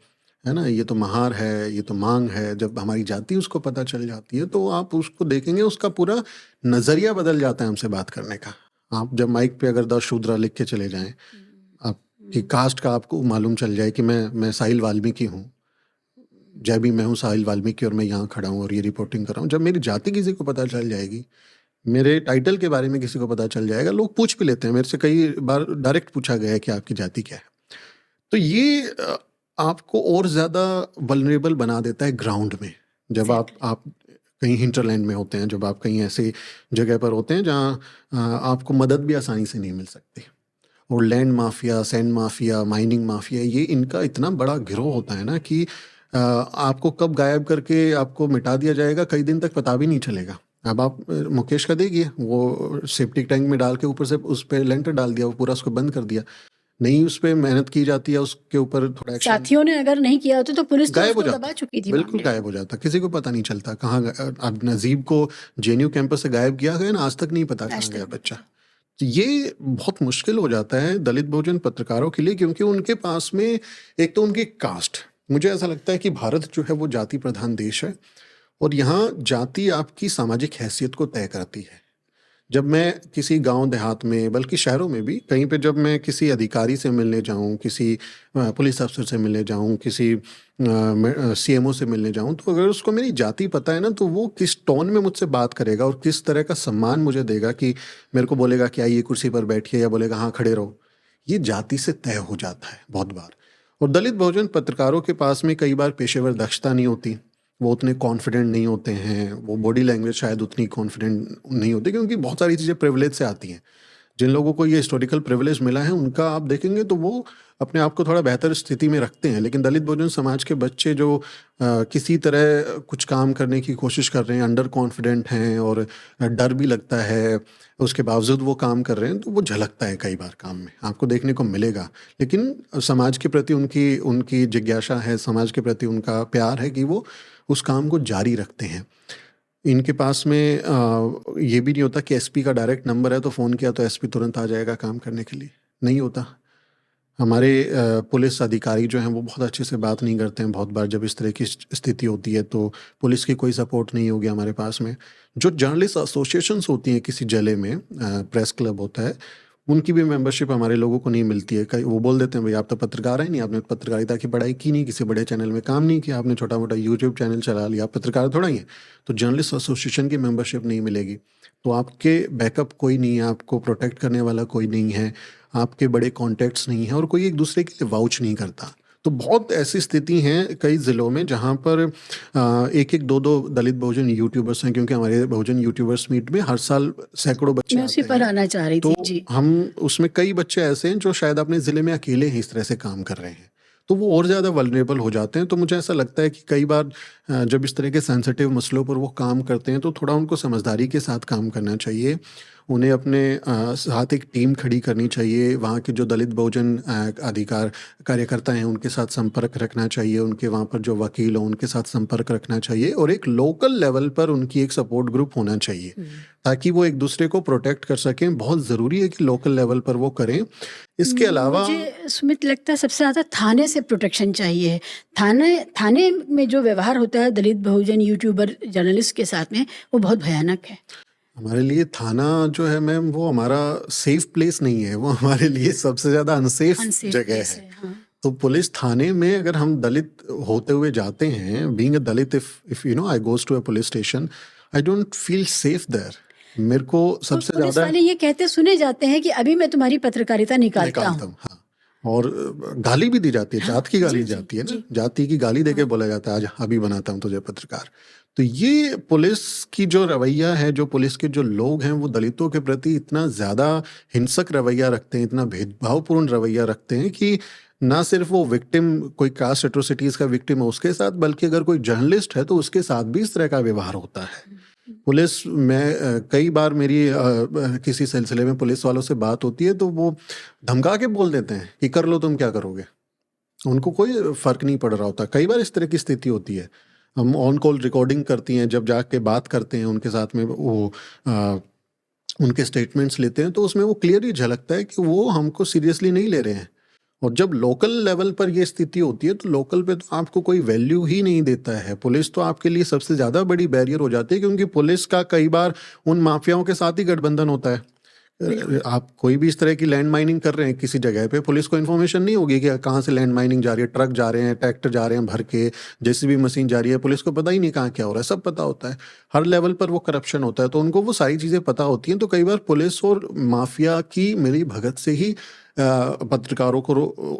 ना, ये तो महार है, ये तो मांग है, जब हमारी जाति उसको पता चल जाती है तो आप उसको देखेंगे, उसका पूरा नज़रिया बदल जाता है हमसे बात करने का। आप जब माइक पे अगर 10 शूद्रा लिख के चले जाएं, आपकी कास्ट का आपको मालूम चल जाए कि मैं साहिल वाल्मीकि हूँ, जय भी मैं हूँ साहिल वाल्मीकि और मैं यहाँ खड़ा हूँ और ये रिपोर्टिंग कर रहा हूँ, जब मेरी जाति किसी को पता चल जाएगी, मेरे टाइटल के बारे में किसी को पता चल जाएगा, लोग पूछ भी लेते हैं मेरे से, कई बार डायरेक्ट पूछा गया है कि आपकी जाति क्या है। तो ये आपको और ज़्यादा वल्नरेबल बना देता है ग्राउंड में, जब आप कहीं हिंटरलैंड में होते हैं, जब आप कहीं ऐसी जगह पर होते हैं जहाँ आपको मदद भी आसानी से नहीं मिल सकती। और land mafia, sand mafia, mining mafia, ये इनका इतना बड़ा गिरोह होता है ना कि आपको कब गायब करके आपको मिटा दिया जाएगा कई दिन तक पता भी नहीं चलेगा। अब आप मुकेश का देखिए, वो सेप्टिक टैंक में डाल के ऊपर से उस पर लेंटर डाल दिया, वो पूरा उसको बंद कर दिया, नहीं उस पर मेहनत की जाती है, उसके ऊपर थोड़ा एक्शन, साथियों ने अगर नहीं किया होता तो पुलिस तो गायब हो उसको जाता, दबा चुकी थी बिल्कुल मामले गायब हो जाता, किसी को पता नहीं चलता कहाँ अब नजीब को जेएनयू कैंपस से गायब किया गया ना, आज तक नहीं पता आज कहाँ तक गया नहीं बच्चा। तो ये बहुत मुश्किल हो जाता है दलित बहुजन पत्रकारों के लिए, क्योंकि उनके पास में एक तो उनकी कास्ट, मुझे ऐसा लगता है कि भारत जो है वो जाति प्रधान देश है, और यहाँ जाति आपकी सामाजिक हैसियत को तय करती है। जब मैं किसी गांव देहात में, बल्कि शहरों में भी कहीं पे, जब मैं किसी अधिकारी से मिलने जाऊं, किसी पुलिस अफसर से मिलने जाऊं, किसी सीएमओ से मिलने जाऊं, तो अगर उसको मेरी जाति पता है ना, तो वो किस टोन में मुझसे बात करेगा और किस तरह का सम्मान मुझे देगा, कि मेरे को बोलेगा कि आइए कुर्सी पर बैठिए, या बोलेगा हाँ खड़े रहो, ये जाति से तय हो जाता है बहुत बार। और दलित बहुजन पत्रकारों के पास में कई बार पेशेवर दक्षता नहीं होती, वो उतने कॉन्फिडेंट नहीं होते हैं, वो बॉडी लैंग्वेज शायद उतनी कॉन्फिडेंट नहीं होती, क्योंकि बहुत सारी चीज़ें प्रिविलेज से आती हैं। जिन लोगों को ये हिस्टोरिकल प्रिविलेज मिला है, उनका आप देखेंगे तो वो अपने आप को थोड़ा बेहतर स्थिति में रखते हैं। लेकिन दलित बहुजन समाज के बच्चे जो किसी तरह कुछ काम करने की कोशिश कर रहे हैं, अंडर कॉन्फिडेंट हैं और डर भी लगता है, उसके बावजूद वो काम कर रहे हैं, तो वो झलकता है कई बार काम में, आपको देखने को मिलेगा। लेकिन समाज के प्रति उनकी उनकी जिज्ञासा है, समाज के प्रति उनका प्यार है कि वो उस काम को जारी रखते हैं। इनके पास में ये भी नहीं होता कि एसपी का डायरेक्ट नंबर है तो फ़ोन किया तो एसपी तुरंत आ जाएगा काम करने के लिए, नहीं होता। हमारे पुलिस अधिकारी जो हैं वो बहुत अच्छे से बात नहीं करते हैं। बहुत बार जब इस तरह की स्थिति होती है तो पुलिस की कोई सपोर्ट नहीं होगी हमारे पास में। जो जर्नलिस्ट एसोसिएशंस होती हैं किसी ज़िले में, प्रेस क्लब होता है, उनकी भी मेंबरशिप हमारे लोगों को नहीं मिलती है। कई वो बोल देते हैं भाई आप तो पत्रकार हैं नहीं, आपने पत्रकारिता की पढ़ाई की नहीं, किसी बड़े चैनल में काम नहीं किया, आपने छोटा मोटा यूट्यूब चैनल चला लिया, आप पत्रकार थोड़ा ही हैं। तो जर्नलिस्ट एसोसिएशन की मेंबरशिप नहीं मिलेगी, तो आपके बैकअप कोई नहीं है, आपको प्रोटेक्ट करने वाला कोई नहीं है, आपके बड़े कॉन्टैक्ट्स नहीं हैं, और कोई एक दूसरे के लिए वाउच नहीं करता। तो बहुत ऐसी स्थिति हैं कई ज़िलों में जहाँ पर एक एक दो दो दलित बहुजन यूट्यूबर्स हैं, क्योंकि हमारे बहुजन यूट्यूबर्स मीट में हर साल सैकड़ों बच्चे मैं उसी आते पर हैं। आना चाह रही तो थी जी। हम उसमें कई बच्चे ऐसे हैं जो शायद अपने ज़िले में अकेले ही इस तरह से काम कर रहे हैं, तो वो और ज़्यादा वल्नरेबल हो जाते हैं। तो मुझे ऐसा लगता है कि कई बार जब इस तरह के सेंसिटिव मसलों पर वो काम करते हैं तो थोड़ा उनको समझदारी के साथ काम करना चाहिए। उन्हें अपने साथ एक टीम खड़ी करनी चाहिए, वहाँ के जो दलित बहुजन अधिकार कार्यकर्ता हैं उनके साथ संपर्क रखना चाहिए, उनके वहाँ पर जो वकील हों उनके साथ संपर्क रखना चाहिए, और एक लोकल लेवल पर उनकी एक सपोर्ट ग्रुप होना चाहिए ताकि वो एक दूसरे को प्रोटेक्ट कर सकें। बहुत ज़रूरी है कि लोकल लेवल पर वो करें। इसके अलावा मुझे सुमित लगता है सबसे ज़्यादा थाने से प्रोटेक्शन चाहिए। थाने में जो व्यवहार होता है दलित बहुजन यूट्यूबर जर्नलिस्ट के साथ में, वो बहुत भयानक है। हमारे लिए थाना जो है मैम, वो हमारा सेफ प्लेस नहीं है, वो हमारे लिए सबसे ज़्यादा अनसेफ अनसेफ जगह प्लेस है। है, हाँ। तो पुलिस थाने में अगर हम दलित होते हुए जाते हैं, being a Dalit, if you know I goes to a police station, I don't feel safe there. मेरे को तो सबसे पुलिस ज़्यादा वाले ये कहते सुने जाते हैं कि अभी मैं तुम्हारी पत्रकारिता निकालता निकालता हूँ। हूँ, हाँ। और गाली भी दी जाती है, हाँ, जात की गाली जी, दी जी, जाती है ना, जी। जाति की गाली देके बोला जाता है आज अभी बनाता हूँ तुझे पत्रकार। तो ये पुलिस की जो रवैया है, जो पुलिस के जो लोग हैं, वो दलितों के प्रति इतना ज़्यादा हिंसक रवैया रखते हैं, इतना भेदभावपूर्ण रवैया रखते हैं कि ना सिर्फ वो विक्टिम, कोई कास्ट एट्रोसिटीज़ का विक्टिम है उसके साथ, बल्कि अगर कोई जर्नलिस्ट है तो उसके साथ भी इस तरह का व्यवहार होता है। पुलिस में कई बार मेरी किसी सिलसिले में पुलिस वालों से बात होती है तो वो धमका के बोल देते हैं कि कर लो, तुम क्या करोगे। उनको कोई फ़र्क नहीं पड़ रहा होता। कई बार इस तरह की स्थिति होती है। हम ऑन कॉल रिकॉर्डिंग करती हैं, जब जाके बात करते हैं उनके साथ में, वो उनके स्टेटमेंट्स लेते हैं, तो उसमें वो क्लियरली झलकता है कि वो हमको सीरियसली नहीं ले रहे हैं। और जब लोकल लेवल पर ये स्थिति होती है तो लोकल पे तो आपको कोई वैल्यू ही नहीं देता है। पुलिस तो आपके लिए सबसे ज़्यादा बड़ी बैरियर हो जाती है, क्योंकि पुलिस का कई बार उन माफियाओं के साथ ही गठबंधन होता है। आप कोई भी इस तरह की लैंड माइनिंग कर रहे हैं किसी जगह पे, पुलिस को इन्फॉर्मेशन नहीं होगी कि कहाँ से लैंड माइनिंग जा रही है, ट्रक जा रहे हैं, ट्रैक्टर जा रहे हैं भर के, जेसीबी मशीन जा रही है, पुलिस को पता ही नहीं कहाँ क्या हो रहा है, सब पता होता है। हर लेवल पर वो करप्शन होता है, तो उनको वो सारी चीज़ें पता होती हैं। तो कई बार पुलिस और माफिया की मिली भगत से ही पत्रकारों को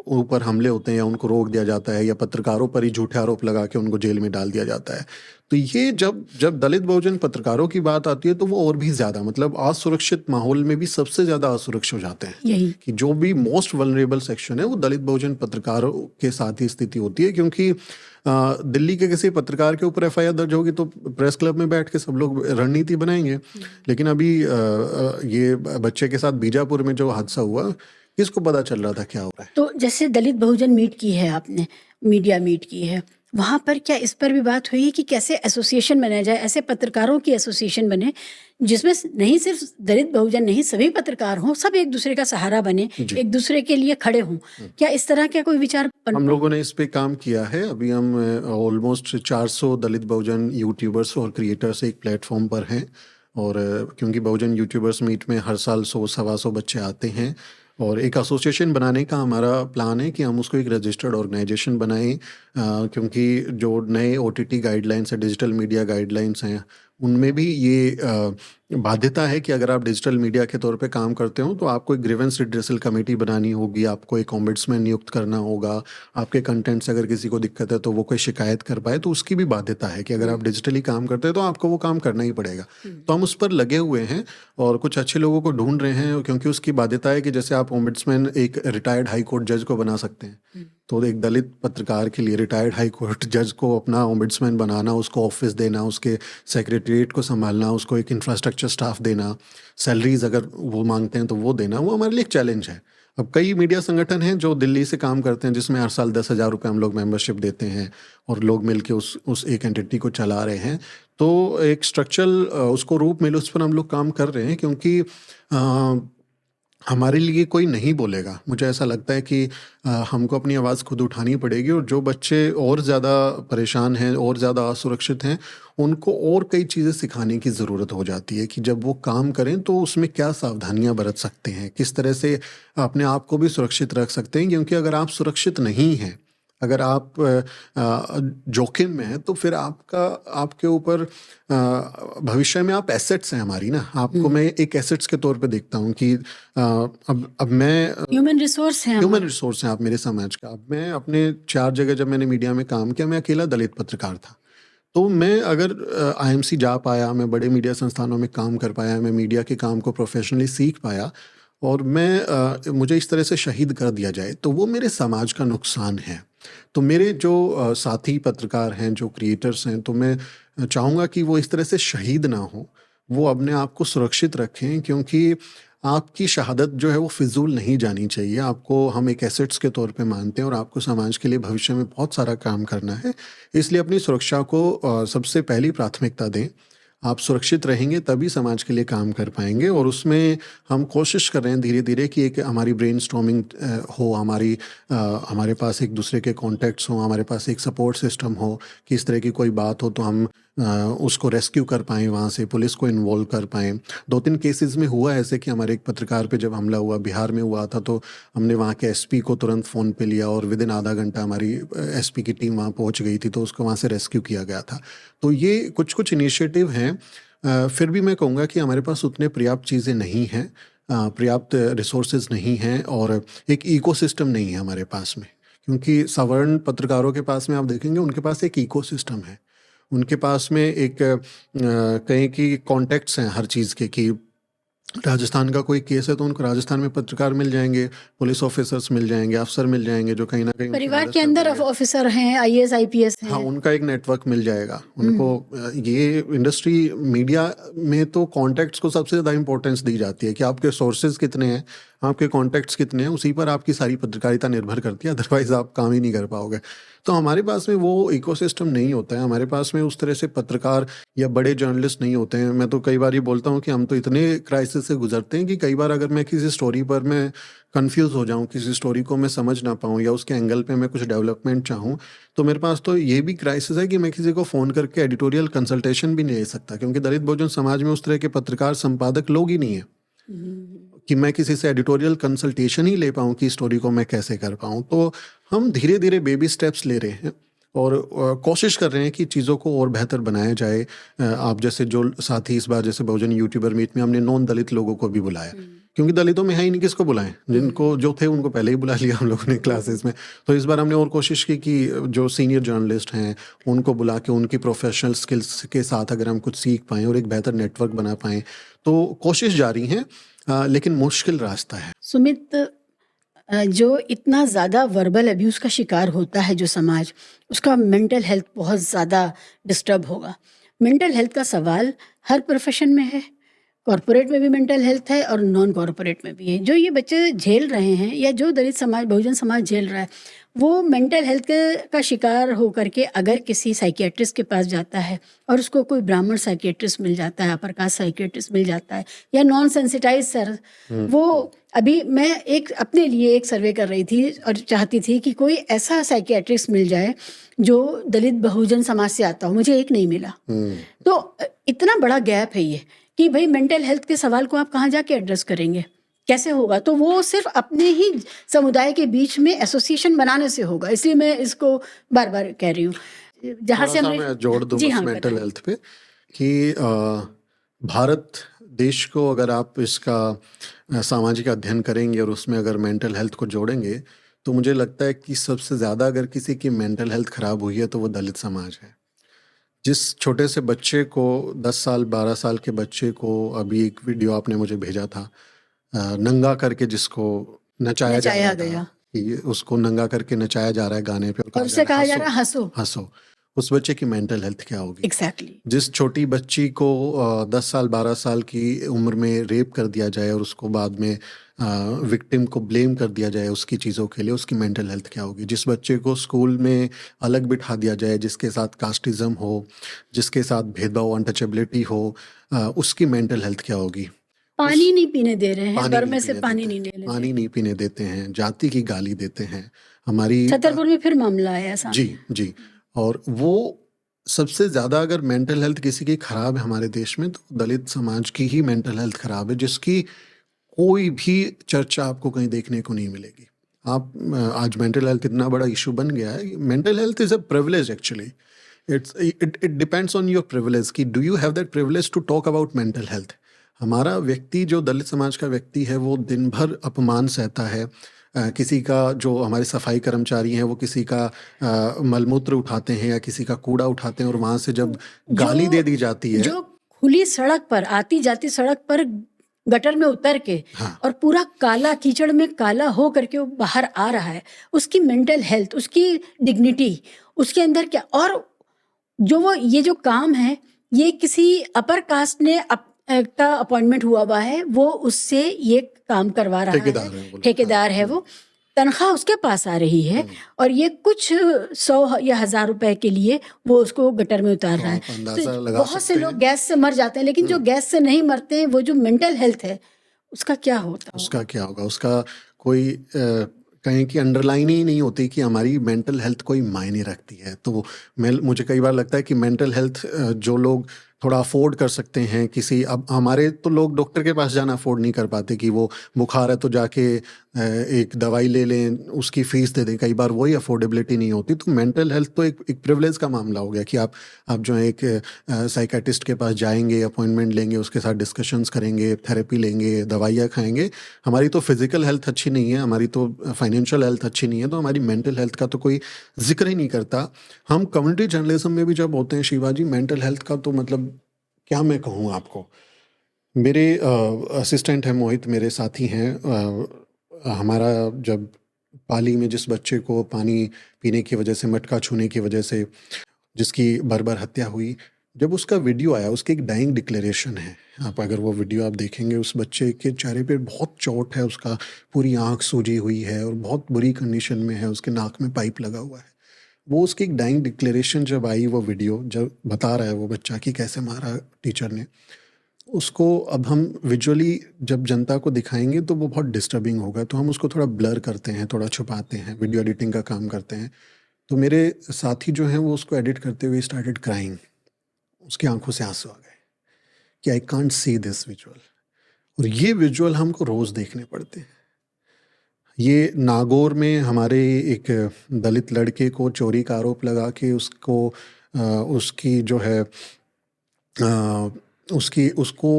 ऊपर हमले होते हैं, या उनको रोक दिया जाता है, या पत्रकारों पर ही झूठे आरोप लगा के उनको जेल में डाल दिया जाता है। तो ये जब जब दलित बहुजन पत्रकारों की बात आती है तो वो और भी ज़्यादा, मतलब असुरक्षित माहौल में भी सबसे ज़्यादा असुरक्षित हो जाते हैं। यही कि जो भी मोस्ट वल्नरेबल सेक्शन है वो दलित बहुजन पत्रकारों के साथ ही स्थिति होती है। क्योंकि दिल्ली के किसी पत्रकार के ऊपर एफआईआर दर्ज होगी तो प्रेस क्लब में बैठ के सब लोग रणनीति बनाएंगे। लेकिन अभी ये बच्चे के साथ बीजापुर में जो हादसा हुआ, किसको पता चल रहा था क्या हो रहा है? तो जैसे दलित बहुजन मीट की है आपने, मीडिया मीट की है, वहाँ पर क्या इस पर भी बात हुई कि कैसे एसोसिएशन बनाया जाए, ऐसे पत्रकारों की एसोसिएशन बने जिसमें नहीं सिर्फ दलित बहुजन नहीं, सभी पत्रकार हों, सब एक दूसरे का सहारा बने, जी। एक दूसरे के लिए खड़े हों? क्या इस तरह का कोई विचार हम लोगों ने इस पे काम किया है। अभी हम ऑलमोस्ट 400 दलित बहुजन यूट्यूबर्स और क्रिएटर्स एक प्लेटफॉर्म पर हैं। और क्योंकि बहुजन यूट्यूबर्स मीट में हर साल 100-125 बच्चे आते हैं, और एक एसोसिएशन बनाने का हमारा प्लान है कि हम उसको एक रजिस्टर्ड ऑर्गेनाइजेशन बनाएं। क्योंकि जो नए ओटीटी गाइडलाइंस है, डिजिटल मीडिया गाइडलाइंस हैं, उनमें भी ये बाध्यता है कि अगर आप डिजिटल मीडिया के तौर पे काम करते हो तो आपको एक ग्रीवेंस रिड्रेसल कमेटी बनानी होगी, आपको एक ऑम्बुड्समैन नियुक्त करना होगा, आपके कंटेंट से अगर किसी को दिक्कत है तो वो कोई शिकायत कर पाए, तो उसकी भी बाध्यता है कि अगर आप डिजिटली काम करते हैं तो आपको वो काम करना ही पड़ेगा। तो हम उस पर लगे हुए हैं और कुछ अच्छे लोगों को ढूंढ रहे हैं, क्योंकि उसकी बाध्यता है कि जैसे आप ऑम्बुड्समैन एक रिटायर्ड हाई कोर्ट जज को बना सकते हैं, तो एक दलित पत्रकार के लिए रिटायर्ड हाई कोर्ट जज को अपना ओम्बुड्समैन बनाना, उसको ऑफिस देना, उसके सेक्रेटरीट को संभालना, उसको एक इंफ्रास्ट्रक्चर स्टाफ देना, सैलरीज अगर वो मांगते हैं तो वो देना, वो हमारे लिए एक चैलेंज है। अब कई मीडिया संगठन हैं जो दिल्ली से काम करते हैं, जिसमें हर साल 10,000 रुपये हम लोग मेंबरशिप देते हैं और लोग मिलके उस एक एंटिटी को चला रहे हैं। तो एक स्ट्रक्चरल उसको रूप मिले, उस पर हम लोग काम कर रहे हैं। क्योंकि हमारे लिए कोई नहीं बोलेगा। मुझे ऐसा लगता है कि हमको अपनी आवाज़ खुद उठानी पड़ेगी, और जो बच्चे और ज़्यादा परेशान हैं और ज़्यादा असुरक्षित हैं, उनको और कई चीज़ें सिखाने की ज़रूरत हो जाती है कि जब वो काम करें तो उसमें क्या सावधानियां बरत सकते हैं, किस तरह से अपने आप को भी सुरक्षित रख सकते हैं। क्योंकि अगर आप सुरक्षित नहीं हैं, अगर आप जोखिम में हैं, तो फिर आपके ऊपर भविष्य में आप एसेट्स हैं हमारी ना। आपको मैं एक एसेट्स के तौर पे देखता हूँ कि अब मैं ह्यूमन रिसोर्स है ह्यूमन रिसोर्स हैं आप मेरे समाज का। अब मैं अपने 4 जगह जब मैंने मीडिया में काम किया, मैं अकेला दलित पत्रकार था। तो मैं अगर आईएमसी जा पाया, मैं बड़े मीडिया संस्थानों में काम कर पाया, मैं मीडिया के काम को प्रोफेशनली सीख पाया, और मुझे इस तरह से शहीद कर दिया जाए, तो वो मेरे समाज का नुकसान है। तो मेरे जो साथी पत्रकार हैं, जो क्रिएटर्स हैं, तो मैं चाहूँगा कि वो इस तरह से शहीद ना हो, वो अपने आप को सुरक्षित रखें। क्योंकि आपकी शहादत जो है वो फिजूल नहीं जानी चाहिए। आपको हम एक एसेट्स के तौर पे मानते हैं, और आपको समाज के लिए भविष्य में बहुत सारा काम करना है। इसलिए अपनी सुरक्षा को सबसे पहली प्राथमिकता दें। आप सुरक्षित रहेंगे तभी समाज के लिए काम कर पाएंगे। और उसमें हम कोशिश कर रहे हैं धीरे धीरे कि एक हमारी ब्रेनस्टॉर्मिंग हो, हमारे पास एक दूसरे के कॉन्टैक्ट्स हों, हमारे पास एक सपोर्ट सिस्टम हो कि इस तरह की कोई बात हो तो हम उसको रेस्क्यू कर पाएँ, वहाँ से पुलिस को इन्वॉल्व कर पाएँ। 2-3 केसेस में हुआ ऐसे कि हमारे एक पत्रकार पे जब हमला हुआ, बिहार में हुआ था, तो हमने वहाँ के एसपी को तुरंत फ़ोन पे लिया, और विदिन आधा घंटा हमारी एसपी की टीम वहाँ पहुँच गई थी, तो उसको वहाँ से रेस्क्यू किया गया था। तो ये कुछ इनिशिएटिव हैं। फिर भी मैं कहूँगा कि हमारे पास उतने पर्याप्त चीज़ें नहीं हैं, पर्याप्त रिसोर्सेज नहीं हैं, और एक इकोसिस्टम नहीं है हमारे पास में। क्योंकि सवर्ण पत्रकारों के पास में आप देखेंगे, उनके पास एक इकोसिस्टम है। उनके पास में एक कहीं की कॉन्टैक्ट्स हैं हर चीज़ के, कि राजस्थान का कोई केस है तो उनको राजस्थान में पत्रकार मिल जाएंगे, पुलिस ऑफिसर्स मिल जाएंगे, अफसर मिल जाएंगे जो कहीं ना कहीं उनकी परिवार मदद के कर अंदर देंगे। ऑफिसर हैं, आईएएस आईपीएस हाँ, हैं। उनका एक नेटवर्क मिल जाएगा उनको। ये इंडस्ट्री मीडिया में तो कॉन्टैक्ट्स को सबसे ज़्यादा इंपॉर्टेंस दी जाती है कि आपके सोर्सेज कितने हैं, आपके कॉन्टैक्ट्स कितने हैं, उसी पर आपकी सारी पत्रकारिता निर्भर करती है, अदरवाइज आप काम ही नहीं कर पाओगे। तो हमारे पास में वो इकोसिस्टम नहीं होता है, हमारे पास में उस तरह से पत्रकार या बड़े जर्नलिस्ट नहीं होते हैं। मैं तो कई बार ये बोलता हूँ कि हम तो इतने क्राइसिस से गुजरते हैं कि कई बार अगर मैं किसी स्टोरी पर मैं कंफ्यूज हो जाऊँ, किसी स्टोरी को मैं समझ ना पाऊँ, या उसके एंगल पे मैं कुछ डेवलपमेंट चाहूँ, तो मेरे पास तो ये भी क्राइसिस है कि मैं किसी को फ़ोन करके एडिटोरियल कंसल्टेशन भी नहीं ले सकता, क्योंकि दलित बहुजन समाज में उस तरह के पत्रकार संपादक लोग ही नहीं है। कि मैं किसी से एडिटोरियल कंसल्टेशन ही ले पाऊँ कि स्टोरी को मैं कैसे कर पाऊँ। तो हम धीरे धीरे बेबी स्टेप्स ले रहे हैं और कोशिश कर रहे हैं कि चीज़ों को और बेहतर बनाया जाए। आप जैसे जो साथी इस बार जैसे बहुजन यूट्यूबर मीट में हमने नॉन दलित लोगों को भी बुलाया, क्योंकि दलितों में है ही नहीं, किसको बुलाएं, जिनको जो थे उनको पहले ही बुला लिया हम लोगों ने क्लासेस में। तो इस बार हमने और कोशिश की कि जो सीनियर जर्नलिस्ट हैं उनको बुला के उनकी प्रोफेशनल स्किल्स के साथ अगर हम कुछ सीख पाएँ और एक बेहतर नेटवर्क बना पाएँ, तो कोशिश जारी है, लेकिन मुश्किल रास्ता है। सुमित, जो इतना ज़्यादा वर्बल अब्यूज़ का शिकार होता है जो समाज, उसका मेंटल हेल्थ बहुत ज़्यादा डिस्टर्ब होगा। मेंटल हेल्थ का सवाल हर प्रोफेशन में है, कॉर्पोरेट में भी मेंटल हेल्थ है और नॉन कॉर्पोरेट में भी है। जो ये बच्चे झेल रहे हैं या जो दलित समाज, बहुजन समाज झेल रहा है, वो मेंटल हेल्थ का शिकार होकर के अगर किसी साइकियाट्रिस्ट के पास जाता है और उसको कोई ब्राह्मण साइकियाट्रिस्ट मिल जाता है, अपर कास्ट साइकियाट्रिस्ट मिल जाता है या नॉन सेंसिटाइज सर, वो अभी मैं एक अपने लिए एक सर्वे कर रही थी और चाहती थी कि कोई ऐसा साइकियाट्रिस्ट मिल जाए जो दलित बहुजन समाज से आता हो। मुझे एक नहीं मिला। तो इतना बड़ा गैप है ये कि भाई मेंटल हेल्थ के सवाल को आप कहाँ जाके एड्रेस करेंगे, कैसे होगा? तो वो सिर्फ अपने ही समुदाय के बीच में एसोसिएशन बनाने से होगा। इसलिए मैं इसको बार बार कह रही हूँ। जहाँ से मैं जोड़ दूँ जी बस हाँ, मेंटल हेल्थ पे कि भारत देश को अगर आप इसका सामाजिक अध्ययन करेंगे और उसमें अगर मेंटल हेल्थ को जोड़ेंगे, तो मुझे लगता है कि सबसे ज़्यादा अगर किसी की मेंटल हेल्थ ख़राब हुई है तो वो दलित समाज है। जिस छोटे से बच्चे को 10 साल 12 साल के बच्चे को, अभी एक वीडियो आपने मुझे भेजा था, नंगा करके जिसको नचाया जा रहा गया था कि उसको नंगा करके नचाया जा रहा है गाने पे और उससे कहा जा रहा है हंसो हंसो, उस बच्चे की मेंटल हेल्थ क्या होगी? एग्जैक्टली। जिस छोटी बच्ची को 10 साल 12 साल की उम्र में रेप कर दिया जाए और उसको बाद में विक्टिम को ब्लेम कर दिया जाए उसकी चीज़ों के लिए, उसकी मेंटल हेल्थ क्या होगी? जिस बच्चे को स्कूल में अलग बिठा दिया जाए, जिसके साथ कास्टिज्म हो, जिसके साथ भेदभाव, अनटचेबिलिटी हो, उसकी मेंटल हेल्थ क्या होगी? पानी नहीं पीने दे रहे हैं, पानी बर्मे नहीं से पीने पानी देते नहीं हैं, ले लेते। पानी नहीं पीने देते हैं, जाति की गाली देते हैं। हमारी छतरपुर में फिर मामला आया सामने। जी जी। और वो सबसे ज़्यादा अगर मेंटल हेल्थ किसी की ख़राब है हमारे देश में, तो दलित समाज की ही मेंटल हेल्थ ख़राब है, जिसकी कोई भी चर्चा आपको कहीं देखने को नहीं मिलेगी। आप आज मेंटल हेल्थ इतना बड़ा इशू बन गया है। Mental health is a privilege actually. It depends on your privilege कि do you have that privilege to talk about mental health. हमारा व्यक्ति, जो दलित समाज का व्यक्ति है, वो दिन भर अपमान सहता है। किसी का, जो हमारे सफाई कर्मचारी हैं, वो किसी का मलमूत्र उठाते हैं या किसी का कूड़ा उठाते हैं और वहाँ से जब गाली दे दी जाती है, जो खुली सड़क पर, आती जाती सड़क पर गटर में उतर के और पूरा काला, कीचड़ में काला हो करके वो बाहर आ रहा है, उसकी मेंटल हेल्थ, उसकी डिग्निटी, उसके अंदर क्या, और जो वो ये जो काम है, ये किसी अपर कास्ट ने का अपॉइंटमेंट हुआ है, वो उससे ये काम करवा रहा है, ठेकेदार है वो, तनख्वाह उसके पास आ रही है और ये कुछ 100 या 1000 रुपए के लिए वो उसको गटर में उतार रहा है। तो बहुत से लोग गैस से मर जाते हैं, लेकिन जो गैस से नहीं मरते हैं, वो जो मेंटल हेल्थ है उसका क्या होता है? उसका क्या होगा? उसका कोई कहीं की अंडरलाइन ही नहीं होती कि हमारी मेंटल हेल्थ कोई मायने रखती है। तो मुझे कई बार लगता है कि मेंटल हेल्थ जो लोग थोड़ा अफोर्ड कर सकते हैं, किसी, अब हमारे तो लोग डॉक्टर के पास जाना अफोर्ड नहीं कर पाते कि वो बुखार है तो जाके एक दवाई ले लें, उसकी फ़ीस दे दें, कई बार वही अफोर्डेबिलिटी नहीं होती। तो मेंटल हेल्थ तो एक प्रिविलेज का मामला हो गया कि आप जो है एक साइकेट्रिस्ट के पास जाएंगे, अपॉइंटमेंट लेंगे, उसके साथ डिस्कशंस करेंगे, थेरेपी लेंगे, दवाइयाँ खाएंगे। हमारी तो फिज़िकल हेल्थ अच्छी नहीं है, हमारी तो फाइनेंशियल हेल्थ अच्छी नहीं है, तो हमारी मेंटल हेल्थ का तो कोई जिक्र ही नहीं करता। हम कम्युनिटी जर्नलिज्म में भी जब होते हैं शिवाजी, मेंटल हेल्थ का तो मतलब क्या मैं कहूँ आपको। मेरे असिस्टेंट हैं मोहित, मेरे साथी हैं, हमारा जब पाली में जिस बच्चे को पानी पीने की वजह से, मटका छूने की वजह से जिसकी बर्बर हत्या हुई, जब उसका वीडियो आया, उसकी एक डाइंग डिक्लेरेशन है, आप अगर वो वीडियो आप देखेंगे, उस बच्चे के चेहरे पे बहुत चोट है, उसका पूरी आँख सूजी हुई है और बहुत बुरी कंडीशन में है, उसके नाक में पाइप लगा हुआ है। वो उसकी एक डाइंग डिक्लेरेशन जब आई, वो वीडियो जब बता रहा है वो बच्चा कि कैसे मारा टीचर ने उसको, अब हम विजुअली जब जनता को दिखाएंगे तो वो बहुत डिस्टर्बिंग होगा, तो हम उसको थोड़ा ब्लर करते हैं, थोड़ा छुपाते हैं, वीडियो एडिटिंग का काम करते हैं। तो मेरे साथी जो हैं वो उसको एडिट करते हुए स्टार्टेड क्राइंग, उसकी आंखों से आंसू आ गए कि I can't see this visual. और ये विजुअल हमको रोज़ देखने पड़ते हैं। ये नागौर में हमारे एक दलित लड़के को चोरी का आरोप लगा के उसकी जो है उसको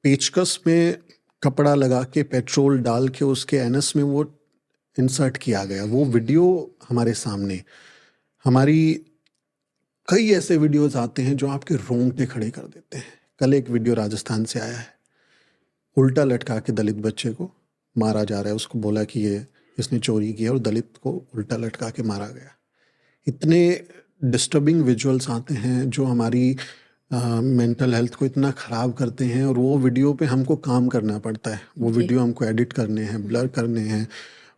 पेचकस में कपड़ा लगा के पेट्रोल डाल के उसके एनस में वो इंसर्ट किया गया। वो वीडियो हमारे सामने, हमारी कई ऐसे वीडियोस आते हैं जो आपके रोंगटे खड़े कर देते हैं। कल एक वीडियो राजस्थान से आया है, उल्टा लटका के दलित बच्चे को मारा जा रहा है। उसको बोला कि इसने चोरी किया और दलित को उल्टा लटका के मारा गया। इतने डिस्टर्बिंग विजुअल्स आते हैं जो हमारी मेंटल हेल्थ को इतना ख़राब करते हैं, और वो वीडियो पे हमको काम करना पड़ता है। वो वीडियो हमको एडिट करने हैं, ब्लर करने हैं,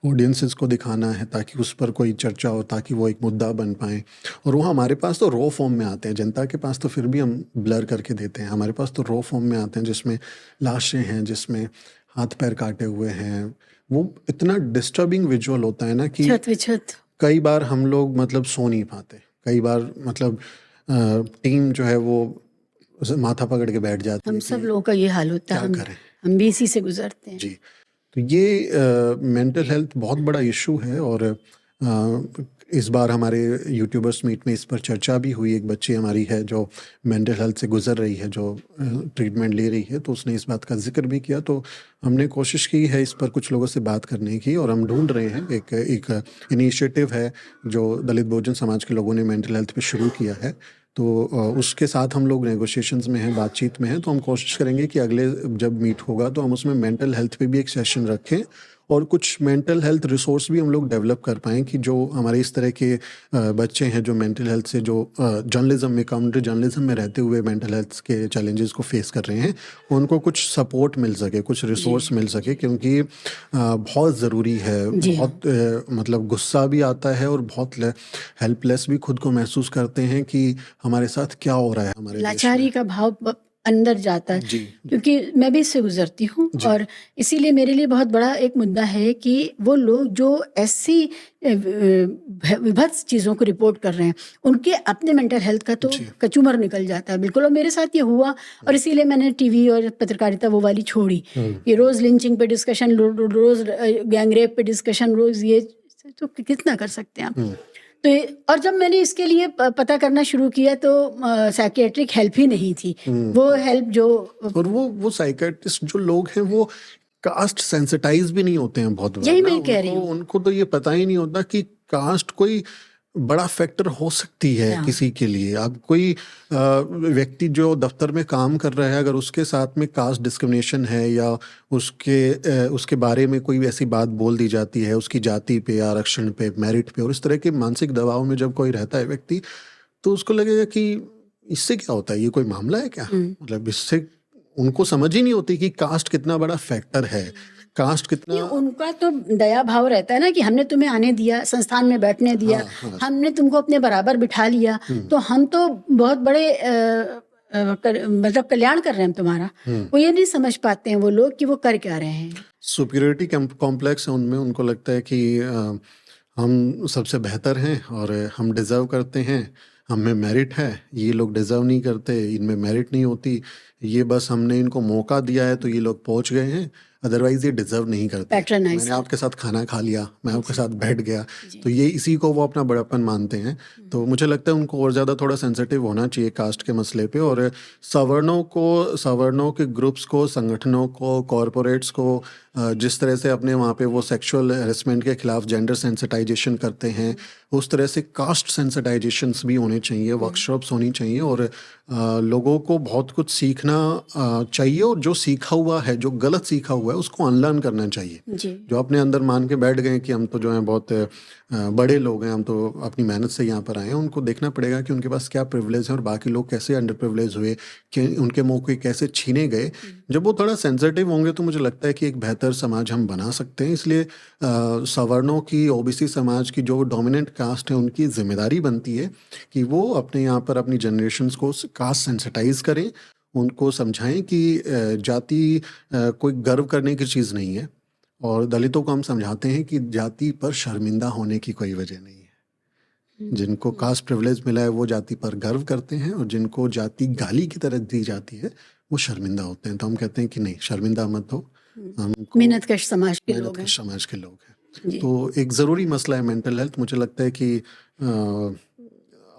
ऑडियंसेस को दिखाना है ताकि उस पर कोई चर्चा हो, ताकि वो एक मुद्दा बन पाए। और वो हमारे पास तो रॉ फॉर्म में आते हैं, जनता के पास तो फिर भी हम ब्लर करके देते हैं। हमारे पास तो रॉ फॉर्म में आते हैं जिसमें लाशें हैं, जिसमें हाथ पैर काटे हुए हैं। वो इतना डिस्टर्बिंग विजुअल होता है ना कि कई बार हम लोग मतलब सो नहीं पाते। कई बार मतलब टीम जो है वो माथा पकड़ के बैठ जाती है। हम सब लोगों का ये हाल होता है, हम भी इसी से गुजरते हैं जी। तो ये मेंटल हेल्थ बहुत बड़ा इशू है, और इस बार हमारे यूट्यूबर्स मीट में इस पर चर्चा भी हुई। एक बच्ची हमारी है जो मेंटल हेल्थ से गुजर रही है, जो ट्रीटमेंट ले रही है, तो उसने इस बात का जिक्र भी किया। तो हमने कोशिश की है इस पर कुछ लोगों से बात करने की, और हम ढूंढ रहे हैं एक इनिशिएटिव है जो दलित बहुजन समाज के लोगों ने मेंटल हेल्थ पे शुरू किया है। तो उसके साथ हम लोग नेगोशिएशंस में हैं, बातचीत में हैं। तो हम कोशिश करेंगे कि अगले जब मीट होगा तो हम उसमें मेंटल हेल्थ पे भी एक सेशन रखें, और कुछ मेंटल हेल्थ रिसोर्स भी हम लोग डेवलप कर पाएँ कि जो हमारे इस तरह के बच्चे हैं जो मेंटल हेल्थ से, जो जर्नलिज्म में, कम्युनिटी जर्नलिज्म में रहते हुए मेंटल हेल्थ के चैलेंजेस को फेस कर रहे हैं, उनको कुछ सपोर्ट मिल सके, कुछ रिसोर्स मिल सके, क्योंकि बहुत ज़रूरी है। बहुत मतलब गुस्सा भी आता है और बहुत हेल्पलेस भी खुद को महसूस करते हैं कि हमारे साथ क्या हो रहा है। हमारे लाचारी का भाव अंदर जाता है, क्योंकि मैं भी इससे गुजरती हूँ, और इसीलिए मेरे लिए बहुत बड़ा एक मुद्दा है कि वो लोग जो ऐसी विभत्स चीज़ों को रिपोर्ट कर रहे हैं, उनके अपने मेंटल हेल्थ का तो कचूमर निकल जाता है। बिल्कुल, और मेरे साथ ये हुआ, और इसीलिए मैंने टीवी और पत्रकारिता वो वाली छोड़ी कि रोज़ लिंचिंग पे डिस्कशन, रोज़ गैंग रेप पे डिस्कशन, रोज़ ये तो कितना कर सकते हैं आप। तो और जब मैंने इसके लिए पता करना शुरू किया तो साइकियाट्रिक हेल्प ही नहीं थी। वो हेल्प जो, और वो साइकियाट्रिस्ट जो लोग हैं वो कास्ट सेंसिटाइज भी नहीं होते हैं बहुत बार। यही मैं कह रही हूँ, उनको तो ये पता ही नहीं होता कि कास्ट कोई बड़ा फैक्टर हो सकती है किसी के लिए। अब कोई व्यक्ति जो दफ्तर में काम कर रहा है, अगर उसके साथ में कास्ट डिस्क्रिमिनेशन है, या उसके बारे में कोई ऐसी बात बोल दी जाती है, उसकी जाति पे, आरक्षण पे, मेरिट पे, और इस तरह के मानसिक दबाव में जब कोई रहता है व्यक्ति, तो उसको लगेगा कि इससे क्या होता है, ये कोई मामला है क्या। मतलब इससे उनको समझ ही नहीं होती कि कास्ट कितना बड़ा फैक्टर है, कास्ट कितना। उनका तो दया भाव रहता है ना कि हमने तुम्हें आने दिया, संस्थान में बैठने दिया, हमने तुमको अपने बराबर बिठा लिया, तो हम तो बहुत बड़े मतलब कल्याण कर रहे हैं तुम्हारा। वो ये नहीं समझ पाते हैं वो लोग कि वो कर क्या रहे हैं। सुपीरियरिटी कॉम्प्लेक्स है उनमें। उनको लगता है कि हम सबसे बेहतर हैं और हम डिज़र्व करते हैं, हम में मेरिट है, ये लोग डिज़र्व नहीं करते, इनमें मेरिट नहीं होती, ये बस हमने इनको मौका दिया है तो ये लोग पहुंच गए हैं, अदरवाइज ये डिज़र्व नहीं करते। मैंने आपके साथ खाना खा लिया, मैं आपके साथ बैठ गया, तो ये इसी को वो अपना बड़ापन मानते हैं। तो मुझे लगता है उनको और ज़्यादा थोड़ा सेंसिटिव होना चाहिए कास्ट के मसले पे, और सवर्णों के ग्रुप्स को, संगठनों को, कॉरपोरेट्स को जिस तरह से अपने वहाँ पे वो सेक्सुअल हैरेसमेंट के खिलाफ जेंडर सेंसिटाइजेशन करते हैं, उस तरह से कास्ट सेंसिटाइजेशंस भी होने चाहिए, वर्कशॉप्स होनी चाहिए, और लोगों को बहुत कुछ सीखना चाहिए, और जो सीखा हुआ है, जो गलत सीखा हुआ है, उसको अनलर्न करना चाहिए। जो अपने अंदर मान के बैठ गए कि हम तो जो है बहुत बड़े लोग हैं, हम तो अपनी मेहनत से यहाँ पर आए हैं, उनको देखना पड़ेगा कि उनके पास क्या प्रिविलेज है और बाकी लोग कैसे अंडर प्रिविलेज हुए, कि उनके मौके कैसे छीने गए। जब वो थोड़ा सेंसिटिव होंगे तो मुझे लगता है कि एक बेहतर समाज हम बना सकते हैं। इसलिए सवर्णों की, ओबीसी समाज की जो डोमिनेंट कास्ट है, उनकी जिम्मेदारी बनती है कि वो अपने यहाँ पर अपनी जनरेशन्स को कास्ट सेंसिटाइज करें, उनको समझाएं कि जाति कोई गर्व करने की चीज़ नहीं है, और दलितों को हम समझाते हैं कि जाति पर शर्मिंदा होने की कोई वजह नहीं है। जिनको कास्ट प्रिविलेज मिला है वो जाति पर गर्व करते हैं, और जिनको जाति गाली की तरह दी जाती है वो शर्मिंदा होते हैं। तो हम कहते हैं कि नहीं, शर्मिंदा मत हो, हमको मेहनतकश समाज के मेहनत लोग के हैं। समाज के लोग हैं। जी। तो एक ज़रूरी मसला है मेंटल हेल्थ। मुझे लगता है कि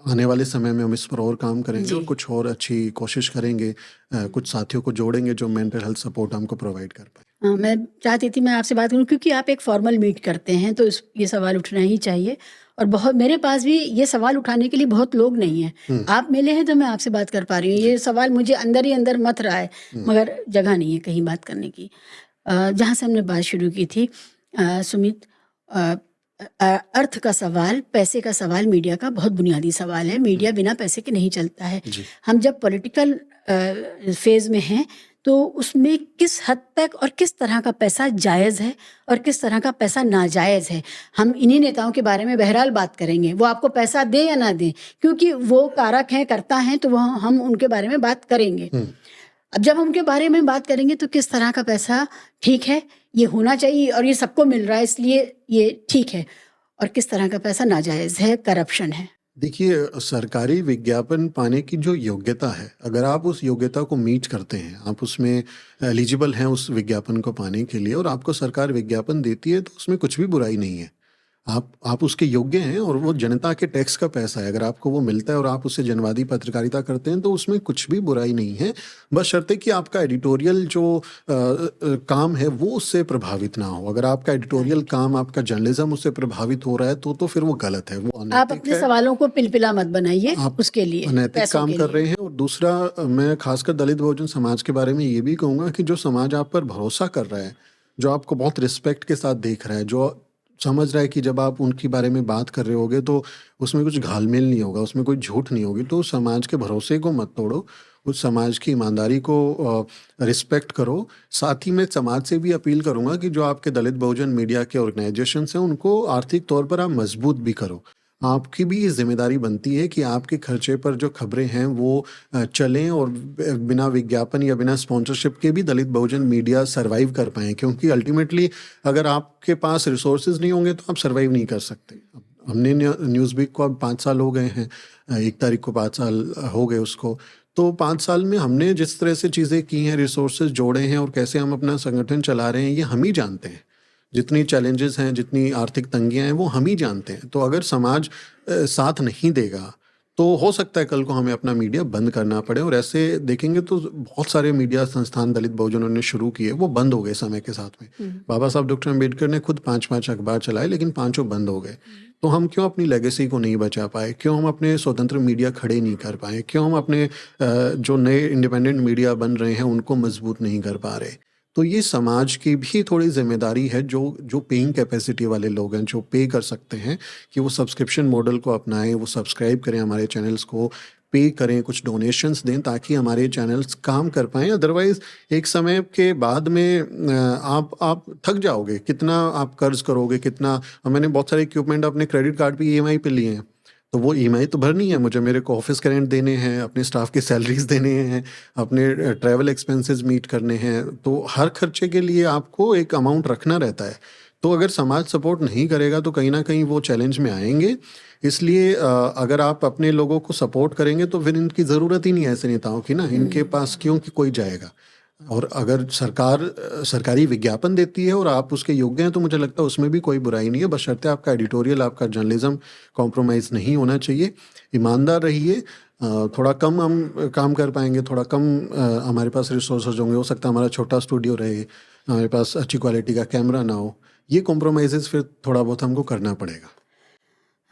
आने वाले समय में हम इस पर और काम करेंगे जी। और कुछ और अच्छी कोशिश करेंगे, कुछ साथियों को जोड़ेंगे जो मेंटल हेल्थ सपोर्ट हमको प्रोवाइड कर पाए। हाँ, मैं चाहती थी मैं आपसे बात करूँ क्योंकि आप एक फॉर्मल मीट करते हैं तो ये सवाल उठना ही चाहिए। और बहुत मेरे पास भी ये सवाल उठाने के लिए बहुत लोग नहीं हैं। आप मिले हैं तो मैं आपसे बात कर पा रही हूँ। ये सवाल मुझे अंदर ही अंदर मथ रहा है, मगर जगह नहीं है कहीं बात करने की। जहाँ से हमने बात शुरू की थी, सुमित, अ, अर्थ का सवाल, पैसे का सवाल मीडिया का बहुत बुनियादी सवाल है। मीडिया बिना पैसे के नहीं चलता है। जी। हम जब पॉलिटिकल फेज में हैं तो उसमें किस हद तक और किस तरह का पैसा जायज़ है और किस तरह का पैसा नाजायज़ है, हम इन्हीं नेताओं के बारे में बहरहाल बात करेंगे। वो आपको पैसा दें या ना दें, क्योंकि वो कारक हैं, कर्ता हैं, तो वह हम उनके बारे में बात करेंगे। अब जब हम उनके बारे में बात करेंगे तो किस तरह का पैसा ठीक है, ये होना चाहिए और ये सबको मिल रहा है इसलिए ये ठीक है, और किस तरह का पैसा नाजायज़ है, करप्शन है। देखिए, सरकारी विज्ञापन पाने की जो योग्यता है, अगर आप उस योग्यता को मीट करते हैं, आप उसमें एलिजिबल हैं उस विज्ञापन को पाने के लिए और आपको सरकार विज्ञापन देती है, तो उसमें कुछ भी बुराई नहीं है। आप उसके योग्य हैं और वो जनता के टैक्स का पैसा है। अगर आपको वो मिलता है और आप उससे जनवादी पत्रकारिता करते हैं तो उसमें कुछ भी बुराई नहीं है। बशर्ते कि आपका एडिटोरियल जो काम है वो उससे प्रभावित ना हो। अगर आपका एडिटोरियल काम, आपका जर्नलिज्म उससे प्रभावित हो रहा है तो फिर वो गलत है, वो आप अनैतिक अपने है। सवालों को पिलपिला मत बनाइए आप उसके लिए, अनैतिक पैसों काम के कर लिए। रहे हैं। और दूसरा, मैं खासकर दलित बहुजन समाज के बारे में ये भी कहूँगा कि जो समाज आप पर भरोसा कर रहा है, जो आपको बहुत रिस्पेक्ट के साथ देख रहा है, जो समझ रहा है कि जब आप उनके बारे में बात कर रहे होगे तो उसमें कुछ घालमेल नहीं होगा, उसमें कोई झूठ नहीं होगी, तो उस समाज के भरोसे को मत तोड़ो, उस समाज की ईमानदारी को रिस्पेक्ट करो। साथ ही मैं समाज से भी अपील करूँगा कि जो आपके दलित बहुजन मीडिया के ऑर्गेनाइजेशंस हैं उनको आर्थिक तौर पर आप मजबूत भी करो। आपकी भी ये ज़िम्मेदारी बनती है कि आपके खर्चे पर जो खबरें हैं वो चलें और बिना विज्ञापन या बिना स्पॉन्सरशिप के भी दलित बहुजन मीडिया सर्वाइव कर पाएँ, क्योंकि अल्टीमेटली अगर आपके पास रिसोर्सेज नहीं होंगे तो आप सर्वाइव नहीं कर सकते। हमने न्यूज़वीक को अब 5 साल हो गए हैं, 1 तारीख को 5 साल हो गए उसको। तो 5 साल में हमने जिस तरह से चीज़ें की हैं, रिसोर्सेज जोड़े हैं और कैसे हम अपना संगठन चला रहे हैं, ये हम ही जानते हैं। जितनी चैलेंजेस हैं, जितनी आर्थिक तंगियाँ हैं, वो हम ही जानते हैं। तो अगर समाज साथ नहीं देगा, तो हो सकता है कल को हमें अपना मीडिया बंद करना पड़े। और ऐसे देखेंगे तो बहुत सारे मीडिया संस्थान दलित बहुजनों ने शुरू किए, वो बंद हो गए समय के साथ में। बाबा साहब डॉक्टर अम्बेडकर ने खुद 5-5 अखबार चलाए, लेकिन पाँचों बंद हो गए। तो हम क्यों अपनी लेगेसी को नहीं बचा पाए? क्यों हम अपने स्वतंत्र मीडिया खड़े नहीं कर पाए? क्यों हम अपने जो नए इंडिपेंडेंट मीडिया बन रहे हैं उनको मजबूत नहीं कर पा रहे? तो ये समाज की भी थोड़ी जिम्मेदारी है, जो पेइंग कैपेसिटी वाले लोग हैं, जो पे कर सकते हैं, कि वो सब्सक्रिप्शन मॉडल को अपनाएं, वो सब्सक्राइब करें हमारे चैनल्स को, पे करें, कुछ डोनेशंस दें ताकि हमारे चैनल्स काम कर पाएँ। अदरवाइज़ एक समय के बाद में आप थक जाओगे, कितना आप कर्ज़ करोगे, कितना। मैंने बहुत सारे इक्विपमेंट अपने क्रेडिट कार्ड पे ईएमआई पे लिए हैं, तो वो ईएमआई तो भरनी है मुझे, मेरे को ऑफिस का रेंट देने हैं, अपने स्टाफ की सैलरीज देने हैं, अपने ट्रैवल एक्सपेंसेस मीट करने हैं। तो हर खर्चे के लिए आपको एक अमाउंट रखना रहता है। तो अगर समाज सपोर्ट नहीं करेगा तो कहीं ना कहीं वो चैलेंज में आएंगे। इसलिए अगर आप अपने लोगों को सपोर्ट करेंगे तो फिर इनकी ज़रूरत ही नहीं है ऐसे नेताओं की ना, इनके पास क्यों कि कोई जाएगा। और अगर सरकारी विज्ञापन देती है और आप उसके योग्य हैं तो मुझे लगता है उसमें भी कोई बुराई नहीं है, बशर्ते आपका एडिटोरियल, आपका जर्नलिज्म कॉम्प्रोमाइज़ नहीं होना चाहिए। ईमानदार रहिए। थोड़ा कम हम काम कर पाएंगे, थोड़ा कम हमारे पास रिसोर्सेज होंगे, हो सकता है हमारा छोटा स्टूडियो रहे, हमारे पास अच्छी क्वालिटी का कैमरा ना हो, ये कॉम्प्रोमाइज़ फिर थोड़ा बहुत हमको करना पड़ेगा।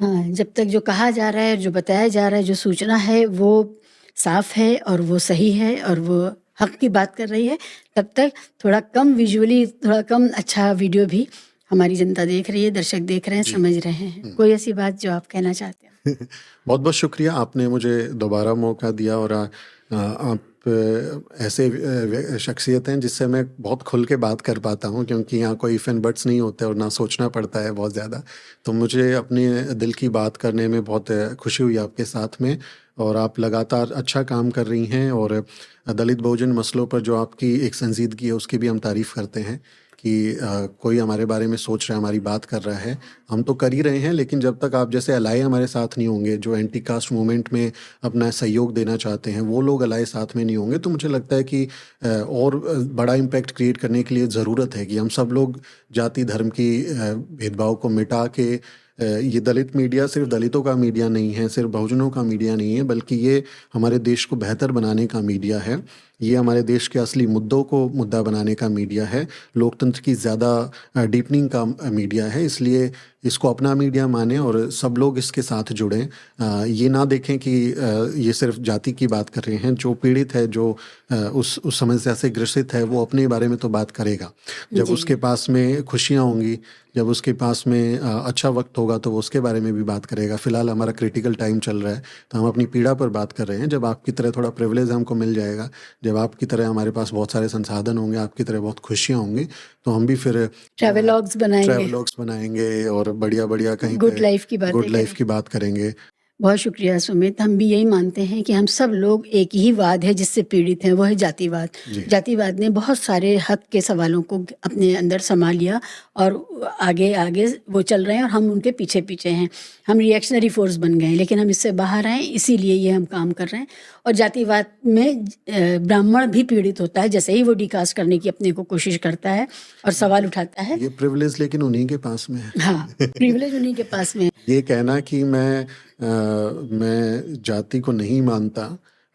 हाँ, जब तक जो कहा जा रहा है, जो बताया जा रहा है, जो सूचना है वो साफ़ है और वो सही है और वो हक़ की बात कर रही है, तब तक थोड़ा कम विजुअली, थोड़ा कम अच्छा वीडियो भी हमारी जनता देख रही है, दर्शक देख रहे हैं, समझ रहे हैं। कोई ऐसी बात जो आप कहना चाहते हैं? बहुत बहुत शुक्रिया, आपने मुझे दोबारा मौका दिया। और आप ऐसे शख्सियत हैं जिससे मैं बहुत खुल के बात कर पाता हूँ, क्योंकि यहाँ कोई इफ एंड बट्स नहीं होते और ना सोचना पड़ता है बहुत ज़्यादा। तो मुझे अपने दिल की बात करने में बहुत खुशी हुई आपके साथ में। और आप लगातार अच्छा काम कर रही हैं और दलित बहुजन मसलों पर जो आपकी एक संजीदगी है उसकी भी हम तारीफ़ करते हैं कि कोई हमारे बारे में सोच रहा है, हमारी बात कर रहा है। हम तो कर ही रहे हैं, लेकिन जब तक आप जैसे अलाय हमारे साथ नहीं होंगे, जो एंटी कास्ट मूवमेंट में अपना सहयोग देना चाहते हैं, वो लोग अलाय साथ में नहीं होंगे, तो मुझे लगता है कि और बड़ा इम्पैक्ट क्रिएट करने के लिए ज़रूरत है कि हम सब लोग जाति धर्म की भेदभाव को मिटा के ये दलित मीडिया सिर्फ दलितों का मीडिया नहीं है, सिर्फ बहुजनों का मीडिया नहीं है, बल्कि ये हमारे देश को बेहतर बनाने का मीडिया है। ये हमारे देश के असली मुद्दों को मुद्दा बनाने का मीडिया है, लोकतंत्र की ज़्यादा डीपनिंग का मीडिया है। इसलिए इसको अपना मीडिया माने और सब लोग इसके साथ जुड़ें। ये ना देखें कि ये सिर्फ जाति की बात कर रहे हैं। जो पीड़ित है, जो उस समस्या से ग्रसित है, वो अपने बारे में तो बात करेगा। जब जी। उसके पास में खुशियाँ होंगी, जब उसके पास में अच्छा वक्त होगा, तो वो उसके बारे में भी बात करेगा। फ़िलहाल हमारा क्रिटिकल टाइम चल रहा है, तो हम अपनी पीड़ा पर बात कर रहे हैं। जब आपकी तरह थोड़ा प्रिविलेज हमको मिल जाएगा, जब आपकी तरह हमारे पास बहुत सारे संसाधन होंगे, आपकी तरह बहुत खुशियाँ होंगी, तो हम भी फिर ट्रैवलॉग्स बनाएंगे, ट्रैवलॉग्स बनाएंगे और बढ़िया कहीं गुड पे लाइफ की बातें गुड लाइफ करें। की बात करेंगे। बहुत शुक्रिया सुमित। हम भी यही मानते हैं कि हम सब लोग एक ही वाद है जिससे पीड़ित हैं, वो है जातिवाद। जी। जातिवाद ने बहुत सारे हक के सवालों को अपने अंदर समा लिया और आगे आगे वो चल रहे हैं और हम उनके पीछे पीछे हैं। हम रिएक्शनरी फोर्स बन गए हैं, लेकिन हम इससे बाहर आए, इसीलिए ये हम काम कर रहे हैं। और जातिवाद में ब्राह्मण भी पीड़ित होता है, जैसे ही वो डिकास्ट करने की अपने को कोशिश करता है और सवाल उठाता है। ये प्रिविलेज लेकिन उन्हीं के पास में है। हाँ, प्रिविलेज उन्हीं के पास में है। ये कहना कि मैं जाति को नहीं मानता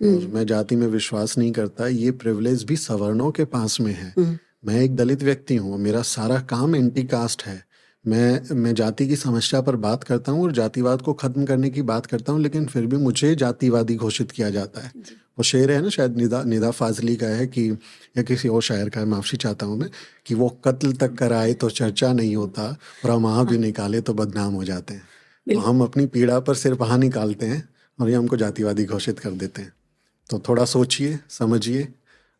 और मैं जाति में विश्वास नहीं करता, ये प्रिविलेज भी सवर्णों के पास में है। मैं एक दलित व्यक्ति हूँ, मेरा सारा काम एंटी कास्ट है। मैं जाति की समस्या पर बात करता हूँ और जातिवाद को ख़त्म करने की बात करता हूँ, लेकिन फिर भी मुझे जातिवादी घोषित किया जाता है। वो शेर है ना, शायद निदा फाजली का है कि, या किसी और शायर का है, माफ़ी चाहता हूँ मैं, कि वो कत्ल तक कराए तो चर्चा नहीं होता और हम वहाँ भी निकाले तो बदनाम हो जाते हैं। तो हम अपनी पीड़ा पर सिर्फ वहाँ निकालते हैं और ये हमको जातिवादी घोषित कर देते हैं। तो थोड़ा सोचिए, समझिए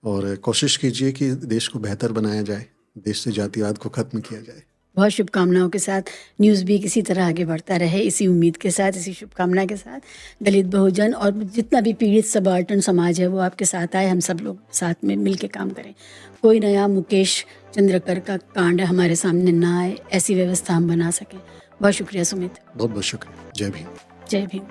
और कोशिश कीजिए कि देश को बेहतर बनाया जाए, देश से जातिवाद को ख़त्म किया जाए। बहुत शुभकामनाओं के साथ न्यूज़ भी इसी तरह आगे बढ़ता रहे, इसी उम्मीद के साथ, इसी शुभकामना के साथ। दलित, बहुजन और जितना भी पीड़ित सबाल्टर्न समाज है वो आपके साथ आए, हम सब लोग साथ में मिल के काम करें। कोई नया मुकेश चंद्रकर का कांड हमारे सामने ना आए, ऐसी व्यवस्था हम बना सकें। बहुत शुक्रिया सुमित। बहुत बहुत शुक्रिया। जय भीम। जय भीम।